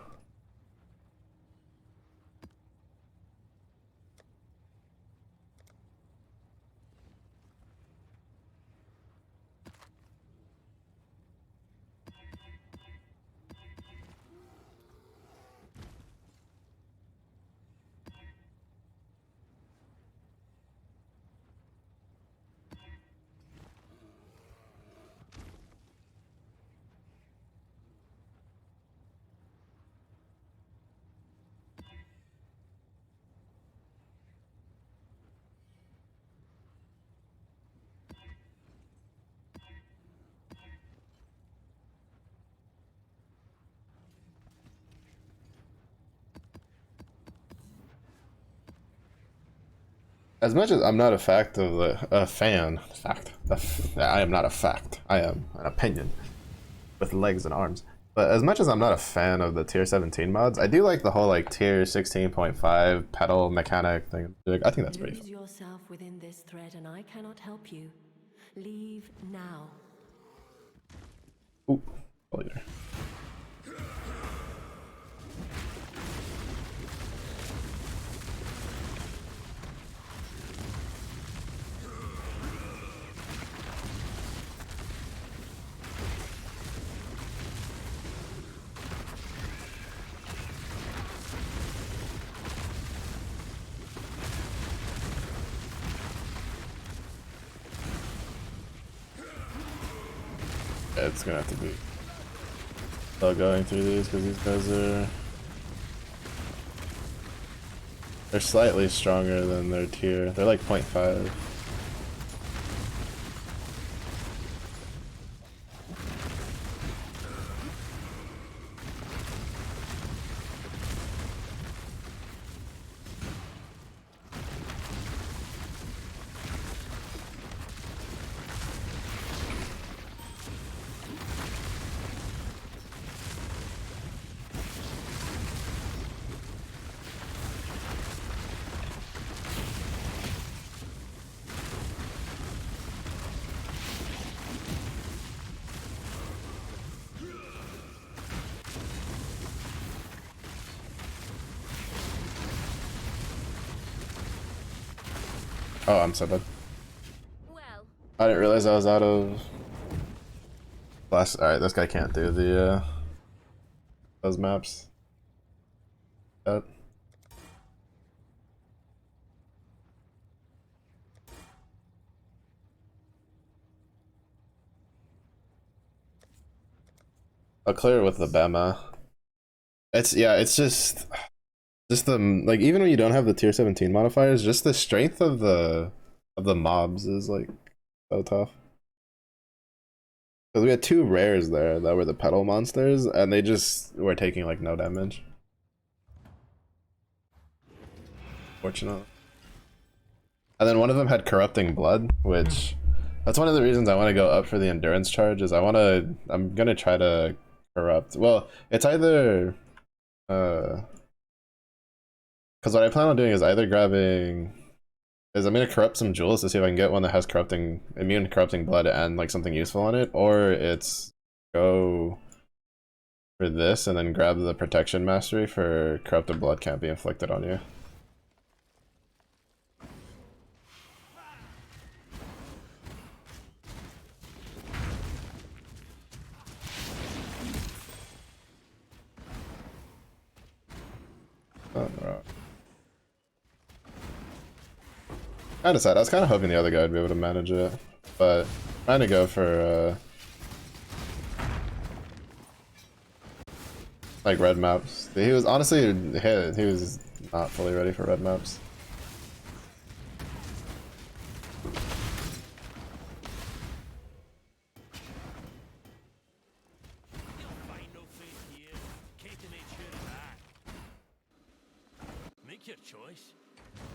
[SPEAKER 6] As much as I'm not a fact of a fan, I am not a fact. I am an opinion with legs and arms. But as much as I'm not a fan of the tier 17 mods, I do like the whole like tier 16.5 pedal mechanic thing. I think that's pretty fun.
[SPEAKER 9] Lose yourself within this thread, and I cannot help you. Leave now.
[SPEAKER 6] Ooh, leader.
[SPEAKER 1] It's gonna have to be still going through these because these guys are they're slightly stronger than their tier. They're like 0.5. Oh, I'm so dead.
[SPEAKER 7] Well,
[SPEAKER 1] I didn't realize I was out of last. All right, this guy can't do the those maps. That. I'll clear it with the Bema. It's yeah, it's just the like even when you don't have the tier 17 modifiers, just the strength of the mobs is like so tough. Because we had two rares there that were the pedal monsters, and they just were taking like no damage. Fortunately. And then one of them had corrupting blood, which that's one of the reasons I want to go up for the endurance charge. Is I'm gonna try to corrupt. Well, it's either because what I plan on doing is either grabbing is I'm gonna corrupt some jewels to see if I can get one that has corrupting immune to corrupting blood and like something useful on it, or it's go for this and then grab the protection mastery for corrupted blood can't be inflicted on you. Oh, no. Kinda sad. I was kinda hoping the other guy would be able to manage it, but trying to go for like red maps. He was honestly he was not fully ready for red maps.
[SPEAKER 8] Make your choice.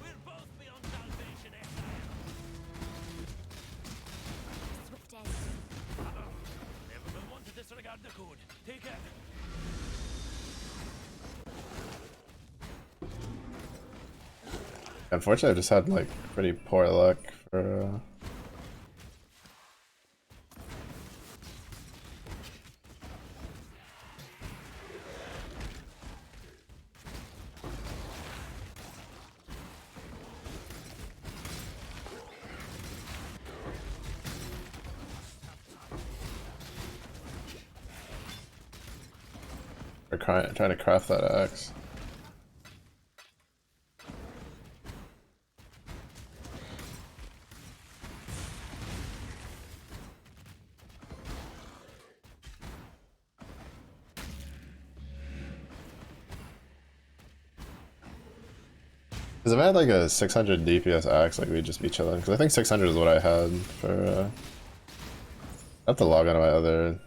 [SPEAKER 8] We're both beyond salvation, exile.
[SPEAKER 7] swift end.
[SPEAKER 8] Never been one to disregard the code. Take it.
[SPEAKER 1] Unfortunately, I've just had like pretty poor luck for trying to craft that axe. Because if I had like a 600 DPS axe, like we'd just be chilling. Because I think 600 is what I had for. I have to log on to my other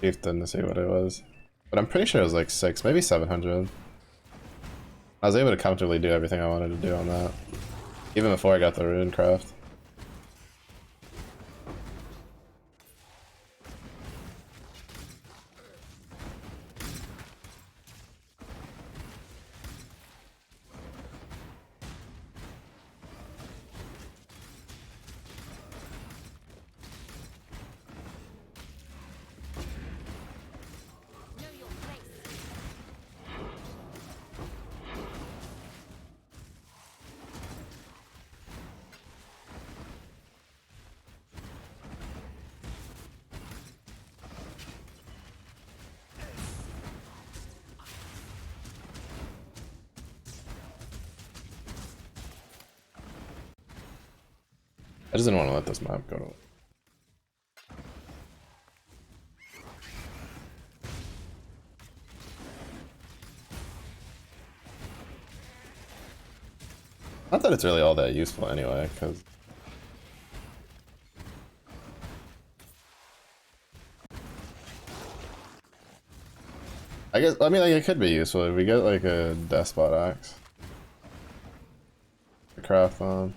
[SPEAKER 1] chieftain to see what it was, but I'm pretty sure it was like maybe 700. I was able to comfortably do everything I wanted to do on that, even before I got the rune craft.
[SPEAKER 7] Know your place.
[SPEAKER 1] I just didn't want to let this map go to. Not that it's really all that useful anyway, because I guess, I mean, like, it could be useful if we get like a Despot Axe to craft on.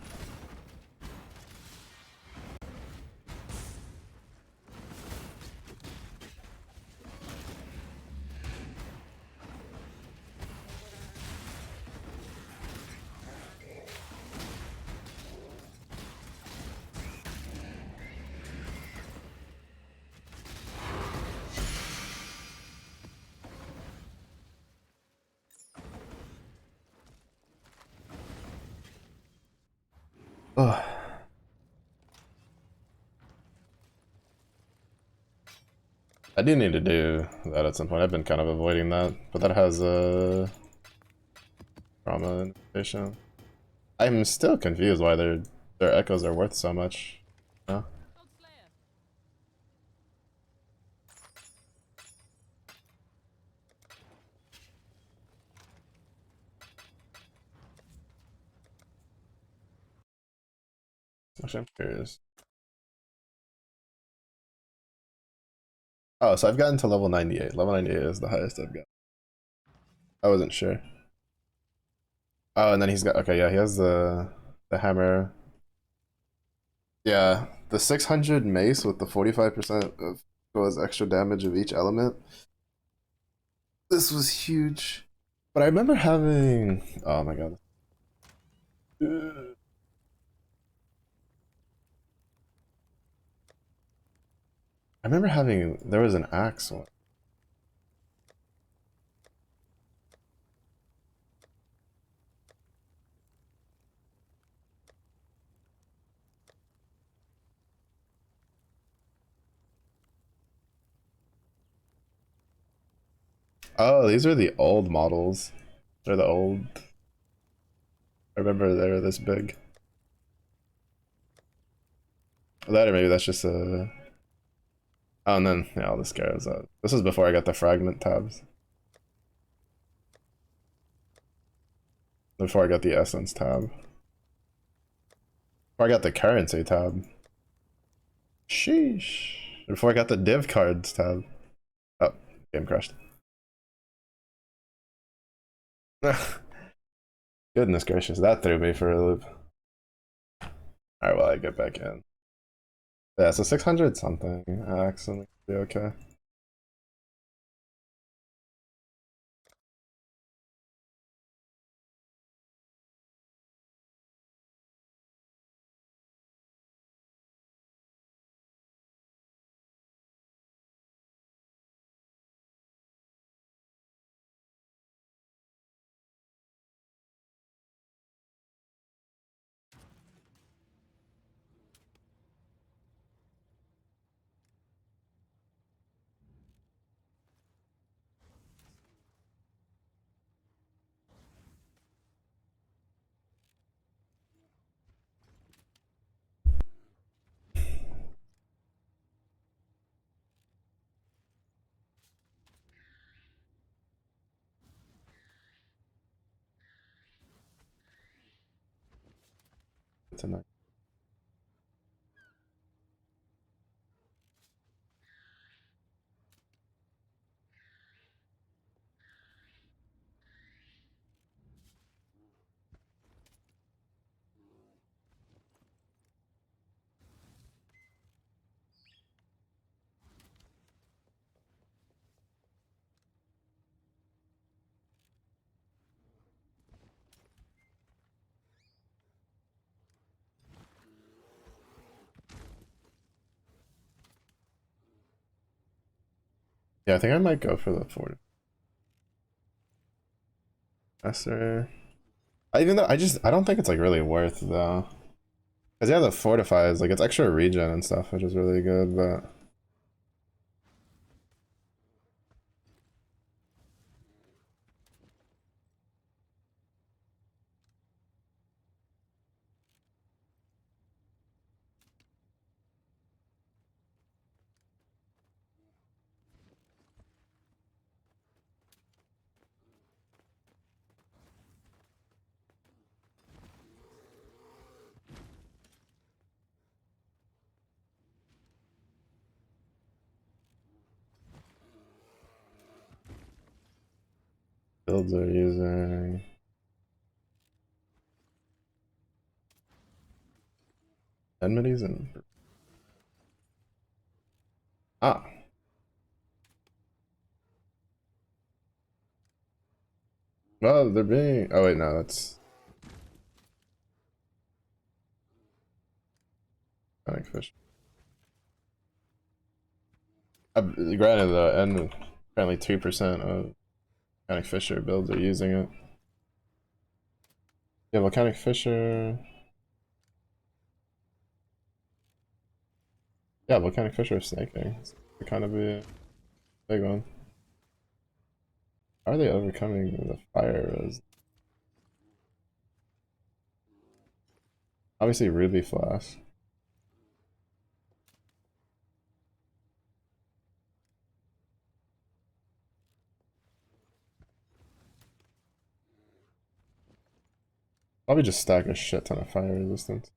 [SPEAKER 1] Ugh. I do need to do that at some point. I've been kind of avoiding that, but that has a trauma invitation. I'm still confused why their echoes are worth so much. No? Actually, I'm curious. Oh, so I've gotten to level 98. Level 98 is the highest I've got. I wasn't sure. Oh, and then he's got, okay, yeah, he has the hammer. Yeah, the 600 mace with the 45% of goes extra damage of each element. This was huge. But I remember having, oh my god. I remember having, there was an axe one. Oh, these are the old models. They're the old. I remember they were this big. That or maybe that's just a. Oh, and then yeah, all the scarabs. This was before I got the fragment tabs. Before I got the essence tab. Before I got the currency tab. Sheesh. Before I got the div cards tab. Oh, game crashed. Goodness gracious, that threw me for a loop. Alright, well, I get back in. Yeah, so 600 something. Accidentally be okay. Tonight. Yeah, I think I might go for the 40. Master. Even though I don't think it's like really worth though. Cause yeah, the fortifies, like it's extra regen and stuff, which is really good, but builds are using. Enmities and well, they're being. Oh wait, no, that's Panic Fish. Granted, though, and apparently 2% of Volcanic Fisher builds are using it. Yeah, Volcanic Fisher. Yeah, Volcanic Fisher is snaking. It's kind of a big one. How are they overcoming the fire? Obviously, Ruby Flask. Probably just stack a shit ton of fire resistance.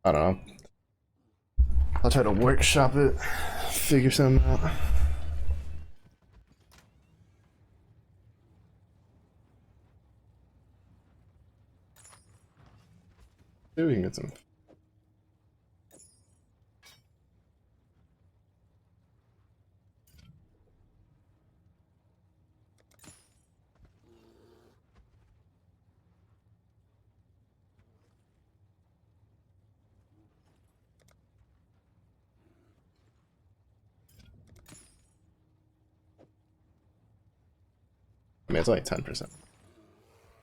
[SPEAKER 1] I don't know. I'll try to workshop it, figure something out. Maybe we can get some. I mean, it's only 10%.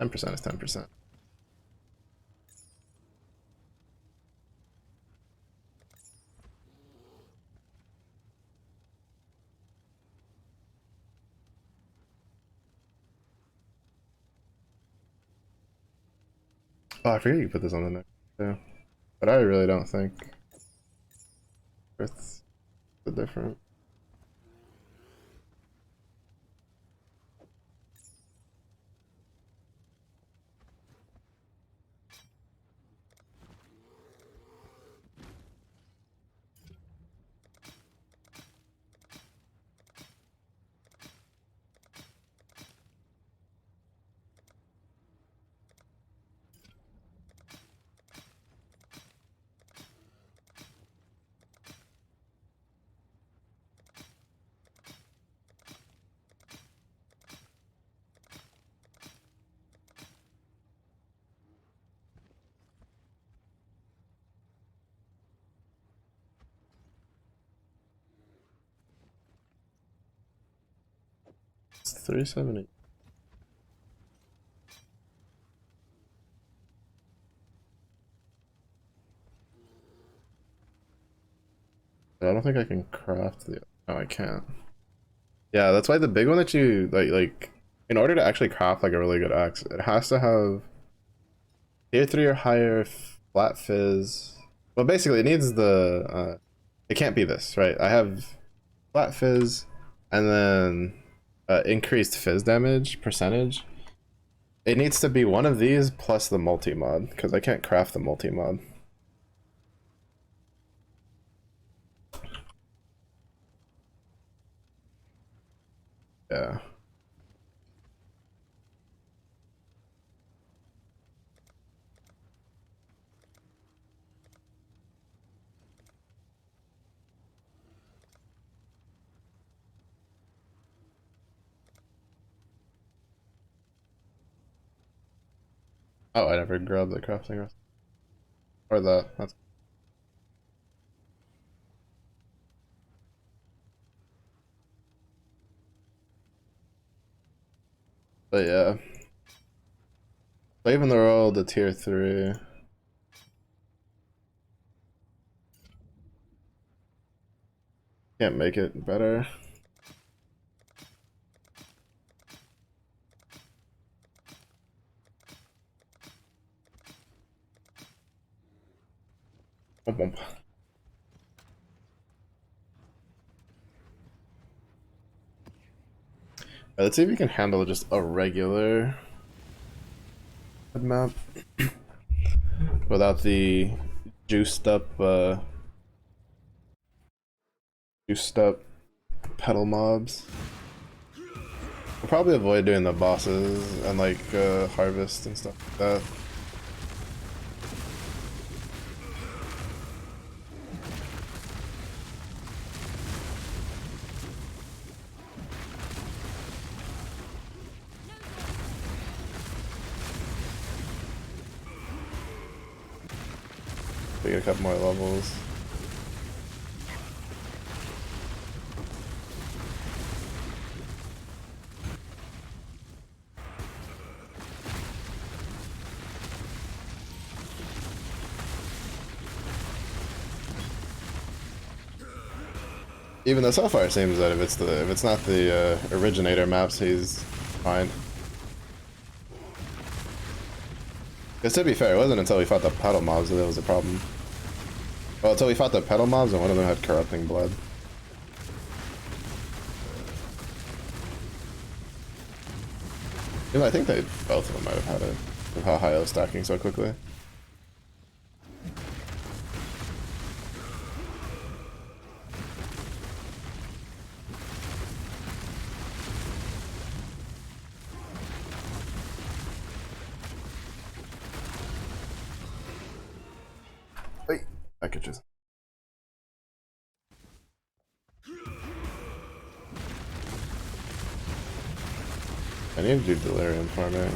[SPEAKER 1] 10% is 10%. Oh, I forget you put this on the neck too. But I really don't think Earth's the different. It's 370. I don't think I can craft the. Oh, I can't. Yeah, that's why the big one that you like in order to actually craft like a really good axe, it has to have tier 3 or higher flat fizz. Well, basically, it needs the. It can't be this, right? I have flat fizz, and then increased fizz damage percentage. It needs to be one of these plus the multi mod because I can't craft the multi mod. Yeah. Oh, I never grabbed the crafting recipe. Or that. That's. But yeah. Even the roll the tier 3. Can't make it better. Bump, bump. Let's see if we can handle just a regular map without the juiced up pedal mobs. We'll probably avoid doing the bosses and like harvest and stuff like that. We get a couple more levels. Even though so far it seems that if it's not the originator maps, he's fine. Because to be fair, it wasn't until we fought the pedal mobs that there was a problem. Well, until we fought the pedal mobs and one of them had corrupting blood. You know, I think both of them might have had it, with how high I was stacking so quickly. Wait, packages. I need to do delirium farming.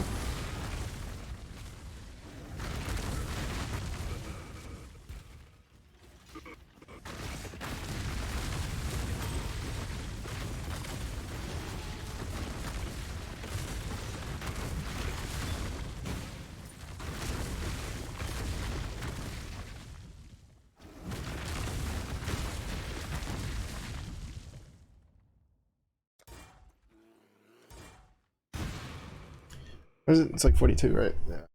[SPEAKER 1] Where is it? It's like 42, right? Yeah.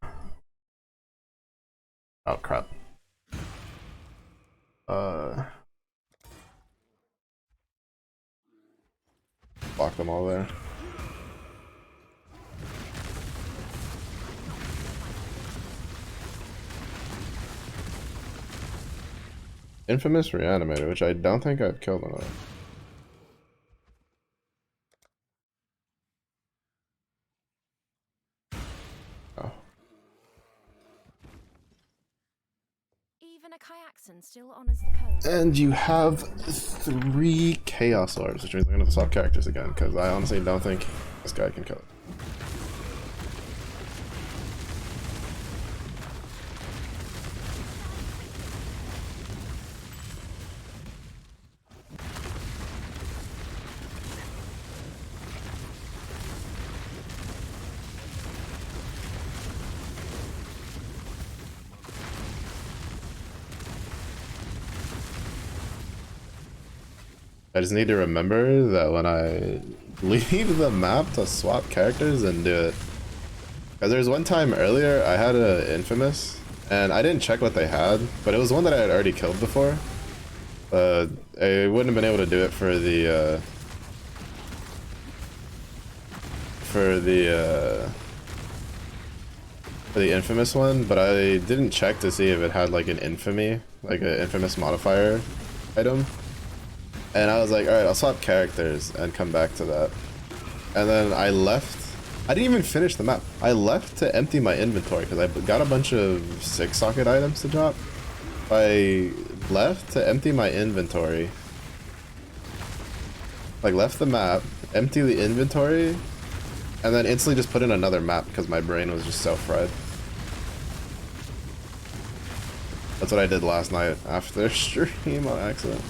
[SPEAKER 1] Oh crap. Block them all there. Infamous Reanimator, which I don't think I've killed another. Oh.
[SPEAKER 7] Even a Kyaxon still honors the code.
[SPEAKER 1] And you have 3 Chaos Orbs, which means I'm gonna have to swap characters again, because I honestly don't think this guy can kill it. I just need to remember that when I leave the map to swap characters and do it. Because there was one time earlier I had an Infamous and I didn't check what they had, but it was one that I had already killed before. I wouldn't have been able to do it for the Infamous one, but I didn't check to see if it had like an infamy, like an Infamous modifier item. And I was like, alright, I'll swap characters and come back to that. And then I left. I didn't even finish the map. I left to empty my inventory because I got a bunch of 6-socket items to drop. I left to empty my inventory. Like, left the map, empty the inventory, and then instantly just put in another map because my brain was just so fried. That's what I did last night after stream on accident.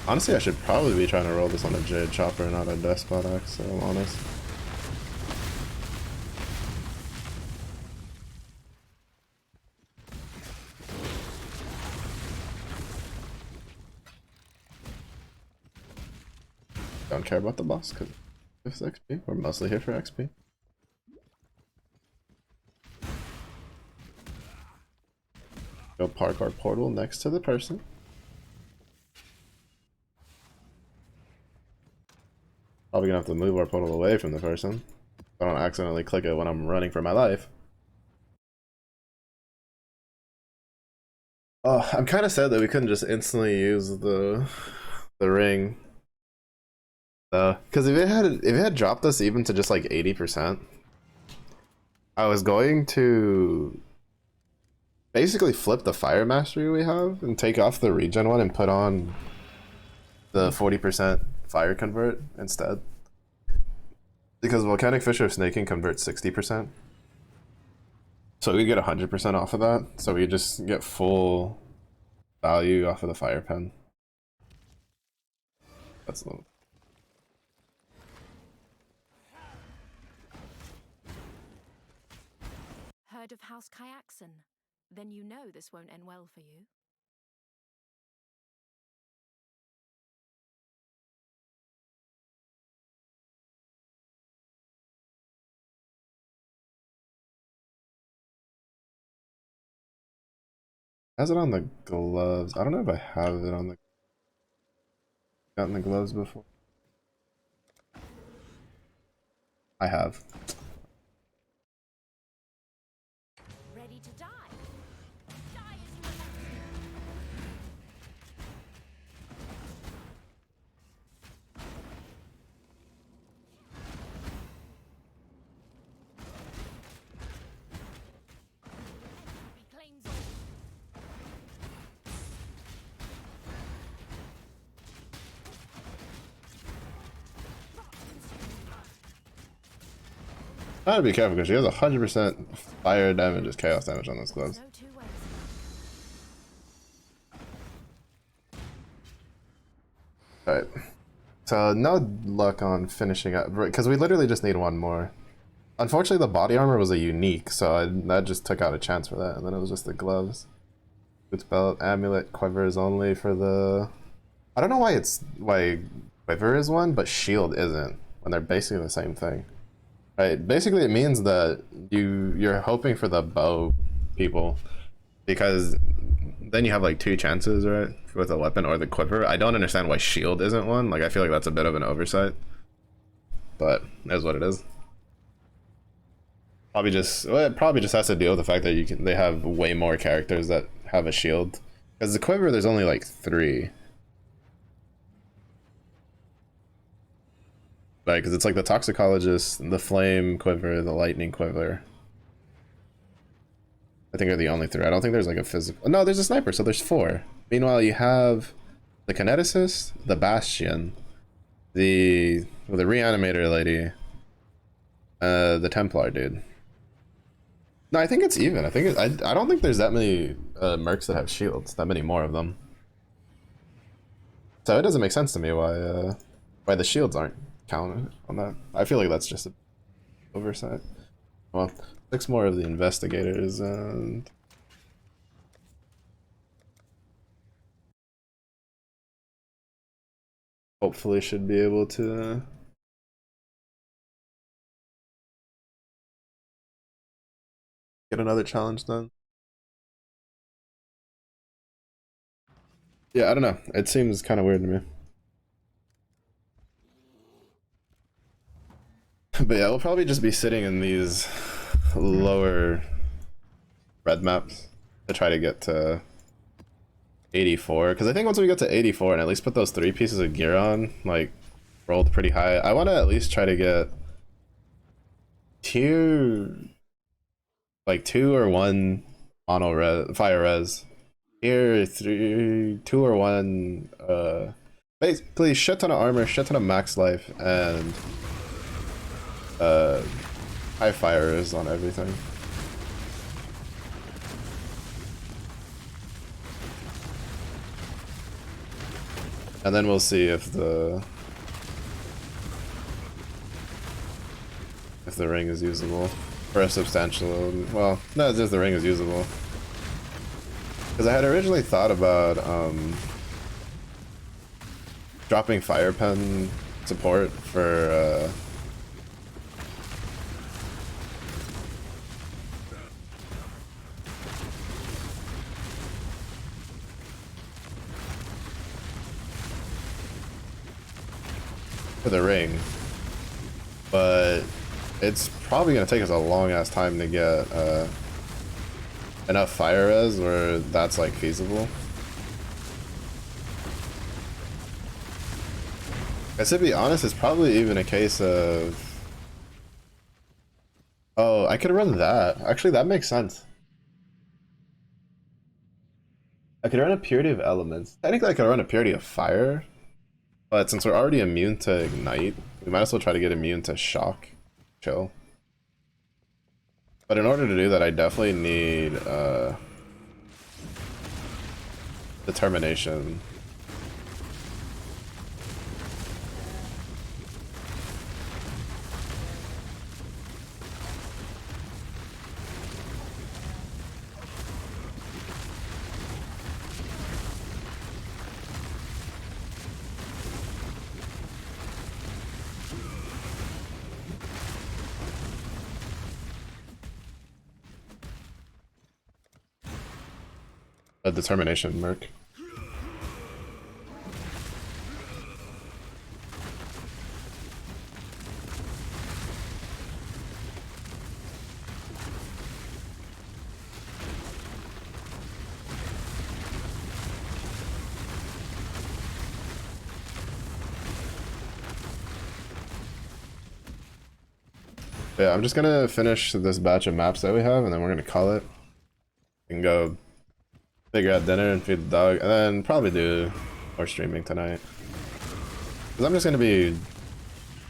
[SPEAKER 1] Honestly, I should probably be trying to roll this on a Jade Chopper, not a Despot Axe, so I'm honest. Don't care about the boss because it's XP. We're mostly here for XP. Go park our portal next to the person. Probably gonna have to move our portal away from the person. I don't accidentally click it when I'm running for my life. Oh, I'm kind of sad that we couldn't just instantly use the ring. Because if it had dropped us even to just like 80%, I was going to basically flip the fire mastery we have and take off the regen one and put on the 40% fire convert instead. Because volcanic fissure of snaking converts 60%. So we get 100% off of that. So we just get full value off of the fire pen. That's a little.
[SPEAKER 7] Heard of House Kyaxon? Then you know this won't end well for you.
[SPEAKER 1] Has it on the gloves? I don't know if I have it on the. Gotten the gloves before. I have.
[SPEAKER 7] Ready to die? Die as you claims all.
[SPEAKER 1] I gotta be careful because she has 100% fire damage as chaos damage on those gloves.
[SPEAKER 7] No two ways.
[SPEAKER 1] Alright. So no luck on finishing up because we literally just need one more. Unfortunately, the body armor was a unique, so that just took out a chance for that, and then it was just the gloves. Boots, belt, amulet, quiver is only for the. I don't know why quiver is one, but shield isn't, when they're basically the same thing. Right? Basically, it means that you're hoping for the bow people, because then you have like 2 chances, right, with a weapon or the quiver. I don't understand why shield isn't one. Like, I feel like that's a bit of an oversight, but that's what it is. It probably just has to deal with the fact that they have way more characters that have a shield. Because the quiver, there's only like 3. Like, because it's like the toxicologist, the flame quiver, the lightning quiver. I think are the only 3. I don't think there's like a physical. No, there's a sniper, so there's 4. Meanwhile, you have the kineticist, the bastion, the reanimator lady, the Templar dude. No, I think it's even. I don't think there's that many mercs that have shields. That many more of them. So it doesn't make sense to me why the shields aren't counted on that. I feel like that's just an oversight. Well, 6 more of the investigators and. Hopefully should be able to. Get another challenge done. Yeah, I don't know. It seems kind of weird to me. But yeah, we'll probably just be sitting in these lower red maps to try to get to 84. Because I think once we get to 84 and at least put those 3 pieces of gear on, like, rolled pretty high, I want to at least try to get like 2 or 1 mono res, fire res. Here, 2 or 1, basically shit ton of armor, shit ton of max life, and high fire is on everything. And then we'll see if the ring is usable for a substantial, well, no, it's just the ring is usable. Because I had originally thought about dropping fire pen support for the ring, but it's probably gonna take us a long ass time to get enough fire res where that's like feasible. Guess to be honest, it's probably even a case of, oh, I could run that. Actually, that makes sense. I could run a purity of elements. Technically, I could run a purity of fire, but since we're already immune to ignite, we might as well try to get immune to shock. Chill. But in order to do that, I definitely need determination. A determination, Merc. Yeah, I'm just gonna finish this batch of maps that we have, and then we're gonna call it. And go figure out dinner and feed the dog, and then probably do more streaming tonight. Because I'm just gonna be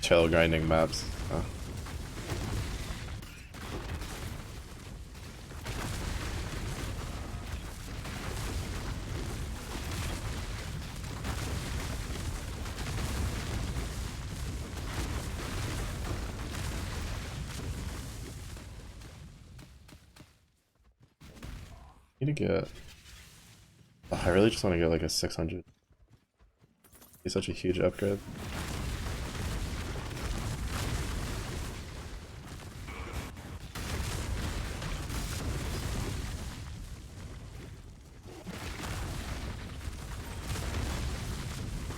[SPEAKER 1] chill grinding maps. So. Need to get. Oh, I really just want to get like a 600. It's such a huge upgrade.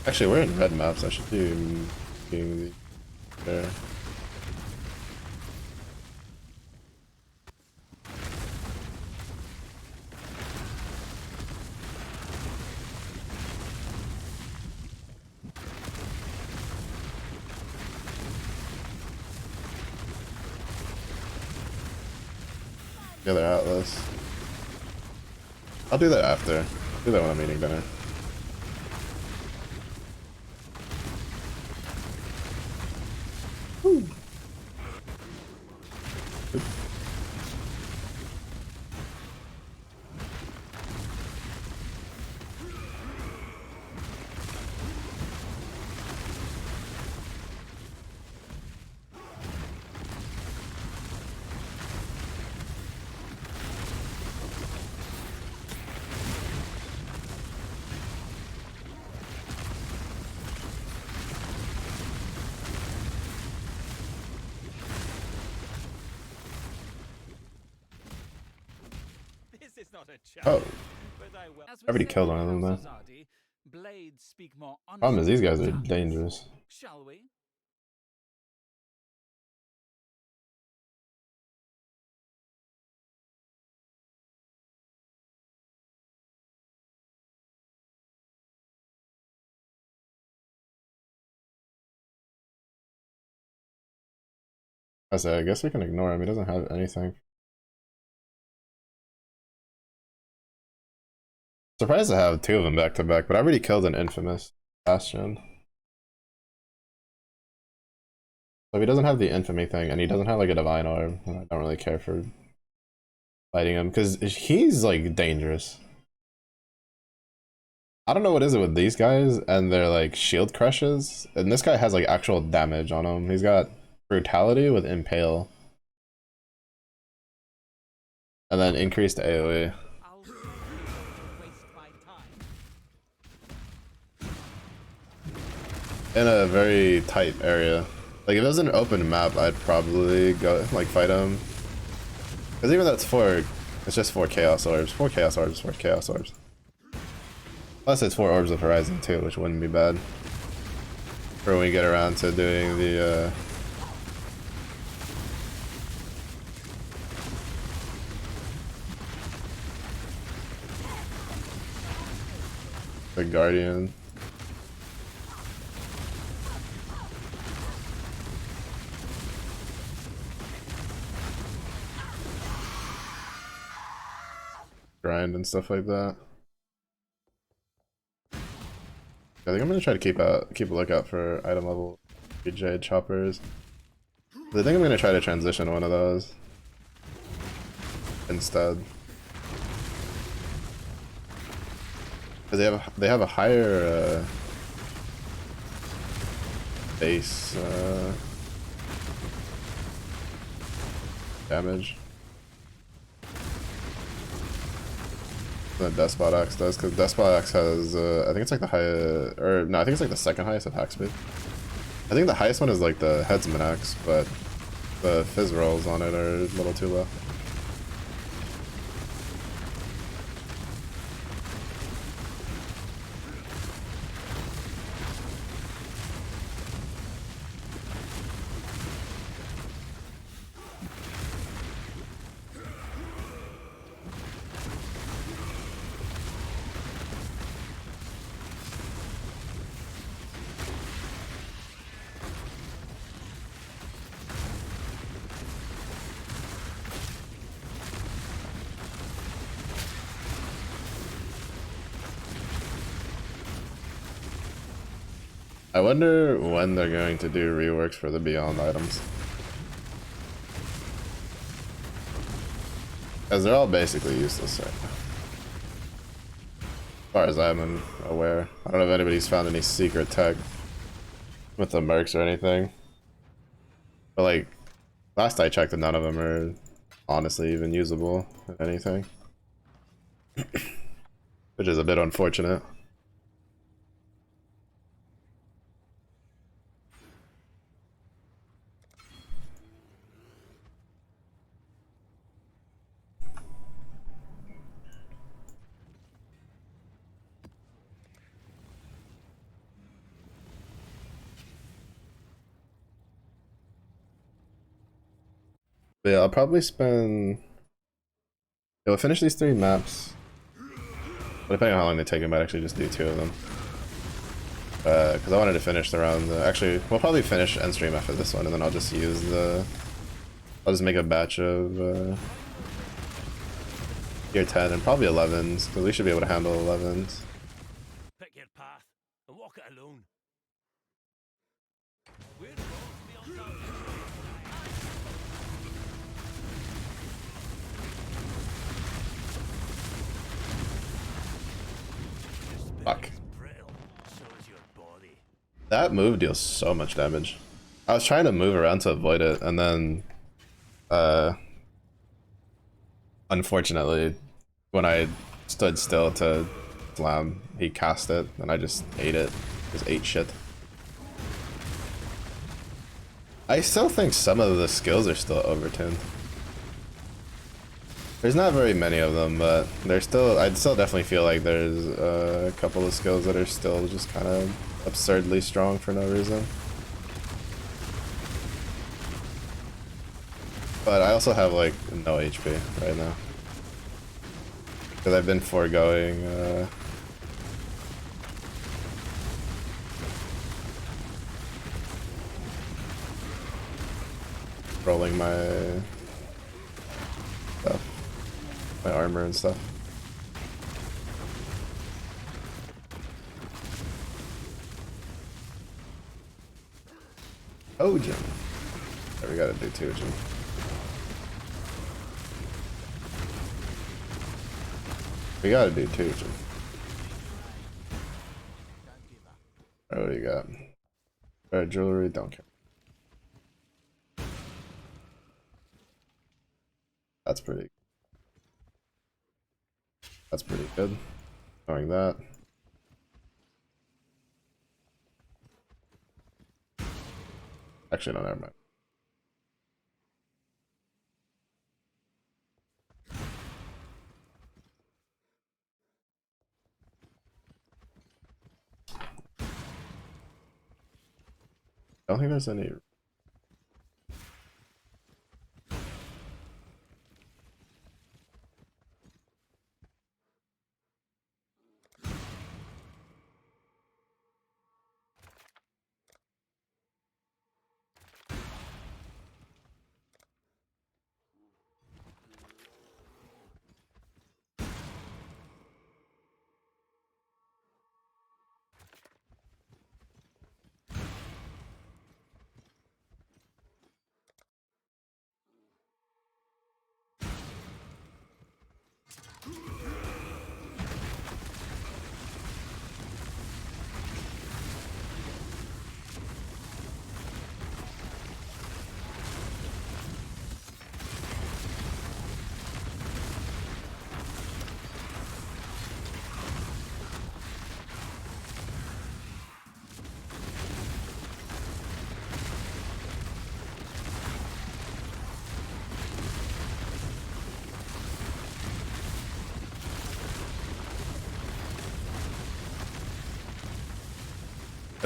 [SPEAKER 1] Actually, we're in red maps. I should be being there. The other Atlas. I'll do that after. I'll do that when I'm eating dinner. Woo. Oh, I already killed one of them though. Problem is these guys are dangerous.
[SPEAKER 2] Shall we?
[SPEAKER 1] I say, I guess we can ignore him. He doesn't have anything. Surprised to have two of them back to back, but I already killed an infamous Bastion. So if he doesn't have the infamy thing, and he doesn't have like a divine orb, I don't really care for fighting him because he's like dangerous. I don't know what is it with these guys and their like shield crushes. And this guy has like actual damage on him. He's got brutality with impale. And then increased AoE.
[SPEAKER 2] I'll waste my time.
[SPEAKER 1] In a very tight area. Like if it was an open map, I'd probably go like fight him. Because even though it's just 4 chaos orbs. 4 chaos orbs, 4 chaos orbs. Plus it's 4 orbs of horizon too, which wouldn't be bad. For when we get around to doing the Guardian. Grind and stuff like that. I think I'm gonna try to keep a lookout for item level jade choppers. I think I'm gonna try to transition one of those instead. Because they have a higher base damage than Despot Axe does, because Despot Axe has I think it's like the highest, or no, I think it's like the second highest attack speed. I think the highest one is like the Headsman Axe, but the fizz rolls on it are a little too low. I wonder when they're going to do reworks for the Beyond items. Because they're all basically useless right now. As far as I'm aware. I don't know if anybody's found any secret tech with the mercs or anything. But like, last I checked, none of them are honestly even usable in anything. Which is a bit unfortunate. But yeah, I'll probably spend... I'll finish these 3 maps. But depending on how long they take, I might actually just do 2 of them. Because I wanted to finish the round. Actually, we'll probably finish end stream after this one, and then I'll just use the... I'll just make a batch of tier 10 and probably 11s, because we should be able to handle 11s.
[SPEAKER 8] Pick your path and walk it alone.
[SPEAKER 1] Fuck. That move deals so much damage. I was trying to move around to avoid it, and then unfortunately, when I stood still to slam, he cast it, and I just ate it. Just ate shit. I still think some of the skills are still overtuned. There's not very many of them, but there's still, I'd still definitely feel like there's a couple of skills that are still just kind of absurdly strong for no reason. But I also have like no HP right now. Because I've been foregoing rolling my stuff. My armor and stuff. Oh, Jim. Yeah, we gotta do 2, Jim. We gotta do 2, Jim.
[SPEAKER 6] What do you got? Alright, jewelry, don't care. That's pretty good. Knowing that. Actually, no, never mind. I don't think there's any.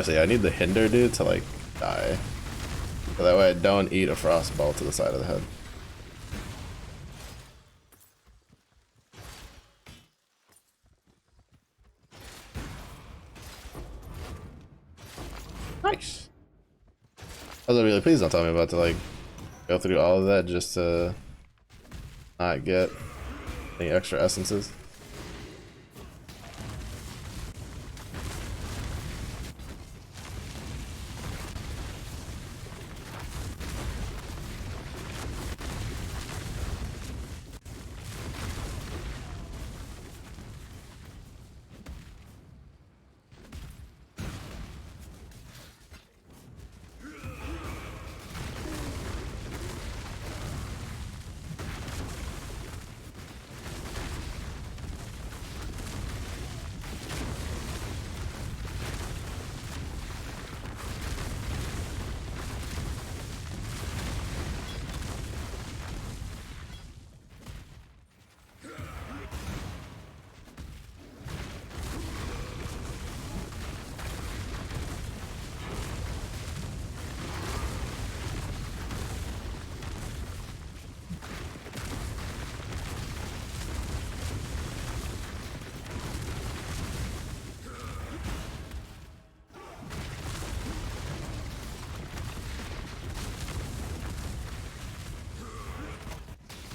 [SPEAKER 6] I need the hinder dude to like die. So that way I don't eat a frost ball to the side of the head. Nice. I was really pleased. Don't tell me about to like go through all of that just to not get any extra essences.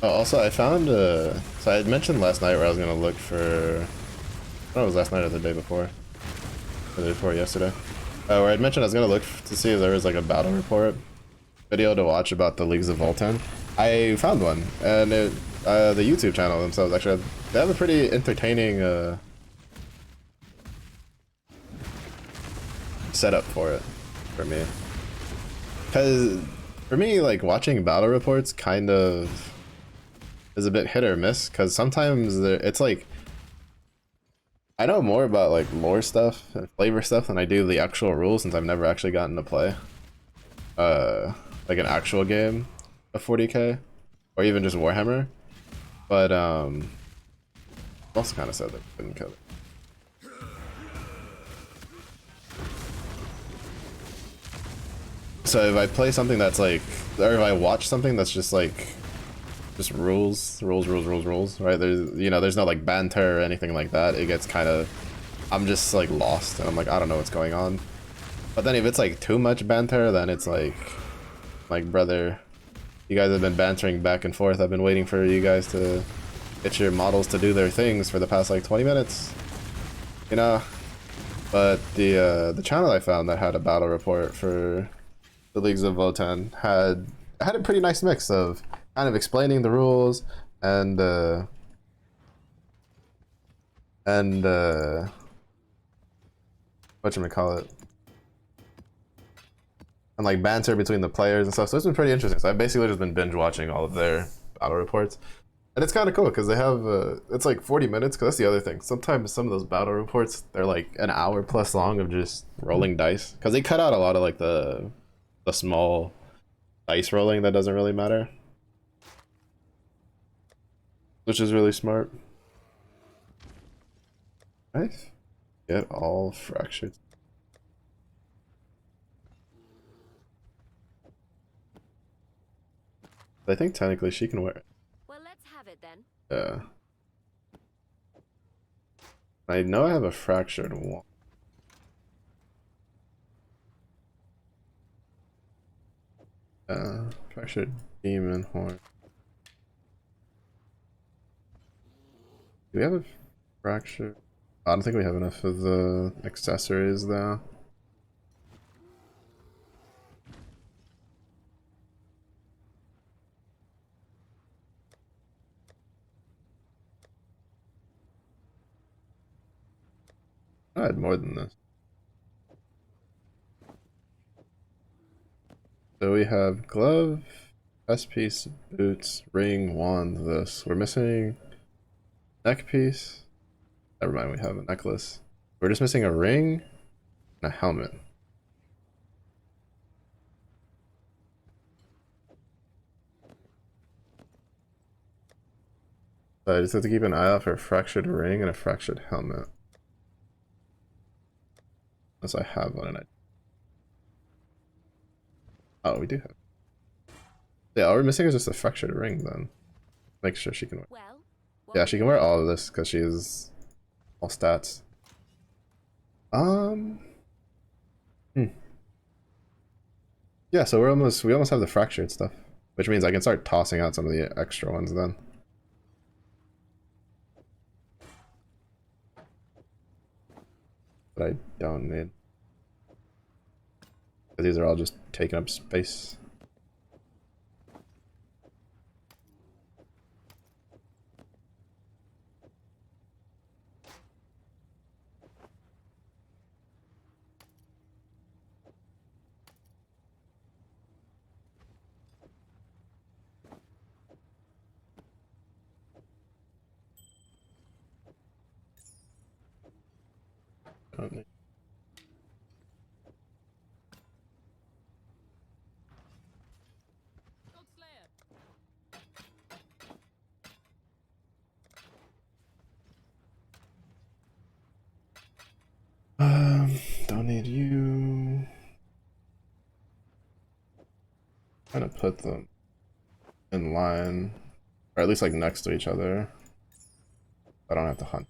[SPEAKER 6] Oh, also, I found, so I had mentioned last night where I was going to look for, I don't know if it was last night or the day before, or the day before yesterday, where I'd mentioned I was going to look to see if there was like a battle report video to watch about the Leagues of Voltan. I found one, and it, the YouTube channel themselves, actually, they have a pretty entertaining, setup for it, for me. Because, for me, like, watching battle reports kind of is a bit hit or miss, because sometimes it's like I know more about like lore stuff and flavor stuff than I do the actual rules, since I've never actually gotten to play like an actual game of 40k or even just Warhammer. But also kind of sad that we couldn't kill it. So if I play something that's like, or if I watch something that's just like just rules, right? There's, you know, there's no like banter or anything like that. It gets kind of, I'm just like lost and I'm like, I don't know what's going on. But then if it's like too much banter, then it's like brother, you guys have been bantering back and forth. I've been waiting for you guys to get your models to do their things for the past like 20 minutes, you know? But the channel I found that had a battle report for the Leagues of Votan had a pretty nice mix of kind of explaining the rules and whatchamacallit, and like banter between the players and stuff. So it's been pretty interesting. So I've basically just been binge watching all of their battle reports, and it's kind of cool because they have it's like 40 minutes. Because that's the other thing. Sometimes some of those battle reports they're like an hour plus long of just rolling dice because they cut out a lot of like the small dice rolling that doesn't really matter, which is really smart. Nice. Get all fractured. I think technically she can wear it.
[SPEAKER 7] Well, let's have it then.
[SPEAKER 6] Yeah. I know I have a fractured one. Fractured demon horn. Do we have a fracture? I don't think we have enough of the accessories though. I had more than this. So we have glove, chest piece, boots, ring, wand, this. We're missing neck piece. Never mind, we have a necklace. We're just missing a ring and a helmet. So I just have to keep an eye out for a fractured ring and a fractured helmet. Unless I have one and I... Oh, we do have... Yeah, all we're missing is just a fractured ring then. Make sure she can wear...
[SPEAKER 7] Well,
[SPEAKER 6] Yeah, she can wear all of this because she's all stats. Yeah, so we almost have the fractured stuff, which means I can start tossing out some of the extra ones then. But I don't need. These are all just taking up space. Don't need. Don't need you. I'm gonna put them in line, or at least like next to each other. I don't have to hunt.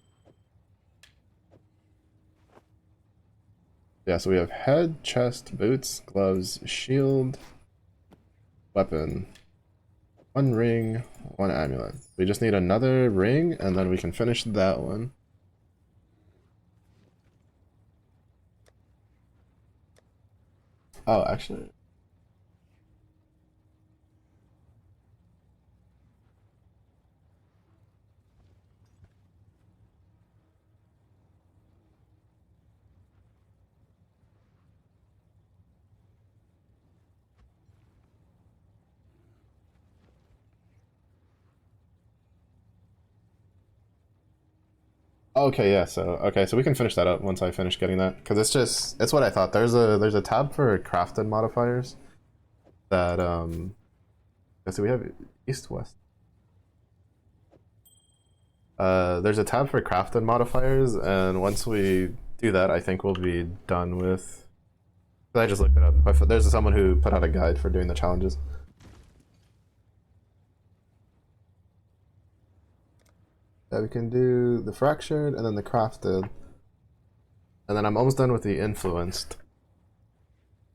[SPEAKER 6] Yeah, so we have head, chest, boots, gloves, shield, weapon, one ring, one amulet. We just need another ring, and then we can finish that one. Oh, actually. Okay, yeah, so we can finish that up once I finish getting that. Because it's what I thought. There's a tab for crafted modifiers that so we have east west. There's a tab for crafted modifiers, and once we do that, I think we'll be done with. I just looked it up. There's someone who put out a guide for doing the challenges. Yeah, we can do the fractured and then the crafted. And then I'm almost done with the influenced.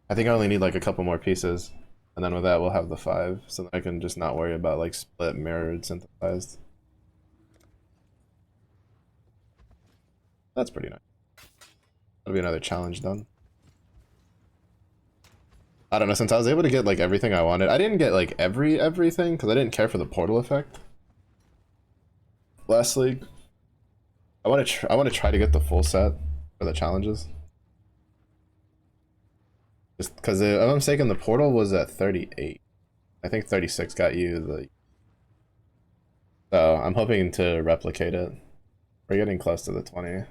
[SPEAKER 6] I think I only need like a couple more pieces. And then with that, we'll have the 5. So that I can just not worry about like split, mirrored, synthesized. That's pretty nice. That'll be another challenge done. I don't know, since I was able to get like everything I wanted. I didn't get like everything because I didn't care for the portal effect. Last league, I want to try to get the full set for the challenges. Just because if I'm mistaken, the portal was at 38. I think 36 got you the. So I'm hoping to replicate it. We're getting close to the 20.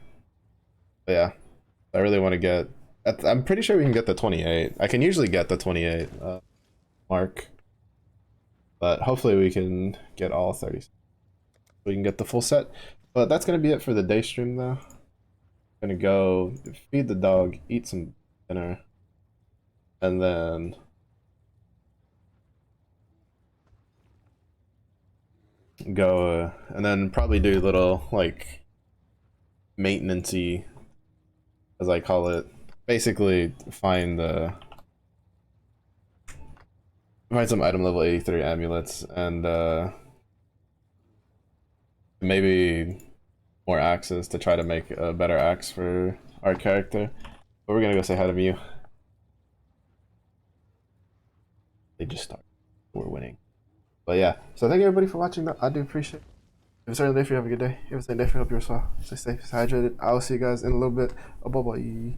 [SPEAKER 6] But yeah, I really want to get. I'm pretty sure we can get the 28. I can usually get the 28 mark, but hopefully we can get all 30. We can get the full set. But that's gonna be it for the day stream, though. I'm gonna go feed the dog, eat some dinner, and then go and then probably do little like maintenance-y, as I call it. Basically find some item level 83 amulets and maybe more axes to try to make a better axe for our character. But we're gonna go say hi to Mew. They just started. We're winning. But yeah, so thank you everybody for watching. I do appreciate it. If it's early day for you, have a good day. If it's late day for you, hope you're well. Stay safe, stay hydrated. I will see you guys in a little bit. Oh, bye bye.